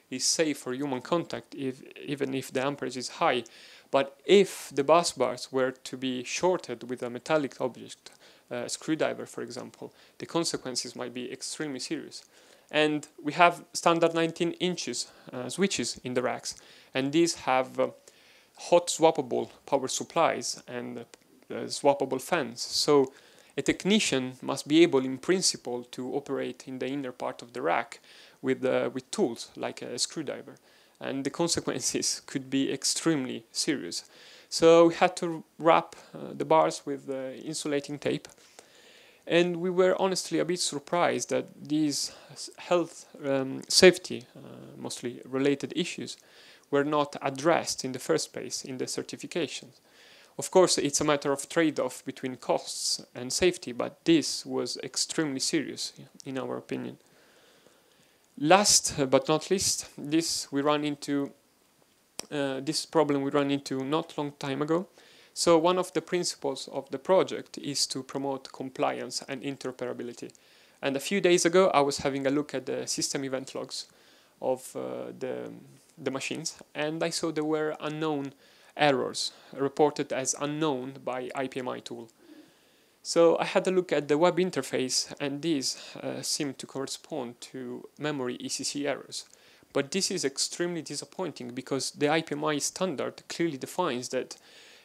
is safe for human contact even if the amperage is high. But if the bus bars were to be shorted with a metallic object, a screwdriver for example, the consequences might be extremely serious. And we have standard 19 inches switches in the racks, and these have hot swappable power supplies and swappable fans. So a technician must be able in principle to operate in the inner part of the rack with tools like a screwdriver, and the consequences could be extremely serious. So we had to wrap the bars with insulating tape, and we were honestly a bit surprised that these health safety mostly related issues were not addressed in the first place in the certifications. Of course, it's a matter of trade-off between costs and safety, but this was extremely serious in our opinion. Last but not least, this problem we ran into not long time ago. So one of the principles of the project is to promote compliance and interoperability. And a few days ago, I was having a look at the system event logs of the machines, and I saw there were unknown errors reported as unknown by IPMI tool. So I had a look at the web interface, and these seem to correspond to memory ECC errors. But this is extremely disappointing, because the IPMI standard clearly defines that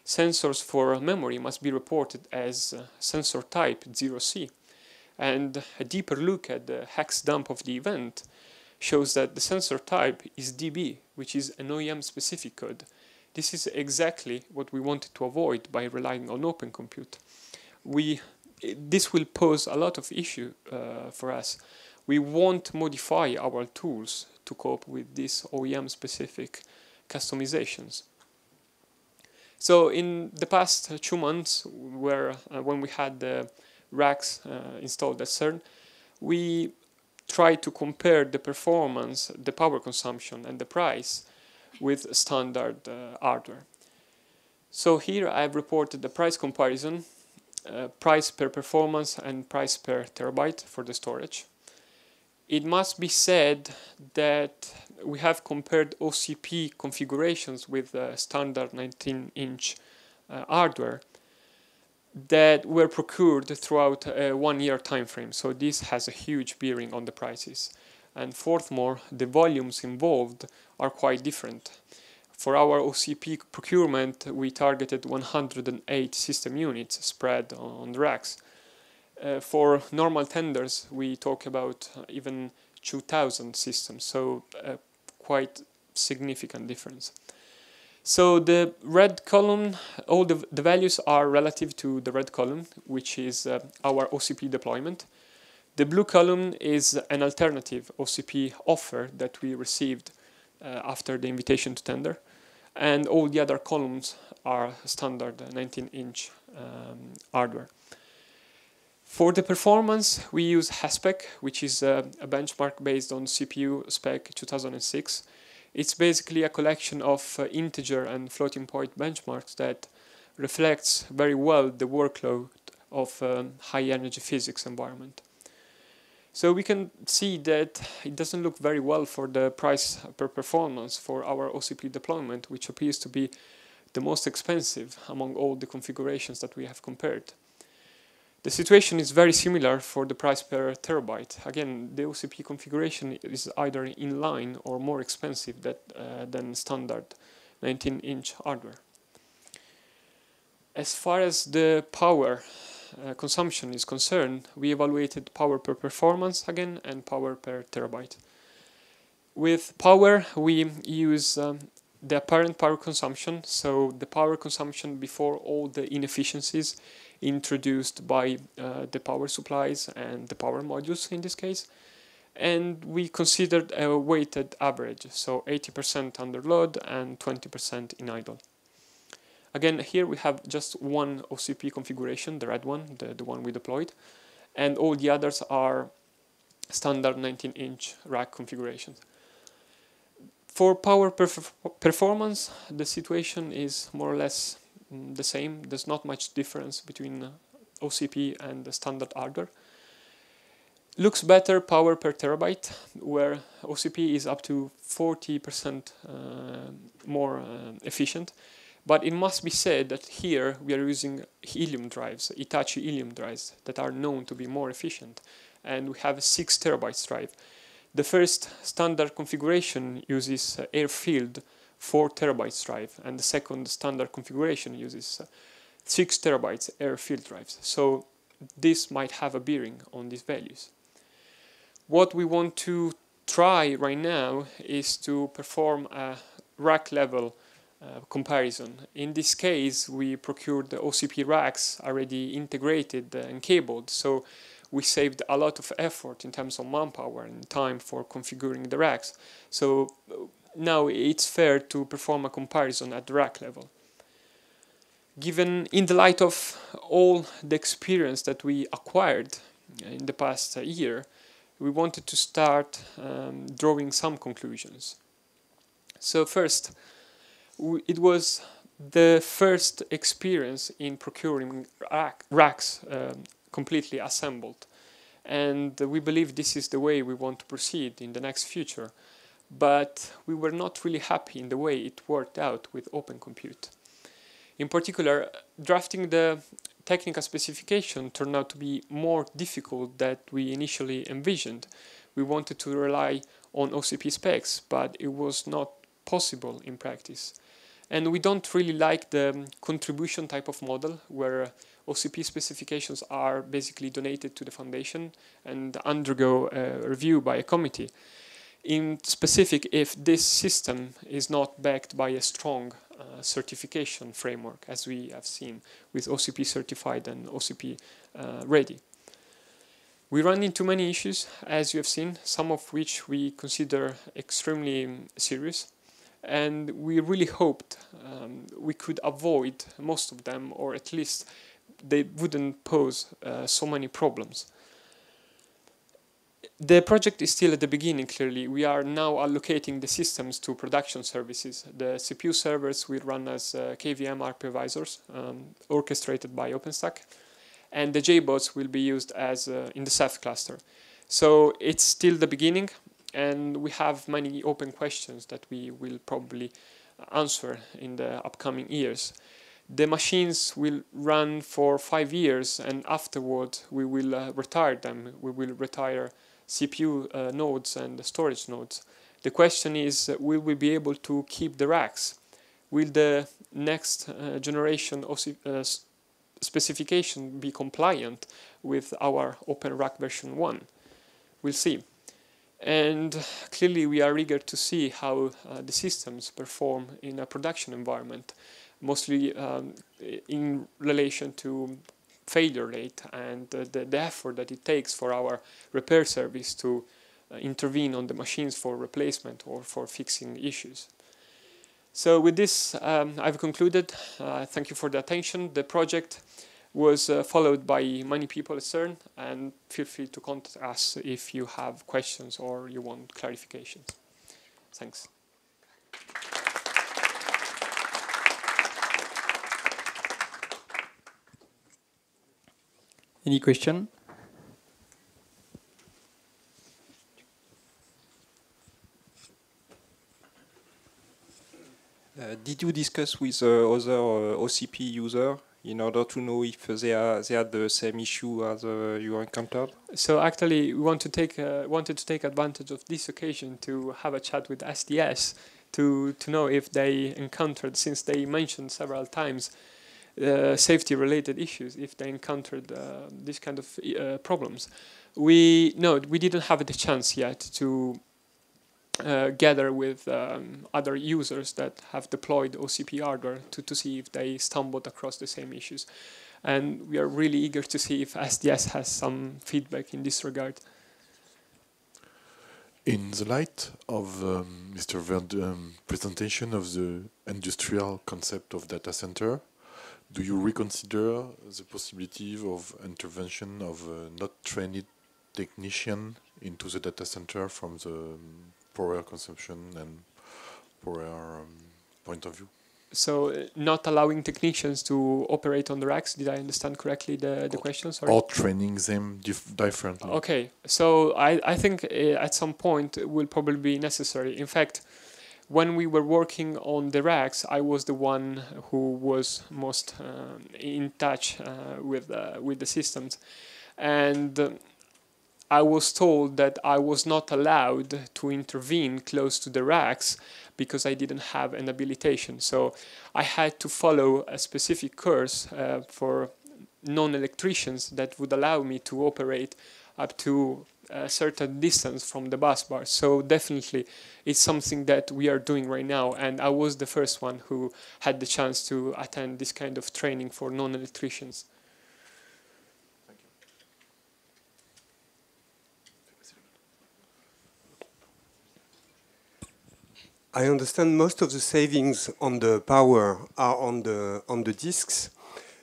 sensors for memory must be reported as sensor type 0C. And a deeper look at the hex dump of the event shows that the sensor type is DB, which is an OEM specific code. This is exactly what we wanted to avoid by relying on OpenCompute. This will pose a lot of issue for us. We won't modify our tools to cope with these OEM specific customizations. So in the past 2 months, when we had the racks installed at CERN, we tried to compare the performance, the power consumption, and the price with standard hardware. So here I've reported the price comparison, price per performance and price per terabyte for the storage. It must be said that we have compared OCP configurations with standard 19-inch hardware that were procured throughout a 1-year time frame. So this has a huge bearing on the prices. And furthermore, the volumes involved are quite different. For our OCP procurement, we targeted 108 system units spread on the racks. For normal tenders, we talk about even 2,000 systems, so quite significant difference. So the red column, all the values are relative to the red column, which is our OCP deployment. The blue column is an alternative OCP offer that we received after the invitation to tender. And all the other columns are standard 19-inch hardware. For the performance, we use HASPEC, which is a benchmark based on CPU spec 2006. It's basically a collection of integer and floating point benchmarks that reflects very well the workload of high energy physics environment. So we can see that it doesn't look very well for the price per performance for our OCP deployment, which appears to be the most expensive among all the configurations that we have compared. The situation is very similar for the price per terabyte. Again, the OCP configuration is either in line or more expensive than standard 19-inch hardware. As far as the power consumption is concerned, we evaluated power per performance again and power per terabyte. With power, we use the apparent power consumption, so the power consumption before all the inefficiencies introduced by the power supplies and the power modules in this case. And we considered a weighted average, so 80% under load and 20% in idle. Again, here we have just one OCP configuration, the red one, the one we deployed, and all the others are standard 19-inch rack configurations. For power performance, the situation is more or less the same. There's not much difference between OCP and the standard hardware. Looks better power per terabyte, where OCP is up to 40% more efficient. But it must be said that here we are using helium drives, Hitachi helium drives, that are known to be more efficient. And we have a 6 terabytes drive. The first standard configuration uses air-filled 4 terabytes drive, and the second standard configuration uses 6 terabytes air-filled drives. So this might have a bearing on these values. What we want to try right now is to perform a rack level comparison. In this case, we procured the OCP racks already integrated and cabled, so we saved a lot of effort in terms of manpower and time for configuring the racks. So now it's fair to perform a comparison at the rack level. Given in the light of all the experience that we acquired in the past year, we wanted to start drawing some conclusions. So first, it was the first experience in procuring racks completely assembled, and we believe this is the way we want to proceed in the next future, but we were not really happy in the way it worked out with Open Compute. In particular, drafting the technical specification turned out to be more difficult than we initially envisioned. We wanted to rely on OCP specs, but it was not possible in practice. And we don't really like the contribution type of model where OCP specifications are basically donated to the foundation and undergo a review by a committee. In specific, if this system is not backed by a strong certification framework, as we have seen with OCP certified and OCP ready. We run into many issues, as you have seen, some of which we consider extremely serious. And we really hoped we could avoid most of them, or at least they wouldn't pose so many problems. The project is still at the beginning, clearly. We are now allocating the systems to production services. The CPU servers will run as KVM hypervisors, orchestrated by OpenStack, and the JBots will be used as in the Ceph cluster. So it's still the beginning, and we have many open questions that we will probably answer in the upcoming years. The machines will run for 5 years, and afterward we will retire them. We will retire CPU nodes and storage nodes. The question is, will we be able to keep the racks? Will the next generation of specification be compliant with our Open Rack version 1? We'll see. And clearly we are eager to see how the systems perform in a production environment, mostly in relation to failure rate and the effort that it takes for our repair service to intervene on the machines for replacement or for fixing issues. So with this, I've concluded. Thank you for the attention. The project was followed by many people at CERN, and feel free to contact us if you have questions or you want clarifications. Thanks. Any question? Did you discuss with other OCP user in order to know if they had the same issue as you encountered? So actually, we wanted to take advantage of this occasion to have a chat with SDS to know if they encountered, since they mentioned several times safety-related issues, if they encountered this kind of problems. We didn't have the chance yet to gather with other users that have deployed OCP hardware to see if they stumbled across the same issues. And we are really eager to see if SDS has some feedback in this regard. In the light of Mr. Verd's presentation of the industrial concept of data center, do you reconsider the possibility of intervention of not trained technician into the data center from the power consumption and power point of view? So not allowing technicians to operate on the racks, did I understand correctly the question? Sorry. Or training them differently? Okay, so I think at some point it will probably be necessary. In fact, when we were working on the racks, I was the one who was most in touch with the systems. And I was told that I was not allowed to intervene close to the racks because I didn't have an habilitation. So I had to follow a specific course for non-electricians that would allow me to operate up to a certain distance from the bus bar. So definitely it's something that we are doing right now, and I was the first one who had the chance to attend this kind of training for non-electricians. I understand most of the savings on the power are on the disks.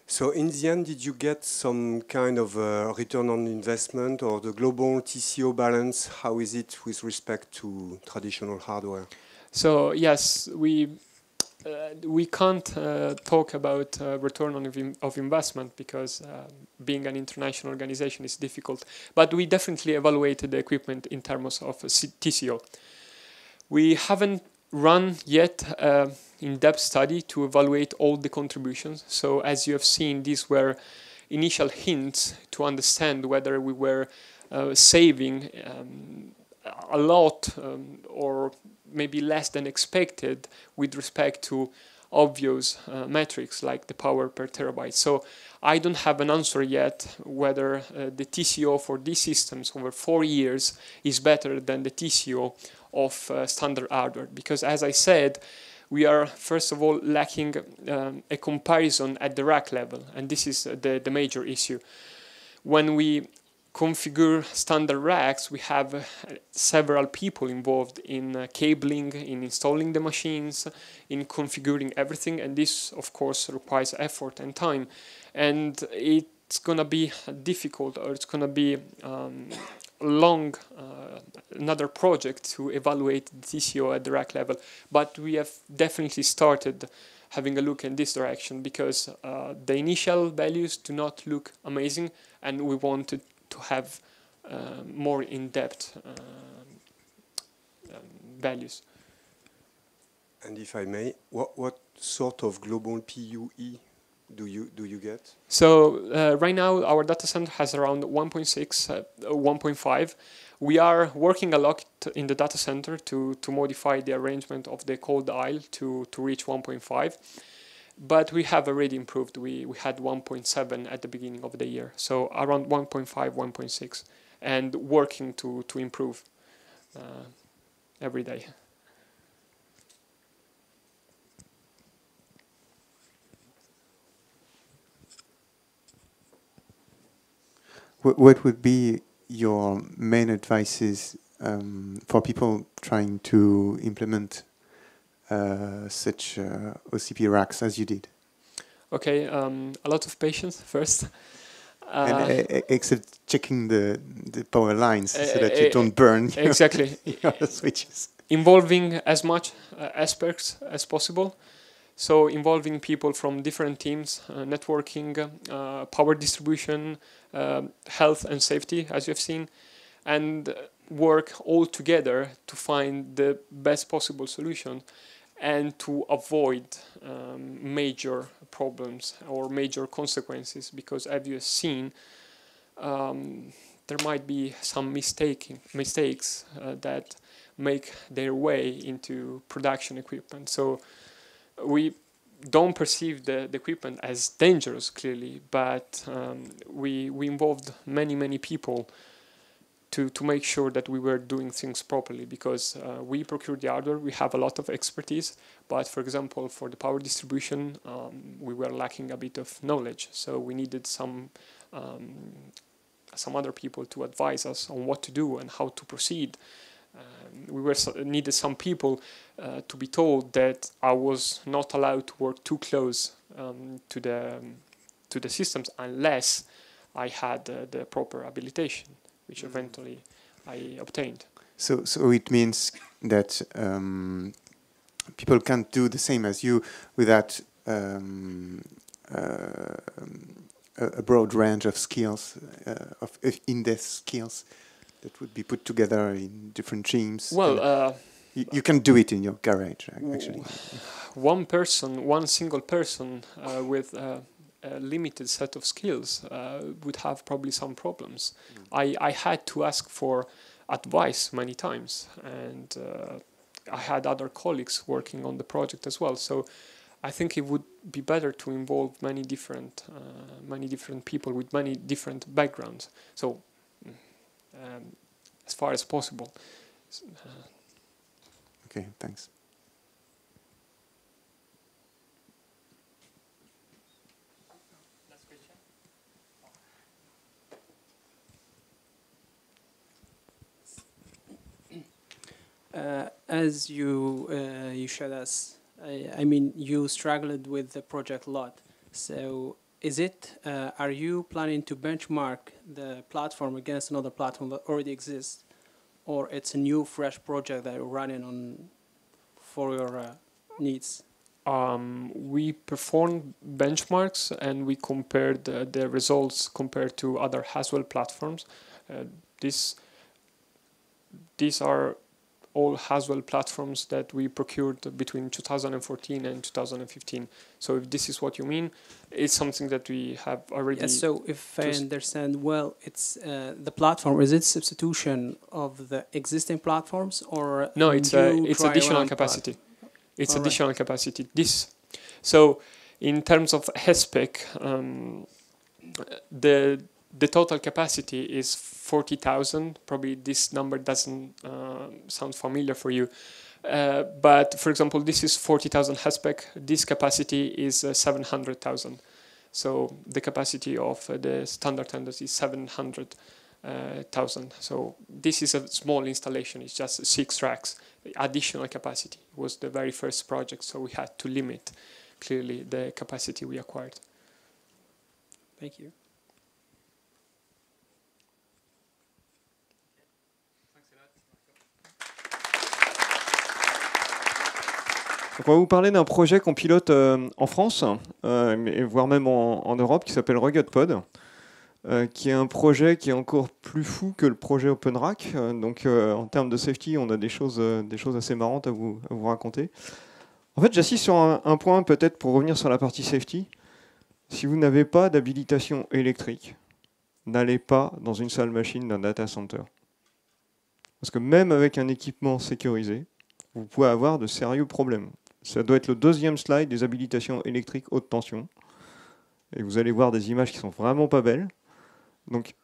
So in the end, did you get some kind of return on investment, or the global TCO balance? How is it with respect to traditional hardware? So yes, we can't talk about return of investment because being an international organization is difficult. But we definitely evaluated the equipment in terms of TCO. We haven't run yet in-depth study to evaluate all the contributions. So as you have seen, these were initial hints to understand whether we were saving a lot or maybe less than expected with respect to obvious metrics like the power per terabyte. So I don't have an answer yet whether the TCO for these systems over 4 years is better than the TCO of standard hardware, because as I said, we are first of all lacking a comparison at the rack level, and this is the major issue. When we configure standard racks, we have several people involved in cabling, in installing the machines, in configuring everything, and this of course requires effort and time, and it's gonna be difficult, or it's gonna be long another project to evaluate the TCO at the rack level. But we have definitely started having a look in this direction, because the initial values do not look amazing, and we wanted to have more in-depth values. And if I may, what sort of global PUE do you get? So right now our data center has around 1.6, 1.5. We are working a lot in the data center to modify the arrangement of the cold aisle to reach 1.5. But we have already improved. We had 1.7 at the beginning of the year. So around 1.5, 1.6. And working to improve every day. What would be your main advices for people trying to implement such OCP racks as you did? Okay, a lot of patience first. Except checking the power lines so that you don't burn exactly. your switches. Involving as much aspects as possible. So involving people from different teams, networking, power distribution, health and safety, as you have seen, and work all together to find the best possible solution and to avoid major problems or major consequences, because as you have seen, there might be some mistakes that make their way into production equipment. So we don't perceive the equipment as dangerous, clearly, but we involved many people to make sure that we were doing things properly, because we procured the hardware, we have a lot of expertise, but for example, for the power distribution, we were lacking a bit of knowledge, so we needed some other people to advise us on what to do and how to proceed. We needed some people to be told that I was not allowed to work too close to the systems unless I had the proper habilitation, which eventually I obtained. So it means that people can't do the same as you without a broad range of skills, of in-depth skills that would be put together in different teams. Well, you can do it in your garage, actually. One single person with a limited set of skills would have probably some problems. I had to ask for advice many times, and I had other colleagues working on the project as well. So I think it would be better to involve many different people with many different backgrounds. So as far as possible. Okay, thanks. As you showed us, I mean, you struggled with the project a lot. So are you planning to benchmark the platform against another platform that already exists, or it's a new, fresh project that you're running on for your needs? We performed benchmarks and we compared the results compared to other Haswell platforms. These are all Haswell platforms that we procured between 2014 and 2015. So if this is what you mean, it's something that we have already... Yes, so if I understand well, it's the platform, is it substitution of the existing platforms, or... No, it's additional capacity. It's all additional capacity. So in terms of HESPEC, the total capacity is 40,000. Probably this number doesn't sound familiar for you. But for example, this is 40,000 HESPEC. This capacity is 700,000. So the capacity of the standard tenders is 700 thousand. So this is a small installation. It's just 6 racks. The additional capacity was the very first project, so we had to limit clearly the capacity we acquired. Thank you. Donc on va vous parler d'un projet qu'on pilote en France, voire même en Europe, qui s'appelle RuggedPod, qui est un projet qui est encore plus fou que le projet OpenRack. Donc en termes de safety, on a des choses assez marrantes à vous raconter. En fait, j'assiste sur un point peut-être pour revenir sur la partie safety. Si vous n'avez pas d'habilitation électrique, n'allez pas dans une salle machine d'un data center. Parce que même avec un équipement sécurisé, vous pouvez avoir de sérieux problèmes. Ça doit être le deuxième slide des habilitations électriques haute tension. Et vous allez voir des images qui sont vraiment pas belles. Donc,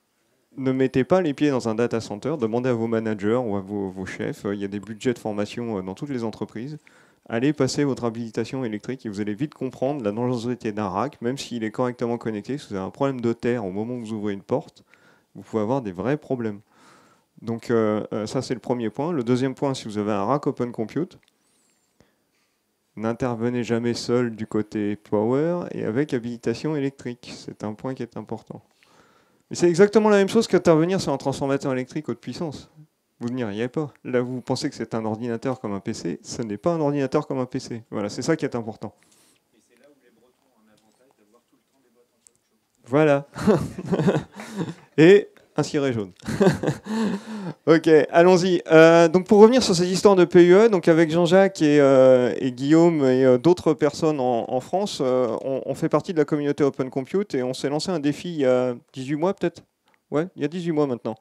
ne mettez pas les pieds dans un data center. Demandez à vos managers ou à vos chefs. Il y a des budgets de formation dans toutes les entreprises. Allez passer votre habilitation électrique et vous allez vite comprendre la dangerosité d'un rack, même s'il est correctement connecté. Si vous avez un problème de terre au moment où vous ouvrez une porte, vous pouvez avoir des vrais problèmes. Donc, ça, c'est le premier point. Le deuxième point, si vous avez un rack Open Compute, n'intervenez jamais seul du côté power et avec habilitation électrique. C'est un point qui est important. Mais c'est exactement la même chose qu'intervenir sur un transformateur électrique haute puissance. Vous n'y arrivez pas. Là, vous pensez que c'est un ordinateur comme un PC. Ce n'est pas un ordinateur comme un PC. Voilà, c'est ça qui est important. Et c'est là où les Bretons ont un avantage d'avoir tout le temps des boîtes en Voilà. Et un ciré jaune. Ok, allons-y. Donc pour revenir sur ces histoires de PUE, donc avec Jean-Jacques et Guillaume et d'autres personnes en France, on fait partie de la communauté Open Compute et on s'est lancé un défi il y a 18 mois peut-être. Ouais, il y a 18 mois maintenant.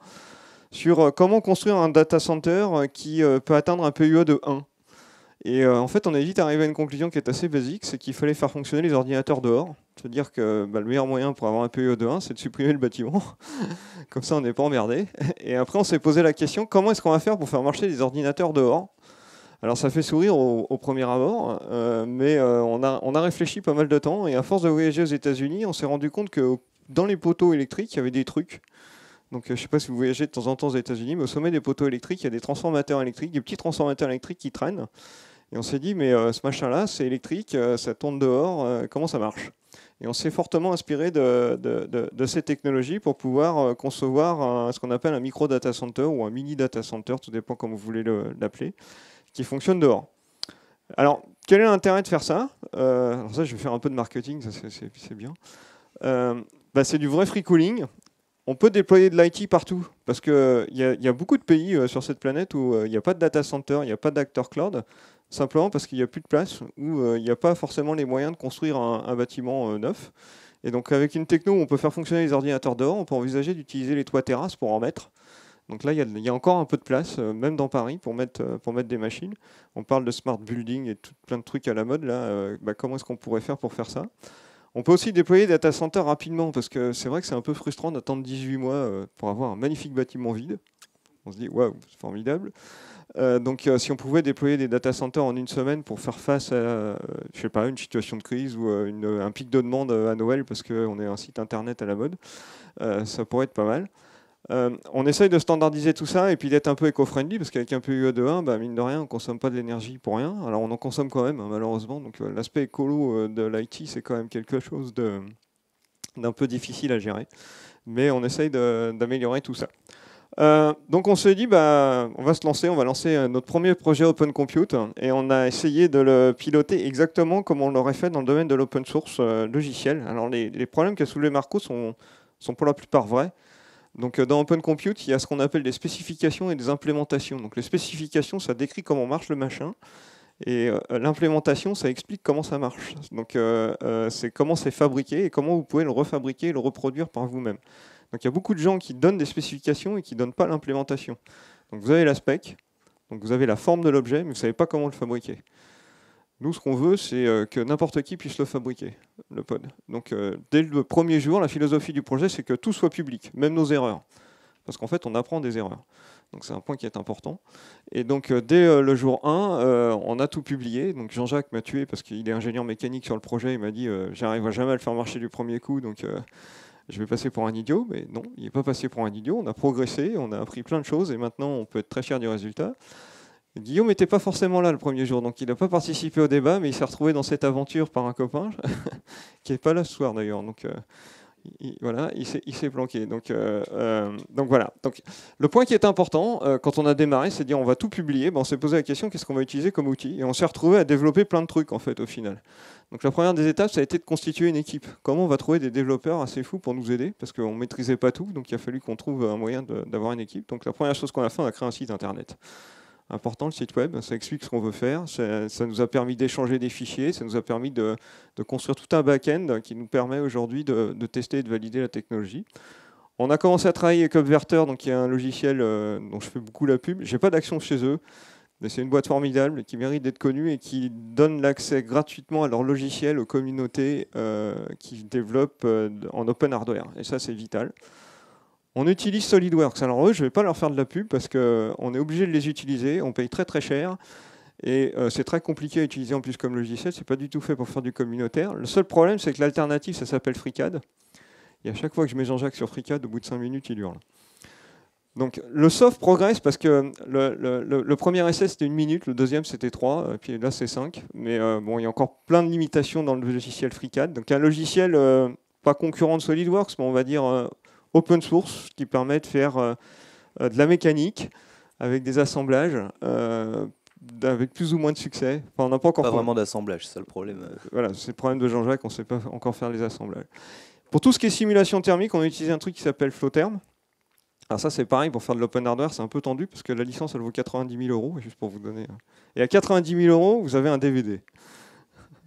Sur comment construire un data center qui peut atteindre un PUE de 1. Et en fait, on est vite arrivé à une conclusion qui est assez basique, c'est qu'il fallait faire fonctionner les ordinateurs dehors. C'est-à-dire que le meilleur moyen pour avoir un PUE de 1, c'est de supprimer le bâtiment. Comme ça, on n'est pas emmerdé. Et après, on s'est posé la question, comment est-ce qu'on va faire pour faire marcher les ordinateurs dehors? Alors, ça fait sourire au premier abord, mais on a réfléchi pas mal de temps. Et à force de voyager aux États-Unis, on s'est rendu compte que dans les poteaux électriques, il y avait des trucs. Donc, je ne sais pas si vous voyagez de temps en temps aux États-Unis, mais au sommet des poteaux électriques, il y a des transformateurs électriques, des petits transformateurs électriques qui traînent. Et on s'est dit, mais ce machin-là, c'est électrique, ça tourne dehors, comment ça marche? Et on s'est fortement inspiré de ces technologies pour pouvoir concevoir ce qu'on appelle un micro data center ou un mini data center, tout dépend comment vous voulez l'appeler, qui fonctionne dehors. Alors, quel est l'intérêt de faire ça? Alors ça, je vais faire un peu de marketing, ça c'est bien. C'est du vrai free cooling. On peut déployer de l'IT partout, parce qu'il y a beaucoup de pays sur cette planète où il n'y a pas de data center, il n'y a pas d'acteur cloud, simplement parce qu'il n'y a plus de place, où il n'y a pas forcément les moyens de construire un bâtiment neuf. Et donc avec une techno où on peut faire fonctionner les ordinateurs dehors, on peut envisager d'utiliser les toits terrasses pour en mettre. Donc là, il y a encore un peu de place, même dans Paris, pour mettre des machines. On parle de smart building et plein de trucs à la mode. Là, comment est-ce qu'on pourrait faire pour faire ça? On peut aussi déployer des data centers rapidement, parce que c'est vrai que c'est un peu frustrant d'attendre 18 mois pour avoir un magnifique bâtiment vide. On se dit, waouh, c'est formidable. Donc si on pouvait déployer des data centers en une semaine pour faire face à je sais pas, une situation de crise ou un pic de demande à Noël, parce qu'on est un site internet à la mode, ça pourrait être pas mal. On essaye de standardiser tout ça et puis d'être un peu éco-friendly, parce qu'avec un PUE de 1, mine de rien, on ne consomme pas de l'énergie pour rien. Alors on en consomme quand même, hein, malheureusement. Donc l'aspect écolo de l'IT, c'est quand même quelque chose d'un peu difficile à gérer. Mais on essaye d'améliorer tout ça. Donc on s'est dit, on va se lancer, on va lancer notre premier projet Open Compute. Et on a essayé de le piloter exactement comme on l'aurait fait dans le domaine de l'open source logiciel. Alors les problèmes qu'a soulevé Marco sont pour la plupart vrais. Donc dans Open Compute, il y a ce qu'on appelle des spécifications et des implémentations. Donc les spécifications, ça décrit comment marche le machin. Et l'implémentation, ça explique comment ça marche. Donc c'est comment c'est fabriqué et comment vous pouvez le refabriquer et le reproduire par vous-même. Donc il y a beaucoup de gens qui donnent des spécifications et qui ne donnent pas l'implémentation. Donc vous avez la spec, donc vous avez la forme de l'objet, mais vous ne savez pas comment le fabriquer. Nous, ce qu'on veut, c'est que n'importe qui puisse le fabriquer, le pod. Donc, dès le premier jour, la philosophie du projet, c'est que tout soit public, même nos erreurs. Parce qu'en fait, on apprend des erreurs. Donc, c'est un point qui est important. Et donc, dès le jour 1, on a tout publié. Donc, Jean-Jacques m'a tué parce qu'il est ingénieur mécanique sur le projet. Il m'a dit, j'arriverai jamais à le faire marcher du premier coup. Donc, je vais passer pour un idiot, mais non, il n'est pas passé pour un idiot, on a progressé, on a appris plein de choses et maintenant on peut être très fier du résultat. Guillaume n'était pas forcément là le premier jour, donc il n'a pas participé au débat, mais il s'est retrouvé dans cette aventure par un copain, qui n'est pas là ce soir d'ailleurs, donc voilà, il s'est planqué. Donc voilà. Donc, le point qui est important, quand on a démarré, c'est de dire on va tout publier, on s'est posé la question qu'est-ce qu'on va utiliser comme outil, et on s'est retrouvé à développer plein de trucs en fait au final. Donc la première des étapes, ça a été de constituer une équipe. Comment on va trouver des développeurs assez fous pour nous aider, parce qu'on ne maîtrisait pas tout, donc il a fallu qu'on trouve un moyen d'avoir une équipe. Donc la première chose qu'on a fait, on a créé un site internet. Important, le site web, ça explique ce qu'on veut faire, ça nous a permis d'échanger des fichiers, ça nous a permis de construire tout un back-end qui nous permet aujourd'hui de tester et de valider la technologie. On a commencé à travailler avec Upverter, donc il y a un logiciel dont je fais beaucoup la pub. Je n'ai pas d'action chez eux, mais c'est une boîte formidable qui mérite d'être connue et qui donne l'accès gratuitement à leur logiciel aux communautés qui développent en open hardware. Et ça, c'est vital. On utilise SolidWorks. Alors eux, je ne vais pas leur faire de la pub parce qu'on est obligé de les utiliser, on paye très très cher et c'est très compliqué à utiliser en plus comme logiciel, c'est pas du tout fait pour faire du communautaire. Le seul problème, c'est que l'alternative, ça s'appelle FreeCAD. Et à chaque fois que je mets Jean-Jacques sur FreeCAD, au bout de 5 minutes, il hurle. Donc le soft progresse parce que le premier essai c'était 1 minute, le deuxième c'était 3, et puis là c'est 5. Mais bon, il y a encore plein de limitations dans le logiciel FreeCAD. Donc un logiciel pas concurrent de SolidWorks, mais on va dire open source, qui permet de faire de la mécanique avec des assemblages, avec plus ou moins de succès. Enfin, on n'a pas encore vraiment d'assemblage, c'est ça le problème. Voilà, c'est le problème de Jean-Jacques, on ne sait pas encore faire les assemblages. Pour tout ce qui est simulation thermique, on a utilisé un truc qui s'appelle Flowterm. Alors ça, c'est pareil, pour faire de l'open hardware, c'est un peu tendu, parce que la licence, elle vaut 90 000 €, juste pour vous donner. Et à 90 000 €, vous avez un DVD.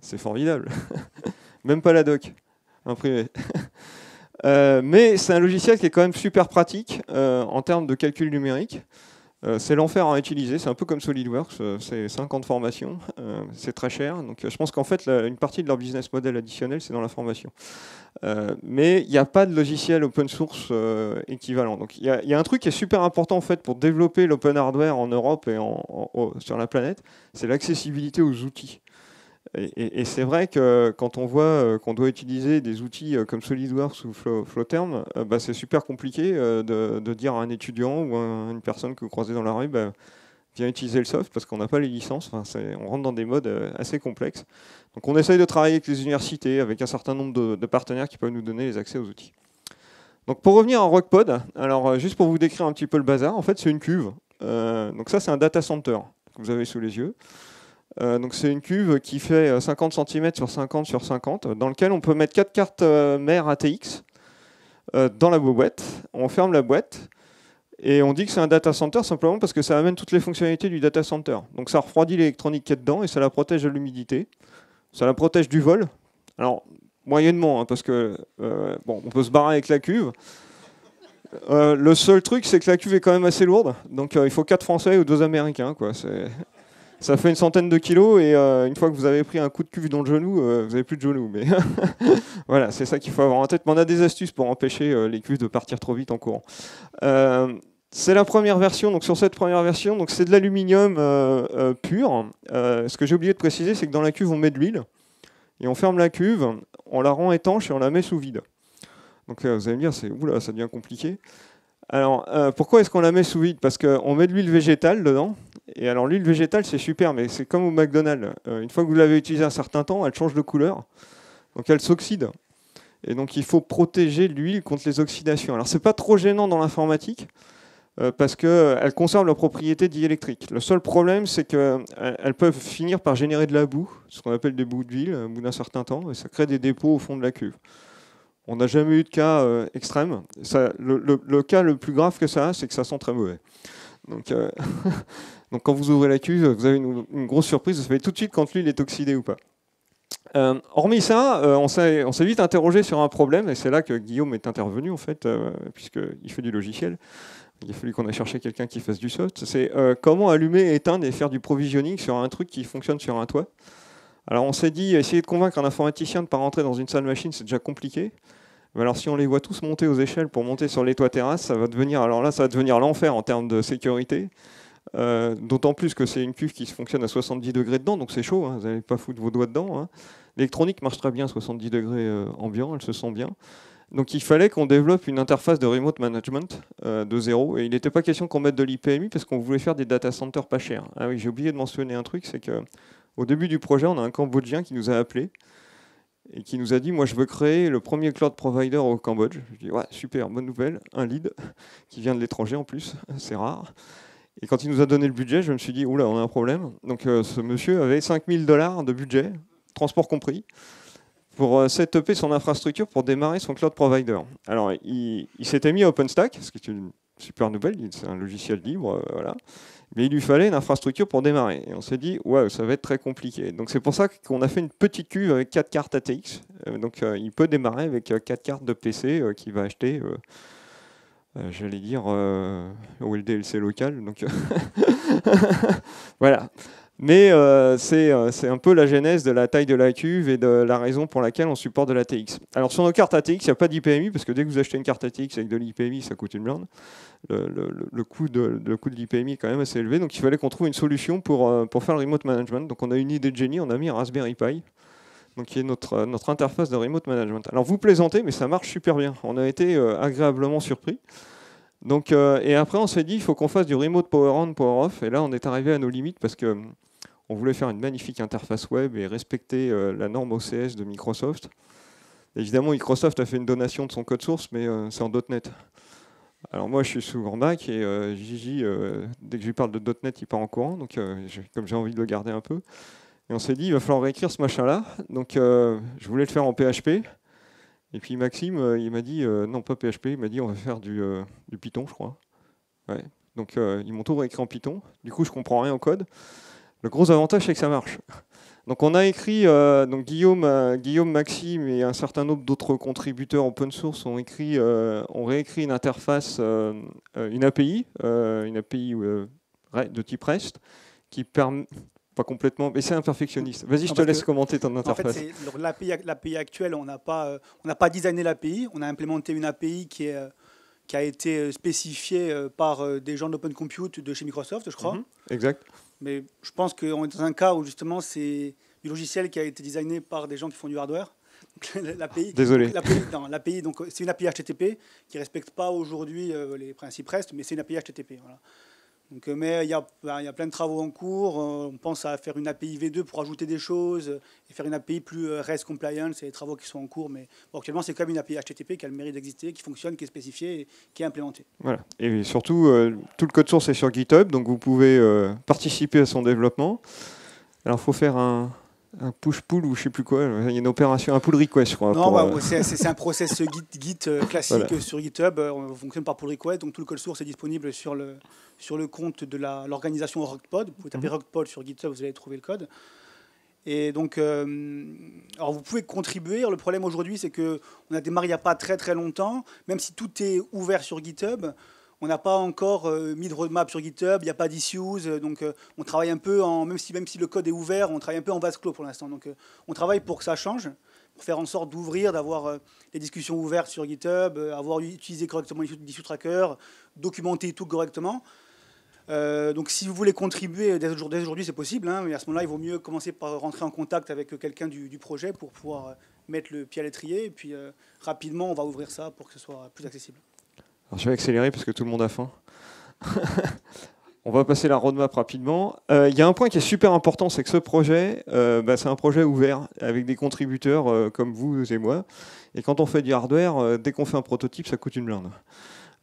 C'est formidable. Même pas la doc, imprimé. Mais c'est un logiciel qui est quand même super pratique en termes de calcul numérique. C'est l'enfer à utiliser, c'est un peu comme SolidWorks, c'est 5 ans de formation, c'est très cher. Donc je pense qu'en fait, une partie de leur business model additionnel, c'est dans la formation. Mais il n'y a pas de logiciel open source équivalent. Donc il y a un truc qui est super important en fait pour développer l'open hardware en Europe et sur la planète, c'est l'accessibilité aux outils. Et c'est vrai que quand on voit qu'on doit utiliser des outils comme SolidWorks ou Flowterm, c'est super compliqué de dire à un étudiant ou à une personne que vous croisez dans la rue, viens utiliser le soft parce qu'on n'a pas les licences. Enfin, on rentre dans des modes assez complexes. Donc on essaye de travailler avec les universités, avec un certain nombre de partenaires qui peuvent nous donner les accès aux outils. Donc pour revenir à Rockpod, alors juste pour vous décrire un petit peu le bazar, en fait c'est une cuve. Donc ça c'est un data center que vous avez sous les yeux. Donc c'est une cuve qui fait 50 cm sur 50 sur 50, dans lequel on peut mettre 4 cartes mères ATX dans la boîte. On ferme la boîte et on dit que c'est un data center simplement parce que ça amène toutes les fonctionnalités du data center. Donc ça refroidit l'électronique qui est dedans et ça la protège de l'humidité. Ça la protège du vol. Alors moyennement, hein, parce que on peut se barrer avec la cuve. Le seul truc, c'est que la cuve est quand même assez lourde. Donc il faut 4 Français ou 2 Américains, quoi. Ça fait une centaine de kilos et une fois que vous avez pris un coup de cuve dans le genou, vous n'avez plus de genou. Mais voilà, c'est ça qu'il faut avoir en tête. Mais on a des astuces pour empêcher les cuves de partir trop vite en courant. C'est la première version. Donc sur cette première version, donc c'est de l'aluminium pur. Ce que j'ai oublié de préciser, c'est que dans la cuve, on met de l'huile et on ferme la cuve, on la rend étanche et on la met sous vide. Donc vous allez me dire, oula, ça devient compliqué. Alors, pourquoi est-ce qu'on la met sous vide? Parce qu'on met de l'huile végétale dedans. Et alors, l'huile végétale, c'est super, mais c'est comme au McDonald's. Une fois que vous l'avez utilisée un certain temps, elle change de couleur. Donc, elle s'oxyde. Et donc, il faut protéger l'huile contre les oxydations. Alors, c'est pas trop gênant dans l'informatique, parce qu'elles conservent leurs propriétés diélectriques. Le seul problème, c'est qu'elles peuvent finir par générer de la boue, ce qu'on appelle des boues d'huile, au bout d'un certain temps, et ça crée des dépôts au fond de la cuve. On n'a jamais eu de cas extrême. Le cas le plus grave que ça a, c'est que ça sent très mauvais. Donc, donc quand vous ouvrez la cuve, vous avez une grosse surprise. Vous savez tout de suite quand l'huile est oxydée ou pas. Hormis ça, on s'est vite interrogé sur un problème, et c'est là que Guillaume est intervenu, en fait, puisqu'il fait du logiciel. Il a fallu qu'on aille chercher quelqu'un qui fasse du soft. C'est comment allumer, éteindre et faire du provisioning sur un truc qui fonctionne sur un toit. Alors on s'est dit, essayer de convaincre un informaticien de ne pas rentrer dans une salle machine, c'est déjà compliqué. Mais alors si on les voit tous monter aux échelles pour monter sur les toits terrasses, ça va devenir l'enfer en termes de sécurité. D'autant plus que c'est une cuve qui fonctionne à 70 degrés dedans, donc c'est chaud, hein, vous n'allez pas foutre vos doigts dedans. Hein. L'électronique marche très bien à 70 degrés ambiant, elle se sent bien. Donc il fallait qu'on développe une interface de remote management de zéro. Et il n'était pas question qu'on mette de l'IPMI parce qu'on voulait faire des data centers pas chers. Ah oui, j'ai oublié de mentionner un truc, c'est qu'au début du projet, on a un Cambodgien qui nous a appelé et qui nous a dit « Moi, je veux créer le premier cloud provider au Cambodge. » Je dis « Ouais, super, bonne nouvelle, un lead qui vient de l'étranger en plus, c'est rare. » Et quand il nous a donné le budget, je me suis dit « Oula, on a un problème. » Donc ce monsieur avait $5000 de budget, transport compris, pour setuper son infrastructure pour démarrer son cloud provider. Alors, il s'était mis à OpenStack, ce qui est une super nouvelle, c'est un logiciel libre, voilà. Mais il lui fallait une infrastructure pour démarrer. Et on s'est dit, ouais, ça va être très compliqué. Donc c'est pour ça qu'on a fait une petite cuve avec 4 cartes ATX. Donc il peut démarrer avec 4 cartes de PC qu'il va acheter, j'allais dire, au LDLC local. Donc voilà. Mais c'est un peu la genèse de la taille de la cuve et de la raison pour laquelle on supporte de l'ATX. Alors sur nos cartes ATX, il n'y a pas d'IPMI, parce que dès que vous achetez une carte ATX avec de l'IPMI, ça coûte une blinde. Le coût de l'IPMI est quand même assez élevé, donc il fallait qu'on trouve une solution pour faire le remote management. Donc on a une idée de génie, on a mis un Raspberry Pi, donc qui est notre interface de remote management. Alors vous plaisantez, mais ça marche super bien. On a été agréablement surpris. Donc, et après on s'est dit, il faut qu'on fasse du remote power on, power off, et là on est arrivé à nos limites, parce que on voulait faire une magnifique interface web et respecter la norme OCS de Microsoft. Évidemment, Microsoft a fait une donation de son code source, mais c'est en .NET. Alors moi, je suis sous Mac et Gigi, dès que je lui parle de .NET, il part en courant. Donc, comme j'ai envie de le garder un peu. Et on s'est dit, il va falloir réécrire ce machin-là. Donc, je voulais le faire en PHP. Et puis Maxime, il m'a dit, non, pas PHP, il m'a dit, on va faire du Python, je crois. Ouais. Donc, ils m'ont tout réécrit en Python. Du coup, je comprends rien au code. Le gros avantage, c'est que ça marche. Donc on a écrit, donc Guillaume, Maxime et un certain nombre d'autres contributeurs open source ont réécrit une interface, une API de type REST, qui permet, pas complètement, mais c'est un perfectionniste. Vas-y, je te laisse commenter ton interface. En fait, l'API actuelle, on n'a pas designé l'API, on a implémenté une API qui a été spécifiée par des gens d'Open Compute de chez Microsoft, je crois. Exact. Mais je pense qu'on est dans un cas où justement c'est du logiciel qui a été designé par des gens qui font du hardware. L'API, désolé. L'API, donc c'est une API HTTP qui ne respecte pas aujourd'hui les principes REST, mais c'est une API HTTP. Voilà. Donc, mais il y a plein de travaux en cours. On pense à faire une API V2 pour ajouter des choses et faire une API plus REST compliant. C'est des travaux qui sont en cours, mais bon, actuellement c'est quand même une API HTTP qui a le mérite d'exister, qui fonctionne, qui est spécifiée et qui est implémentée. Voilà. Et surtout, tout le code source est sur GitHub, donc vous pouvez participer à son développement. Alors, il faut faire un push-pull ou je ne sais plus quoi. Il y a une opération, un pull request, je crois. Non, c'est un process Git classique voilà. Sur GitHub. On fonctionne par pull request, donc tout le code source est disponible sur le compte de l'organisation Rugpod. Vous pouvez taper Rugpod sur GitHub, vous allez trouver le code. Et donc, alors vous pouvez contribuer. Le problème aujourd'hui, c'est qu'on a démarré il n'y a pas très très longtemps. Même si tout est ouvert sur GitHub, on n'a pas encore mis de roadmap sur GitHub, il n'y a pas d'issues. Donc, on travaille un peu, même si le code est ouvert, on travaille un peu en vase clos pour l'instant. Donc, on travaille pour que ça change, pour faire en sorte d'ouvrir, d'avoir les discussions ouvertes sur GitHub, avoir utilisé correctement l'issue tracker, documenter tout correctement. Donc si vous voulez contribuer dès aujourd'hui, c'est possible, hein, mais à ce moment-là, il vaut mieux commencer par rentrer en contact avec quelqu'un du projet pour pouvoir mettre le pied à l'étrier. Et puis rapidement, on va ouvrir ça pour que ce soit plus accessible. Alors, je vais accélérer parce que tout le monde a faim. On va passer la roadmap rapidement. Il y a un point qui est super important, c'est que ce projet, c'est un projet ouvert avec des contributeurs comme vous et moi. Et quand on fait du hardware, dès qu'on fait un prototype, ça coûte une blinde.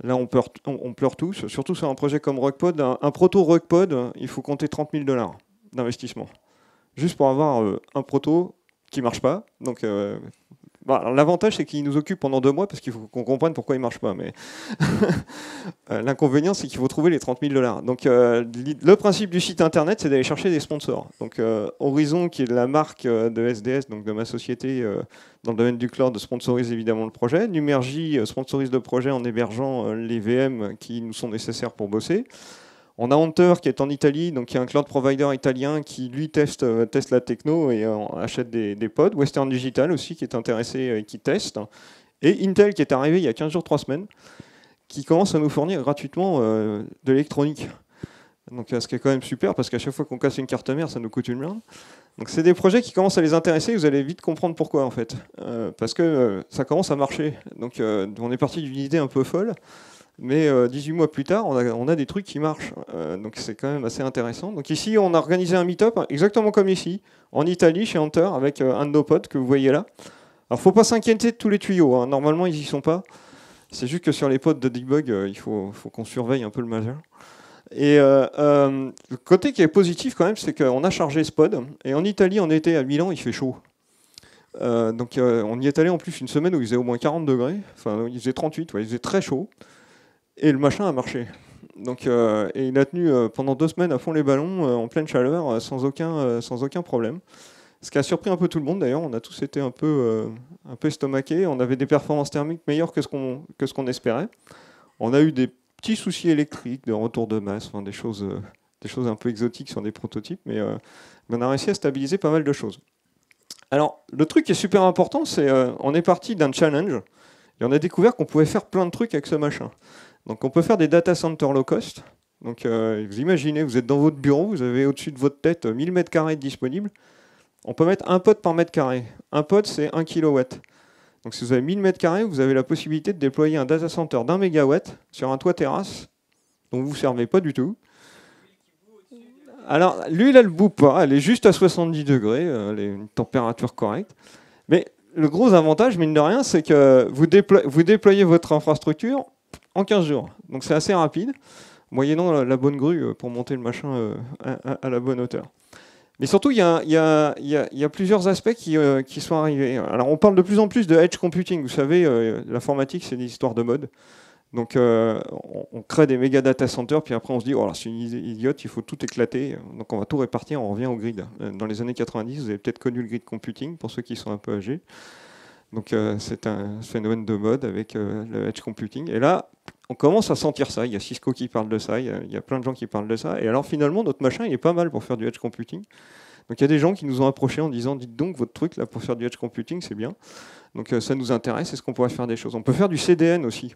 Là, on pleure tous, surtout sur un projet comme Rugpod. Un proto Rugpod, il faut compter $30,000 d'investissement. Juste pour avoir un proto qui ne marche pas. Donc, l'avantage, c'est qu'il nous occupe pendant 2 mois parce qu'il faut qu'on comprenne pourquoi il ne marche pas. Mais l'inconvénient, c'est qu'il faut trouver les $30,000. Donc, le principe du site internet, c'est d'aller chercher des sponsors. Donc, Horizon, qui est la marque de SDS, donc de ma société dans le domaine du cloud, sponsorise évidemment le projet. Numergy sponsorise le projet en hébergeant les VM qui nous sont nécessaires pour bosser. On a Hunter qui est en Italie, donc qui est un cloud provider italien qui lui teste la techno et achète des pods. Western Digital aussi qui est intéressé et qui teste. Et Intel qui est arrivé il y a 15 jours, 3 semaines, qui commence à nous fournir gratuitement de l'électronique. Donc, ce qui est quand même super, parce qu'à chaque fois qu'on casse une carte mère, ça nous coûte une blinde. Donc c'est des projets qui commencent à les intéresser, vous allez vite comprendre pourquoi en fait. Parce que ça commence à marcher. Donc on est parti d'une idée un peu folle, mais 18 mois plus tard, on a des trucs qui marchent. Donc c'est quand même assez intéressant. Donc ici, on a organisé un meet-up, exactement comme ici, en Italie, chez Hunter, avec un de nos potes que vous voyez là. Alors faut pas s'inquiéter de tous les tuyaux, hein. Normalement ils y sont pas. C'est juste que sur les pods de debug, il faut qu'on surveille un peu le majeur. Et le côté qui est positif quand même, c'est qu'on a chargé ce pod, et en Italie, en été, à Milan, il fait chaud. Donc on y est allé en plus une semaine où il faisait au moins 40 degrés, enfin il faisait 38, ouais, il faisait très chaud, et le machin a marché. Donc, et il a tenu pendant 2 semaines à fond les ballons, en pleine chaleur, sans aucun problème. Ce qui a surpris un peu tout le monde d'ailleurs, on a tous été un peu estomaqués, on avait des performances thermiques meilleures que ce qu'on espérait. On a eu des petits soucis électriques, de retour de masse, enfin, des choses un peu exotiques sur des prototypes, mais on a réussi à stabiliser pas mal de choses. Alors, le truc qui est super important, c'est on est parti d'un challenge, et on a découvert qu'on pouvait faire plein de trucs avec ce machin. Donc on peut faire des data centers low cost. Donc vous imaginez, vous êtes dans votre bureau, vous avez au-dessus de votre tête 1000 m² disponibles. On peut mettre un pod par mètre carré. Un pod, c'est 1 kW. Donc si vous avez 1000 m², vous avez la possibilité de déployer un data center d'1 MW sur un toit terrasse dont vous ne vous servez pas du tout. Alors, lui, il a le bout pas, elle est juste à 70 degrés, elle est une température correcte. Mais le gros avantage, mine de rien, c'est que vous déployez votre infrastructure en 15 jours. Donc c'est assez rapide, moyennant la bonne grue pour monter le machin à la bonne hauteur. Mais surtout, il y a plusieurs aspects qui sont arrivés. Alors, on parle de plus en plus de edge computing. Vous savez, l'informatique, c'est des histoires de mode. Donc, on crée des méga data centers, puis après, on se dit, oh, c'est une idiote, il faut tout éclater. Donc, on va tout répartir, on revient au grid. Dans les années 90, vous avez peut-être connu le grid computing, pour ceux qui sont un peu âgés. Donc, c'est un phénomène de mode avec le edge computing. Et là, on commence à sentir ça. Il y a Cisco qui parle de ça, il y a plein de gens qui parlent de ça. Et alors finalement, notre machin, il est pas mal pour faire du edge computing. Donc il y a des gens qui nous ont approchés en disant, dites donc, votre truc là pour faire du edge computing, c'est bien. Donc ça nous intéresse, est-ce qu'on pourrait faire des choses? On peut faire du CDN aussi.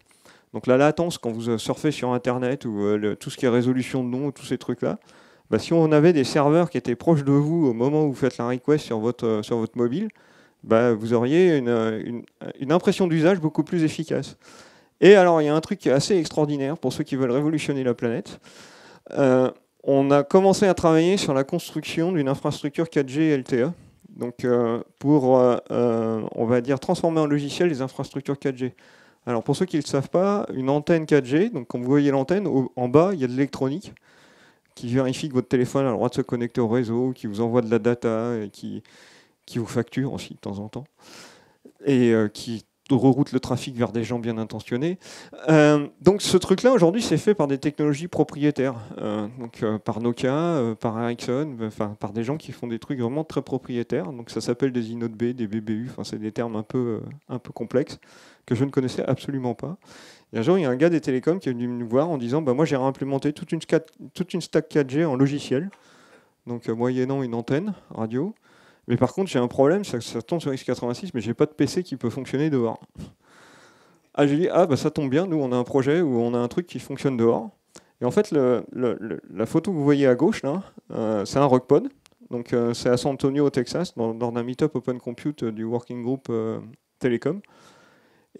Donc la latence, quand vous surfez sur Internet, ou tout ce qui est résolution de nom, tous ces trucs-là, bah, si on avait des serveurs qui étaient proches de vous au moment où vous faites la request sur votre mobile, bah, vous auriez une impression d'usage beaucoup plus efficace. Et alors, il y a un truc qui est assez extraordinaire pour ceux qui veulent révolutionner la planète. On a commencé à travailler sur la construction d'une infrastructure 4G LTE, donc pour, on va dire, transformer en logiciel les infrastructures 4G. Alors, pour ceux qui ne le savent pas, une antenne 4G, donc quand vous voyez l'antenne, en bas, il y a de l'électronique qui vérifie que votre téléphone a le droit de se connecter au réseau, qui vous envoie de la data, et qui vous facture aussi de temps en temps, et qui reroute le trafic vers des gens bien intentionnés. Donc ce truc-là, aujourd'hui, c'est fait par des technologies propriétaires, donc par Nokia, par Ericsson, enfin par des gens qui font des trucs vraiment très propriétaires. Donc ça s'appelle des Inode B, des BBU, enfin c'est des termes un peu complexes que je ne connaissais absolument pas. Et un jour, il y a un gars des télécoms qui est venu me voir en disant bah, moi j'ai réimplémenté toute une stack 4G en logiciel, donc moyennant une antenne radio. Mais par contre, j'ai un problème, ça tombe sur x86, mais j'ai pas de PC qui peut fonctionner dehors. Ah, j'ai dit, ah bah ça tombe bien, nous on a un projet où on a un truc qui fonctionne dehors. Et en fait, la photo que vous voyez à gauche, là, c'est un RockPod. Donc c'est à San Antonio, au Texas, dans un meet-up Open Compute du Working Group Telecom.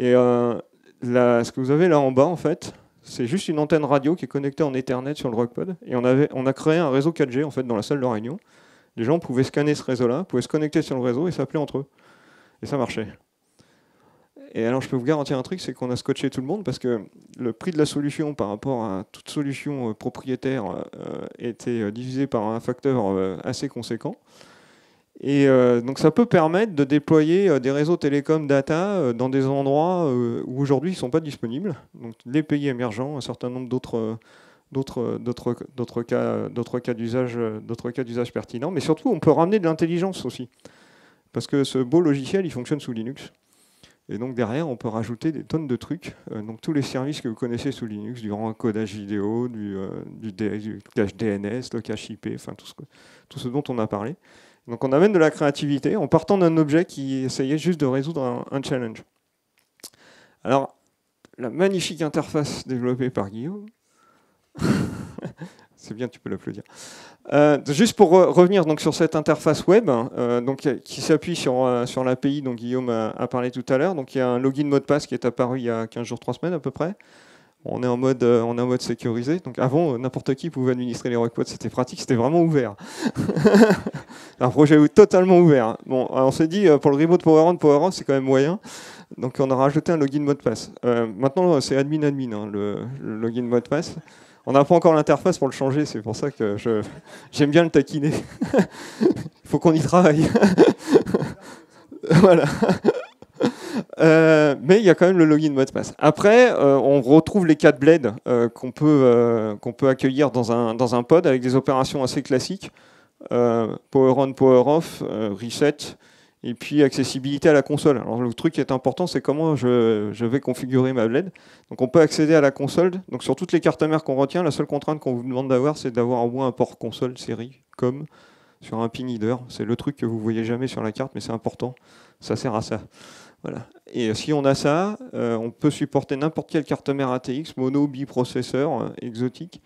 Et ce que vous avez là en bas, en fait, c'est juste une antenne radio qui est connectée en Ethernet sur le RockPod. Et on a créé un réseau 4G en fait, dans la salle de réunion. Les gens pouvaient scanner ce réseau-là, pouvaient se connecter sur le réseau et s'appeler entre eux. Et ça marchait. Et alors je peux vous garantir un truc, c'est qu'on a scotché tout le monde parce que le prix de la solution par rapport à toute solution propriétaire était divisé par un facteur assez conséquent. Et donc ça peut permettre de déployer des réseaux télécom data dans des endroits où aujourd'hui ils ne sont pas disponibles. Donc les pays émergents, un certain nombre d'autres cas d'usage pertinents, mais surtout on peut ramener de l'intelligence aussi, parce que ce beau logiciel il fonctionne sous Linux, et donc derrière on peut rajouter des tonnes de trucs, donc tous les services que vous connaissez sous Linux, du encodage vidéo, du cache DNS, le cache IP, enfin tout ce dont on a parlé. Donc on amène de la créativité en partant d'un objet qui essayait juste de résoudre un challenge. Alors la magnifique interface développée par Guillaume, C'est bien, tu peux l'applaudir. Juste pour revenir donc, sur cette interface web donc, qui s'appuie sur l'API dont Guillaume a parlé tout à l'heure. Donc il y a un login mot de passe qui est apparu il y a 15 jours, 3 semaines à peu près. On est en mode sécurisé. Donc avant, n'importe qui pouvait administrer les requêtes, c'était pratique, c'était vraiment ouvert. Un projet totalement ouvert. Bon, on s'est dit, pour le remote power-on, c'est quand même moyen. Donc on a rajouté un login mot de passe. Maintenant, c'est admin, hein, le login mot de passe. On n'a pas encore l'interface pour le changer, c'est pour ça que j'aime bien le taquiner. Il faut qu'on y travaille. Voilà. Mais il y a quand même le login mot de passe. Après, on retrouve les 4 blades qu'on peut accueillir dans un pod avec des opérations assez classiques. Power on, power off, reset, et puis accessibilité à la console. Alors le truc qui est important, c'est comment je vais configurer ma blade. Donc on peut accéder à la console. Donc sur toutes les cartes mères qu'on retient, la seule contrainte qu'on vous demande d'avoir, c'est d'avoir au moins un port console série, comme sur un pin header. C'est le truc que vous voyez jamais sur la carte, mais c'est important. Ça sert à ça. Voilà. Et si on a ça, on peut supporter n'importe quelle carte mère ATX, mono, biprocesseur, exotique.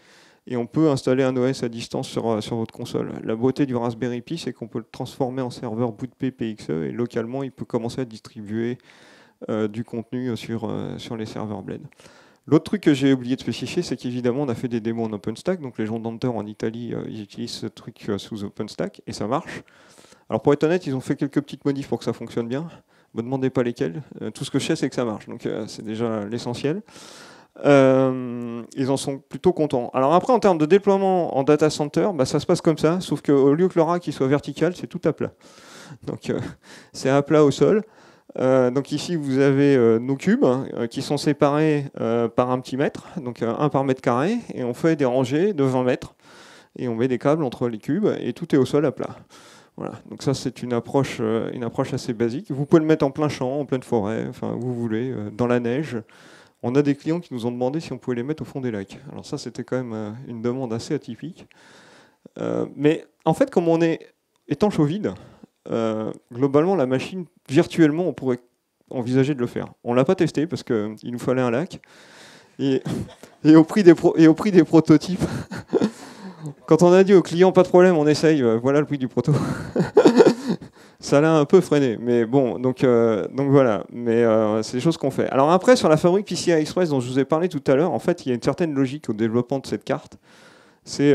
Et on peut installer un OS à distance sur votre console. La beauté du Raspberry Pi, c'est qu'on peut le transformer en serveur bootp PXE et localement, il peut commencer à distribuer du contenu sur les serveurs Blade. L'autre truc que j'ai oublié de spécifier, c'est qu'évidemment, on a fait des démos en OpenStack. Donc les gens d'Hunter en Italie, ils utilisent ce truc sous OpenStack et ça marche. Alors pour être honnête, ils ont fait quelques petites modifs pour que ça fonctionne bien. Ne me demandez pas lesquelles. Tout ce que je sais, c'est que ça marche. Donc c'est déjà l'essentiel. Ils en sont plutôt contents. Alors après, en termes de déploiement en data center, ça se passe comme ça, sauf qu'au lieu que le rack soit vertical, c'est tout à plat. Donc c'est à plat au sol. Donc ici, vous avez nos cubes qui sont séparés par un petit mètre, donc 1 par mètre carré, et on fait des rangées de 20 mètres, et on met des câbles entre les cubes, et tout est au sol à plat. Voilà. Donc ça, c'est une approche assez basique. Vous pouvez le mettre en plein champ, en pleine forêt, enfin où vous voulez, dans la neige. On a des clients qui nous ont demandé si on pouvait les mettre au fond des lacs. Alors ça, c'était quand même une demande assez atypique. Mais en fait, comme on est étanche au vide, globalement, la machine, virtuellement, on pourrait envisager de le faire. On ne l'a pas testé parce qu'il nous fallait un lac. Et au prix des prototypes, quand on a dit au client, pas de problème, on essaye, voilà le prix du proto. Ça l'a un peu freiné, mais bon, donc voilà, mais c'est des choses qu'on fait. Alors après, sur la fabrique PCI Express dont je vous ai parlé tout à l'heure, en fait, il y a une certaine logique au développement de cette carte. C'est,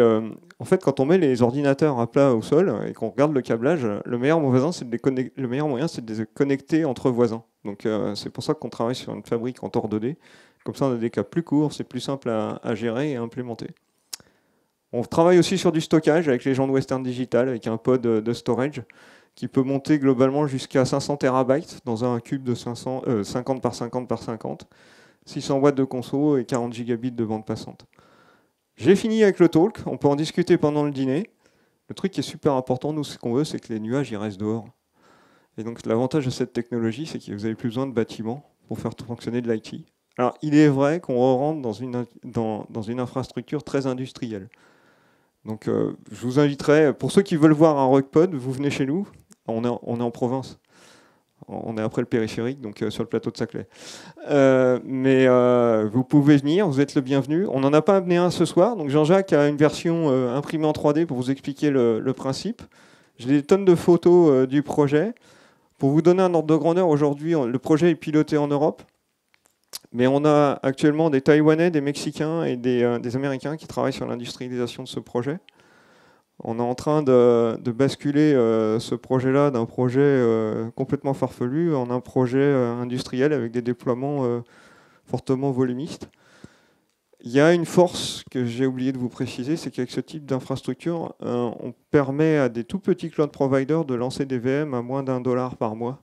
en fait, quand on met les ordinateurs à plat au sol et qu'on regarde le câblage, le meilleur moyen, c'est de les connecter entre voisins. Donc c'est pour ça qu'on travaille sur une fabrique en Tor 2D. Comme ça, on a des câbles plus courts, c'est plus simple à gérer et à implémenter. On travaille aussi sur du stockage avec les gens de Western Digital, avec un pod de storage qui peut monter globalement jusqu'à 500 terabytes dans un cube de 50 par 50 par 50, 600 watts de conso et 40 gigabits de bande passante. J'ai fini avec le talk, on peut en discuter pendant le dîner. Le truc qui est super important, nous, ce qu'on veut, c'est que les nuages ils restent dehors. Et donc l'avantage de cette technologie, c'est que vous n'avez plus besoin de bâtiments pour faire fonctionner de l'IT. Alors il est vrai qu'on rentre dans une infrastructure très industrielle. Donc je vous inviterai, pour ceux qui veulent voir un RugPod, vous venez chez nous, on est en province. On est après le périphérique, donc sur le plateau de Saclay. Mais vous pouvez venir, vous êtes le bienvenu. On n'en a pas amené un ce soir, donc Jean-Jacques a une version imprimée en 3D pour vous expliquer le principe. J'ai des tonnes de photos du projet. Pour vous donner un ordre de grandeur, aujourd'hui, le projet est piloté en Europe. Mais on a actuellement des Taïwanais, des Mexicains et des Américains qui travaillent sur l'industrialisation de ce projet. On est en train de basculer ce projet-là d'un projet complètement farfelu en un projet industriel avec des déploiements fortement volumistes. Il y a une force que j'ai oublié de vous préciser, c'est qu'avec ce type d'infrastructure, on permet à des tout petits cloud providers de lancer des VM à moins d'$1 par mois.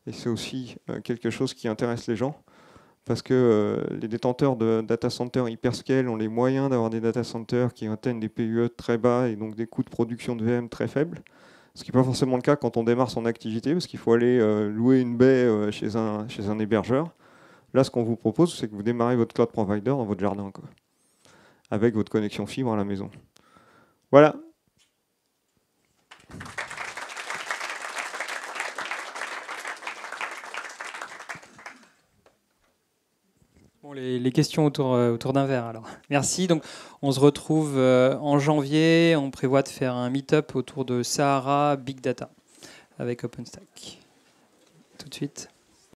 Et c'est aussi quelque chose qui intéresse les gens. Parce que les détenteurs de data centers hyperscale ont les moyens d'avoir des data centers qui atteignent des PUE très bas et donc des coûts de production de VM très faibles. Ce qui n'est pas forcément le cas quand on démarre son activité, parce qu'il faut aller louer une baie chez un hébergeur. Là, ce qu'on vous propose, c'est que vous démarrez votre cloud provider dans votre jardin, quoi, avec votre connexion fibre à la maison. Voilà. Bon, les questions autour d'un verre, alors. Merci. Donc, on se retrouve en janvier. On prévoit de faire un meet-up autour de Sahara Big Data avec OpenStack. Tout de suite.